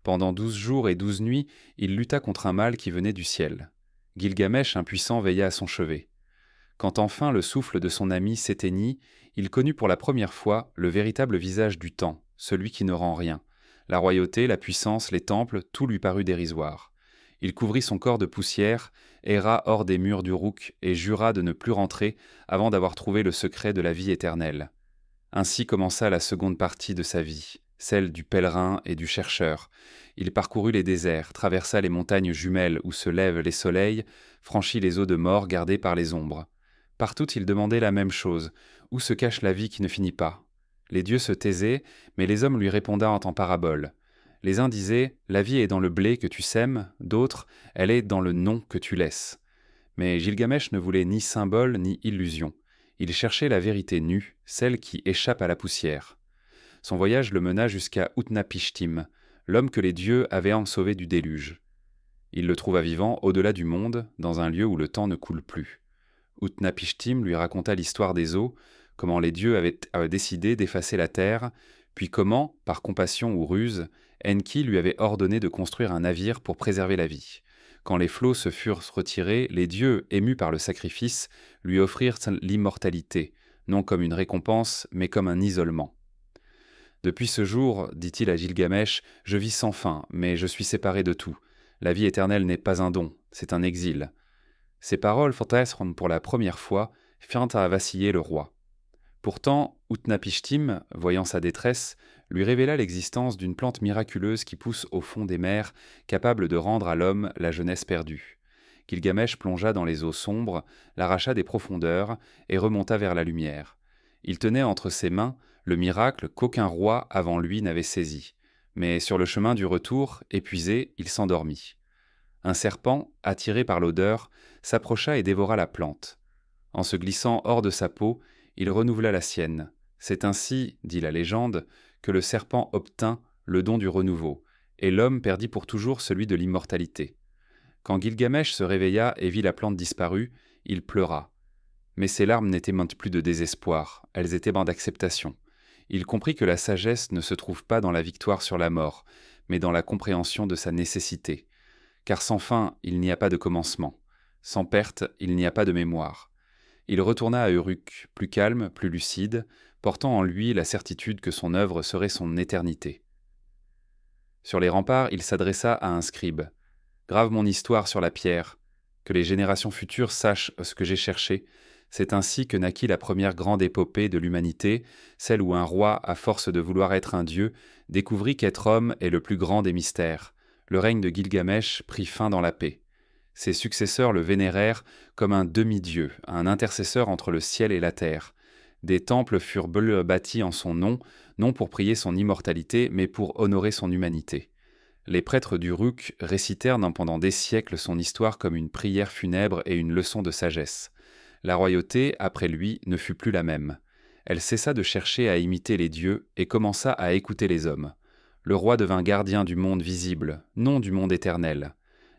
Pendant 12 jours et 12 nuits, il lutta contre un mal qui venait du ciel. Gilgamesh, impuissant, veilla à son chevet. Quand enfin le souffle de son ami s'éteignit, il connut pour la première fois le véritable visage du temps, celui qui ne rend rien, La royauté, la puissance, les temples, tout lui parut dérisoire. Il couvrit son corps de poussière, erra hors des murs d'Uruk et jura de ne plus rentrer avant d'avoir trouvé le secret de la vie éternelle. Ainsi commença la seconde partie de sa vie, celle du pèlerin et du chercheur. Il parcourut les déserts, traversa les montagnes jumelles où se lèvent les soleils, franchit les eaux de mort gardées par les ombres. Partout il demandait la même chose, où se cache la vie qui ne finit pas? Les dieux se taisaient, mais les hommes lui répondaient en paraboles. Les uns disaient « La vie est dans le blé que tu sèmes », d'autres « Elle est dans le nom que tu laisses ». Mais Gilgamesh ne voulait ni symbole ni illusion. Il cherchait la vérité nue, celle qui échappe à la poussière. Son voyage le mena jusqu'à Utnapishtim, l'homme que les dieux avaient sauvé du déluge. Il le trouva vivant au-delà du monde, dans un lieu où le temps ne coule plus. Utnapishtim lui raconta l'histoire des eaux, comment les dieux avaient décidé d'effacer la terre, puis comment, par compassion ou ruse, Enki lui avait ordonné de construire un navire pour préserver la vie. Quand les flots se furent retirés, les dieux, émus par le sacrifice, lui offrirent l'immortalité, non comme une récompense, mais comme un isolement. Depuis ce jour, dit-il à Gilgamesh, je vis sans fin, mais je suis séparé de tout. La vie éternelle n'est pas un don, c'est un exil. Ces paroles, pour la première fois, firent à vaciller le roi. Pourtant, Utnapishtim, voyant sa détresse, lui révéla l'existence d'une plante miraculeuse qui pousse au fond des mers, capable de rendre à l'homme la jeunesse perdue. Gilgamesh plongea dans les eaux sombres, l'arracha des profondeurs et remonta vers la lumière. Il tenait entre ses mains le miracle qu'aucun roi avant lui n'avait saisi. Mais sur le chemin du retour, épuisé, il s'endormit. Un serpent, attiré par l'odeur, s'approcha et dévora la plante. En se glissant hors de sa peau, il renouvela la sienne. C'est ainsi, dit la légende, que le serpent obtint le don du renouveau, et l'homme perdit pour toujours celui de l'immortalité. Quand Gilgamesh se réveilla et vit la plante disparue, il pleura. Mais ses larmes n'étaient plus de désespoir, elles étaient d'acceptation. Il comprit que la sagesse ne se trouve pas dans la victoire sur la mort, mais dans la compréhension de sa nécessité. Car sans fin, il n'y a pas de commencement. Sans perte, il n'y a pas de mémoire. Il retourna à Uruk, plus calme, plus lucide, portant en lui la certitude que son œuvre serait son éternité. Sur les remparts, il s'adressa à un scribe. « Grave mon histoire sur la pierre, que les générations futures sachent ce que j'ai cherché. C'est ainsi que naquit la première grande épopée de l'humanité, celle où un roi, à force de vouloir être un dieu, découvrit qu'être homme est le plus grand des mystères. Le règne de Gilgamesh prit fin dans la paix. Ses successeurs le vénérèrent comme un demi-dieu, un intercesseur entre le ciel et la terre. Des temples furent bâtis en son nom, non pour prier son immortalité, mais pour honorer son humanité. Les prêtres d'Uruk récitèrent pendant des siècles son histoire comme une prière funèbre et une leçon de sagesse. La royauté, après lui, ne fut plus la même. Elle cessa de chercher à imiter les dieux et commença à écouter les hommes. Le roi devint gardien du monde visible, non du monde éternel.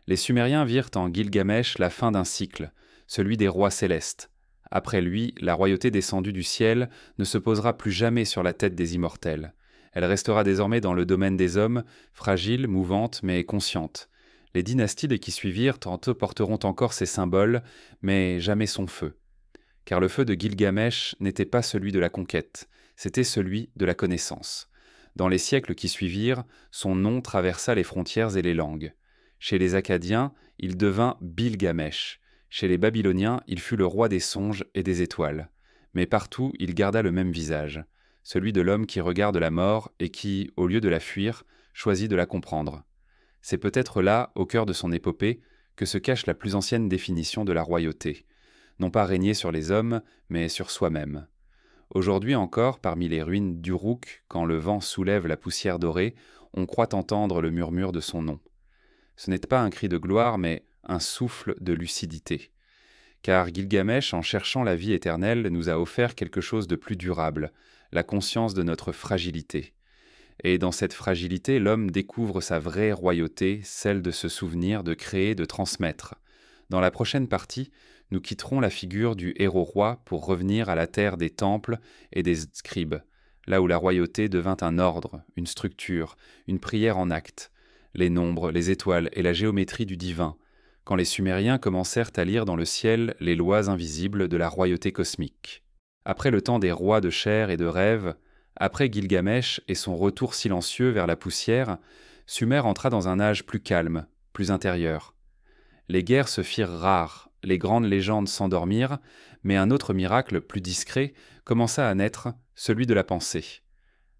Les Sumériens virent en Gilgamesh la fin d'un cycle, celui des rois célestes. Après lui, la royauté descendue du ciel ne se posera plus jamais sur la tête des immortels. Elle restera désormais dans le domaine des hommes, fragile, mouvante, mais consciente. Les dynasties qui suivirent porteront encore ses symboles, mais jamais son feu. Car le feu de Gilgamesh n'était pas celui de la conquête, c'était celui de la connaissance. Dans les siècles qui suivirent, son nom traversa les frontières et les langues. Chez les Akkadiens, il devint Bilgamesh. Chez les Babyloniens, il fut le roi des songes et des étoiles. Mais partout, il garda le même visage, celui de l'homme qui regarde la mort et qui, au lieu de la fuir, choisit de la comprendre. C'est peut-être là, au cœur de son épopée, que se cache la plus ancienne définition de la royauté. Non pas régner sur les hommes, mais sur soi-même. Aujourd'hui encore, parmi les ruines d'Uruk, quand le vent soulève la poussière dorée, on croit entendre le murmure de son nom. Ce n'est pas un cri de gloire, mais un souffle de lucidité. Car Gilgamesh, en cherchant la vie éternelle, nous a offert quelque chose de plus durable, la conscience de notre fragilité. Et dans cette fragilité, l'homme découvre sa vraie royauté, celle de se souvenir, de créer, de transmettre. Dans la prochaine partie, nous quitterons la figure du héros-roi pour revenir à la terre des temples et des scribes, là où la royauté devint un ordre, une structure, une prière en actes, les nombres, les étoiles et la géométrie du divin, quand les Sumériens commencèrent à lire dans le ciel les lois invisibles de la royauté cosmique. Après le temps des rois de chair et de rêve, Après Gilgamesh et son retour silencieux vers la poussière, Sumer entra dans un âge plus calme, plus intérieur. Les guerres se firent rares, les grandes légendes s'endormirent, mais un autre miracle, plus discret, commença à naître, celui de la pensée.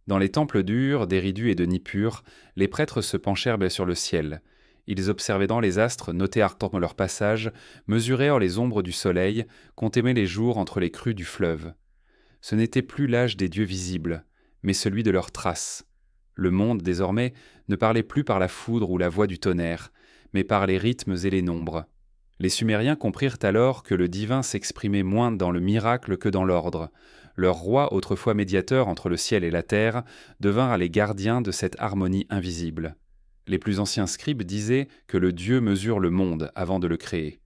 Dans les temples d'Ur, d'Eridu et de Nippur, les prêtres se penchèrent sur le ciel. Ils observaient dans les astres, notaient à leur passage, mesurèrent les ombres du soleil, comptaient les jours entre les crues du fleuve. Ce n'était plus l'âge des dieux visibles, mais celui de leurs traces. Le monde, désormais, ne parlait plus par la foudre ou la voix du tonnerre, mais par les rythmes et les nombres. Les Sumériens comprirent alors que le divin s'exprimait moins dans le miracle que dans l'ordre. Leurs rois, autrefois médiateurs entre le ciel et la terre, devinrent les gardiens de cette harmonie invisible. Les plus anciens scribes disaient que le Dieu mesure le monde avant de le créer.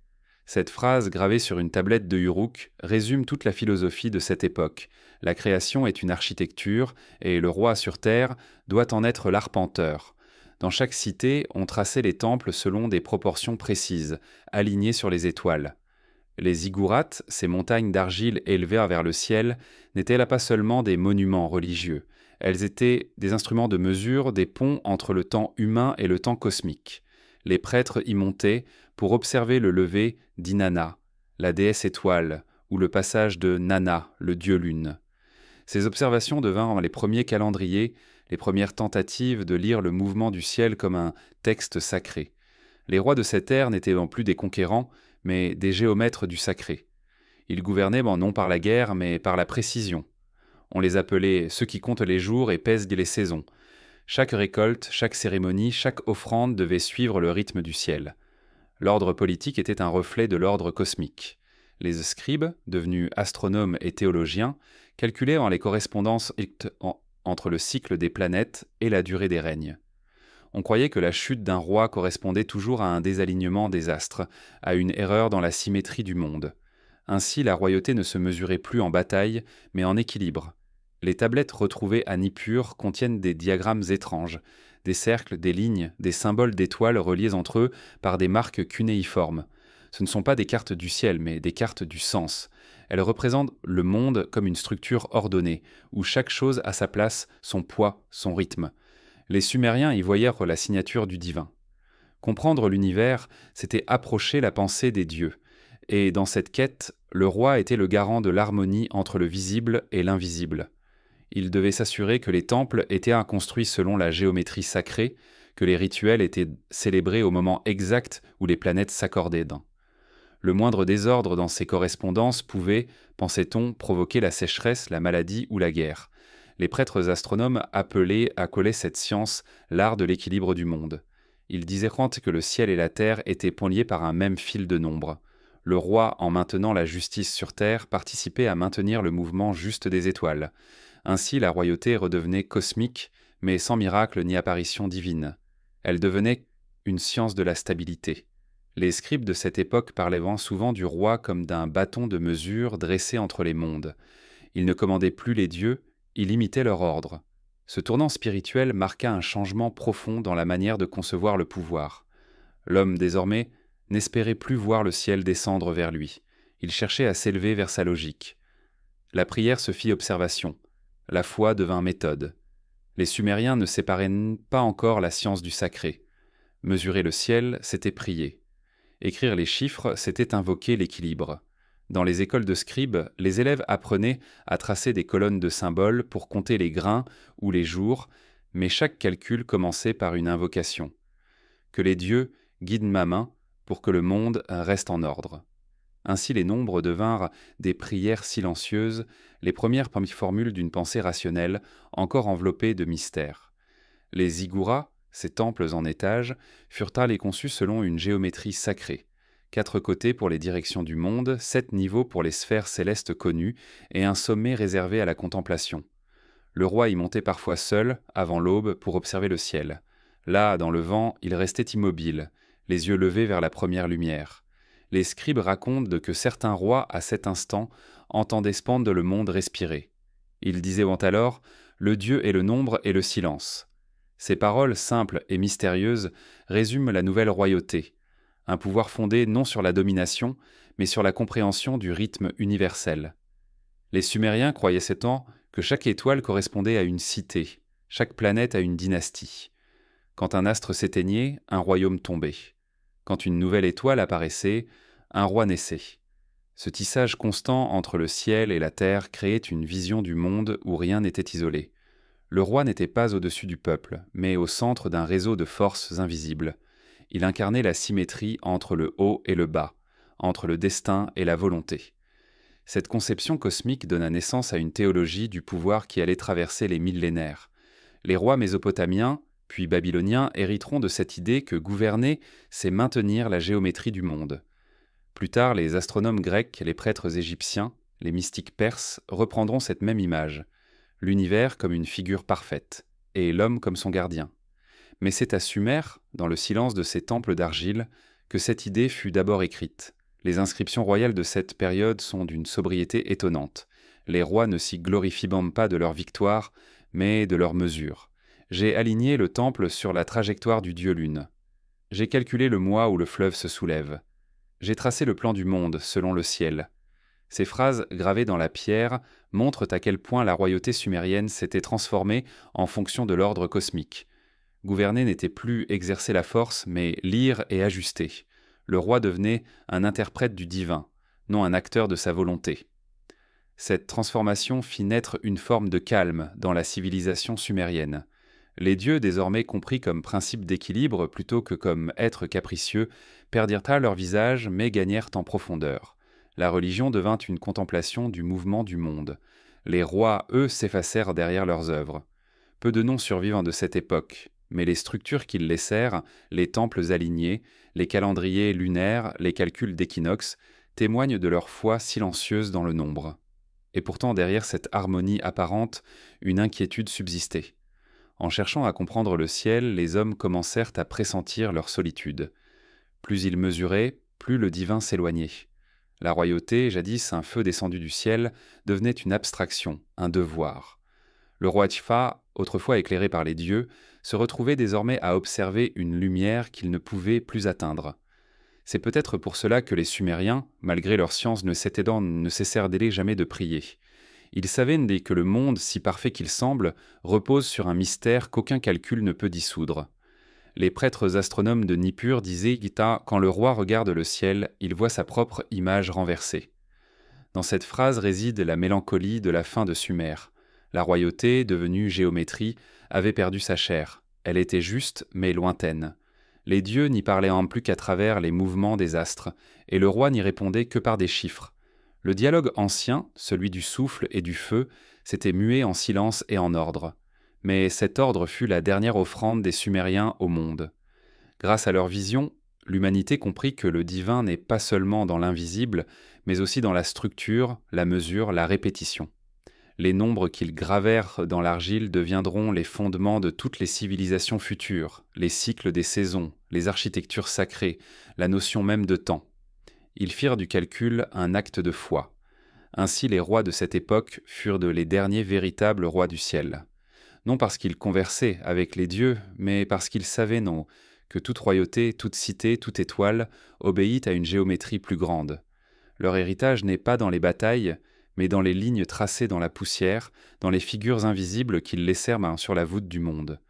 Cette phrase, gravée sur une tablette de Uruk, résume toute la philosophie de cette époque. La création est une architecture, et le roi sur terre doit en être l'arpenteur. Dans chaque cité, on traçait les temples selon des proportions précises, alignées sur les étoiles. Les ziggourats, ces montagnes d'argile élevées vers le ciel, n'étaient là pas seulement des monuments religieux. Elles étaient des instruments de mesure, des ponts entre le temps humain et le temps cosmique. Les prêtres y montaient pour observer le lever d'Inanna, la déesse étoile, ou le passage de Nana, le dieu lune. Ces observations devinrent les premiers calendriers, les premières tentatives de lire le mouvement du ciel comme un texte sacré. Les rois de cette ère n'étaient non plus des conquérants, mais des géomètres du sacré. Ils gouvernaient non par la guerre, mais par la précision. On les appelait ceux qui comptent les jours et pèsent les saisons. Chaque récolte, chaque cérémonie, chaque offrande devait suivre le rythme du ciel. L'ordre politique était un reflet de l'ordre cosmique. Les scribes, devenus astronomes et théologiens, calculaient les correspondances entre le cycle des planètes et la durée des règnes. On croyait que la chute d'un roi correspondait toujours à un désalignement des astres, à une erreur dans la symétrie du monde. Ainsi, la royauté ne se mesurait plus en bataille, mais en équilibre. Les tablettes retrouvées à Nippur contiennent des diagrammes étranges, des cercles, des lignes, des symboles d'étoiles reliés entre eux par des marques cunéiformes. Ce ne sont pas des cartes du ciel, mais des cartes du sens. Elles représentent le monde comme une structure ordonnée, où chaque chose a sa place, son poids, son rythme. Les Sumériens y voyèrent la signature du divin. Comprendre l'univers, c'était approcher la pensée des dieux. Et dans cette quête, le roi était le garant de l'harmonie entre le visible et l'invisible. Il devait s'assurer que les temples étaient construits selon la géométrie sacrée, que les rituels étaient célébrés au moment exact où les planètes s'accordaient d'un. Le moindre désordre dans ces correspondances pouvait, pensait-on, provoquer la sécheresse, la maladie ou la guerre. Les prêtres astronomes appelaient à coller cette science l'art de l'équilibre du monde. Ils disaient que le ciel et la terre étaient liés par un même fil de nombres. Le roi, en maintenant la justice sur terre, participait à maintenir le mouvement juste des étoiles. Ainsi, la royauté redevenait cosmique, mais sans miracle ni apparition divine. Elle devenait une science de la stabilité. Les scribes de cette époque parlaient souvent du roi comme d'un bâton de mesure dressé entre les mondes. Ils ne commandaient plus les dieux, il imitait leur ordre. Ce tournant spirituel marqua un changement profond dans la manière de concevoir le pouvoir. L'homme, désormais, n'espérait plus voir le ciel descendre vers lui. Il cherchait à s'élever vers sa logique. La prière se fit observation. La foi devint méthode. Les Sumériens ne séparaient pas encore la science du sacré. Mesurer le ciel, c'était prier. Écrire les chiffres, c'était invoquer l'équilibre. Dans les écoles de scribes, les élèves apprenaient à tracer des colonnes de symboles pour compter les grains ou les jours, mais chaque calcul commençait par une invocation. Que les dieux guident ma main pour que le monde reste en ordre. Ainsi les nombres devinrent des prières silencieuses, les premières formules d'une pensée rationnelle, encore enveloppée de mystère. Les ziggourats, ces temples en étages, furent conçus selon une géométrie sacrée. 4 côtés pour les directions du monde, 7 niveaux pour les sphères célestes connues, et un sommet réservé à la contemplation. Le roi y montait parfois seul, avant l'aube, pour observer le ciel. Là, dans le vent, il restait immobile, les yeux levés vers la première lumière. Les scribes racontent que certains rois, à cet instant, entendaient spandre le monde respirer. Ils disaient alors « Le Dieu est le nombre et le silence ». Ces paroles simples et mystérieuses résument la nouvelle royauté, un pouvoir fondé non sur la domination, mais sur la compréhension du rythme universel. Les Sumériens croyaient que chaque étoile correspondait à une cité, chaque planète à une dynastie. Quand un astre s'éteignait, un royaume tombait. Quand une nouvelle étoile apparaissait, un roi naissait. Ce tissage constant entre le ciel et la terre créait une vision du monde où rien n'était isolé. Le roi n'était pas au-dessus du peuple, mais au centre d'un réseau de forces invisibles. Il incarnait la symétrie entre le haut et le bas, entre le destin et la volonté. Cette conception cosmique donna naissance à une théologie du pouvoir qui allait traverser les millénaires. Les rois mésopotamiens, puis babyloniens, hériteront de cette idée que gouverner, c'est maintenir la géométrie du monde. Plus tard, les astronomes grecs, les prêtres égyptiens, les mystiques perses reprendront cette même image, l'univers comme une figure parfaite, et l'homme comme son gardien. Mais c'est à Sumer, dans le silence de ces temples d'argile, que cette idée fut d'abord écrite. Les inscriptions royales de cette période sont d'une sobriété étonnante. Les rois ne s'y glorifient pas de leur victoire, mais de leur mesure. J'ai aligné le temple sur la trajectoire du dieu Lune. J'ai calculé le mois où le fleuve se soulève. J'ai tracé le plan du monde selon le ciel. Ces phrases gravées dans la pierre montrent à quel point la royauté sumérienne s'était transformée en fonction de l'ordre cosmique. Gouverner n'était plus exercer la force, mais lire et ajuster. Le roi devenait un interprète du divin, non un acteur de sa volonté. Cette transformation fit naître une forme de calme dans la civilisation sumérienne. Les dieux, désormais compris comme principe d'équilibre plutôt que comme êtres capricieux, perdirent leur visage mais gagnèrent en profondeur. La religion devint une contemplation du mouvement du monde. Les rois, eux, s'effacèrent derrière leurs œuvres. Peu de noms survivent de cette époque, mais les structures qu'ils laissèrent, les temples alignés, les calendriers lunaires, les calculs d'équinoxes, témoignent de leur foi silencieuse dans le nombre. Et pourtant, derrière cette harmonie apparente, une inquiétude subsistait. En cherchant à comprendre le ciel, les hommes commencèrent à pressentir leur solitude. Plus ils mesuraient, plus le divin s'éloignait. La royauté, jadis un feu descendu du ciel, devenait une abstraction, un devoir. Le roi Tchfa, autrefois éclairé par les dieux, se retrouvait désormais à observer une lumière qu'il ne pouvait plus atteindre. C'est peut-être pour cela que les Sumériens, malgré leur science ne cessèrent d'aider jamais de prier. Ils savaient que le monde, si parfait qu'il semble, repose sur un mystère qu'aucun calcul ne peut dissoudre. Les prêtres astronomes de Nippur disaient « Quand le roi regarde le ciel, il voit sa propre image renversée ». Dans cette phrase réside la mélancolie de la fin de Sumer. La royauté, devenue géométrie, avait perdu sa chair. Elle était juste, mais lointaine. Les dieux n'y parlaient plus qu'à travers les mouvements des astres, et le roi n'y répondait que par des chiffres. Le dialogue ancien, celui du souffle et du feu, s'était mué en silence et en ordre. Mais cet ordre fut la dernière offrande des Sumériens au monde. Grâce à leur vision, l'humanité comprit que le divin n'est pas seulement dans l'invisible, mais aussi dans la structure, la mesure, la répétition. Les nombres qu'ils gravèrent dans l'argile deviendront les fondements de toutes les civilisations futures, les cycles des saisons, les architectures sacrées, la notion même de temps. Ils firent du calcul un acte de foi. Ainsi les rois de cette époque furent les derniers véritables rois du ciel. Non parce qu'ils conversaient avec les dieux, mais parce qu'ils savaient, que toute royauté, toute cité, toute étoile obéit à une géométrie plus grande. Leur héritage n'est pas dans les batailles, mais dans les lignes tracées dans la poussière, dans les figures invisibles qu'ils laissèrent sur la voûte du monde.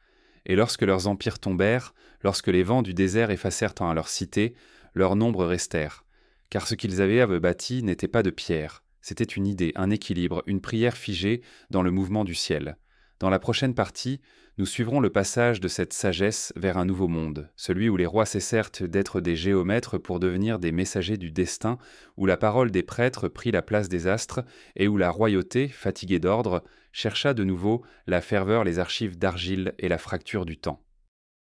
Et lorsque leurs empires tombèrent, lorsque les vents du désert effacèrent leur cité, leurs nombres restèrent. Car ce qu'ils avaient bâti n'était pas de pierre, c'était une idée, un équilibre, une prière figée dans le mouvement du ciel. Dans la prochaine partie, nous suivrons le passage de cette sagesse vers un nouveau monde, celui où les rois cessèrent d'être des géomètres pour devenir des messagers du destin, où la parole des prêtres prit la place des astres, et où la royauté, fatiguée d'ordre, chercha de nouveau la ferveur, les archives d'argile et la fracture du temps.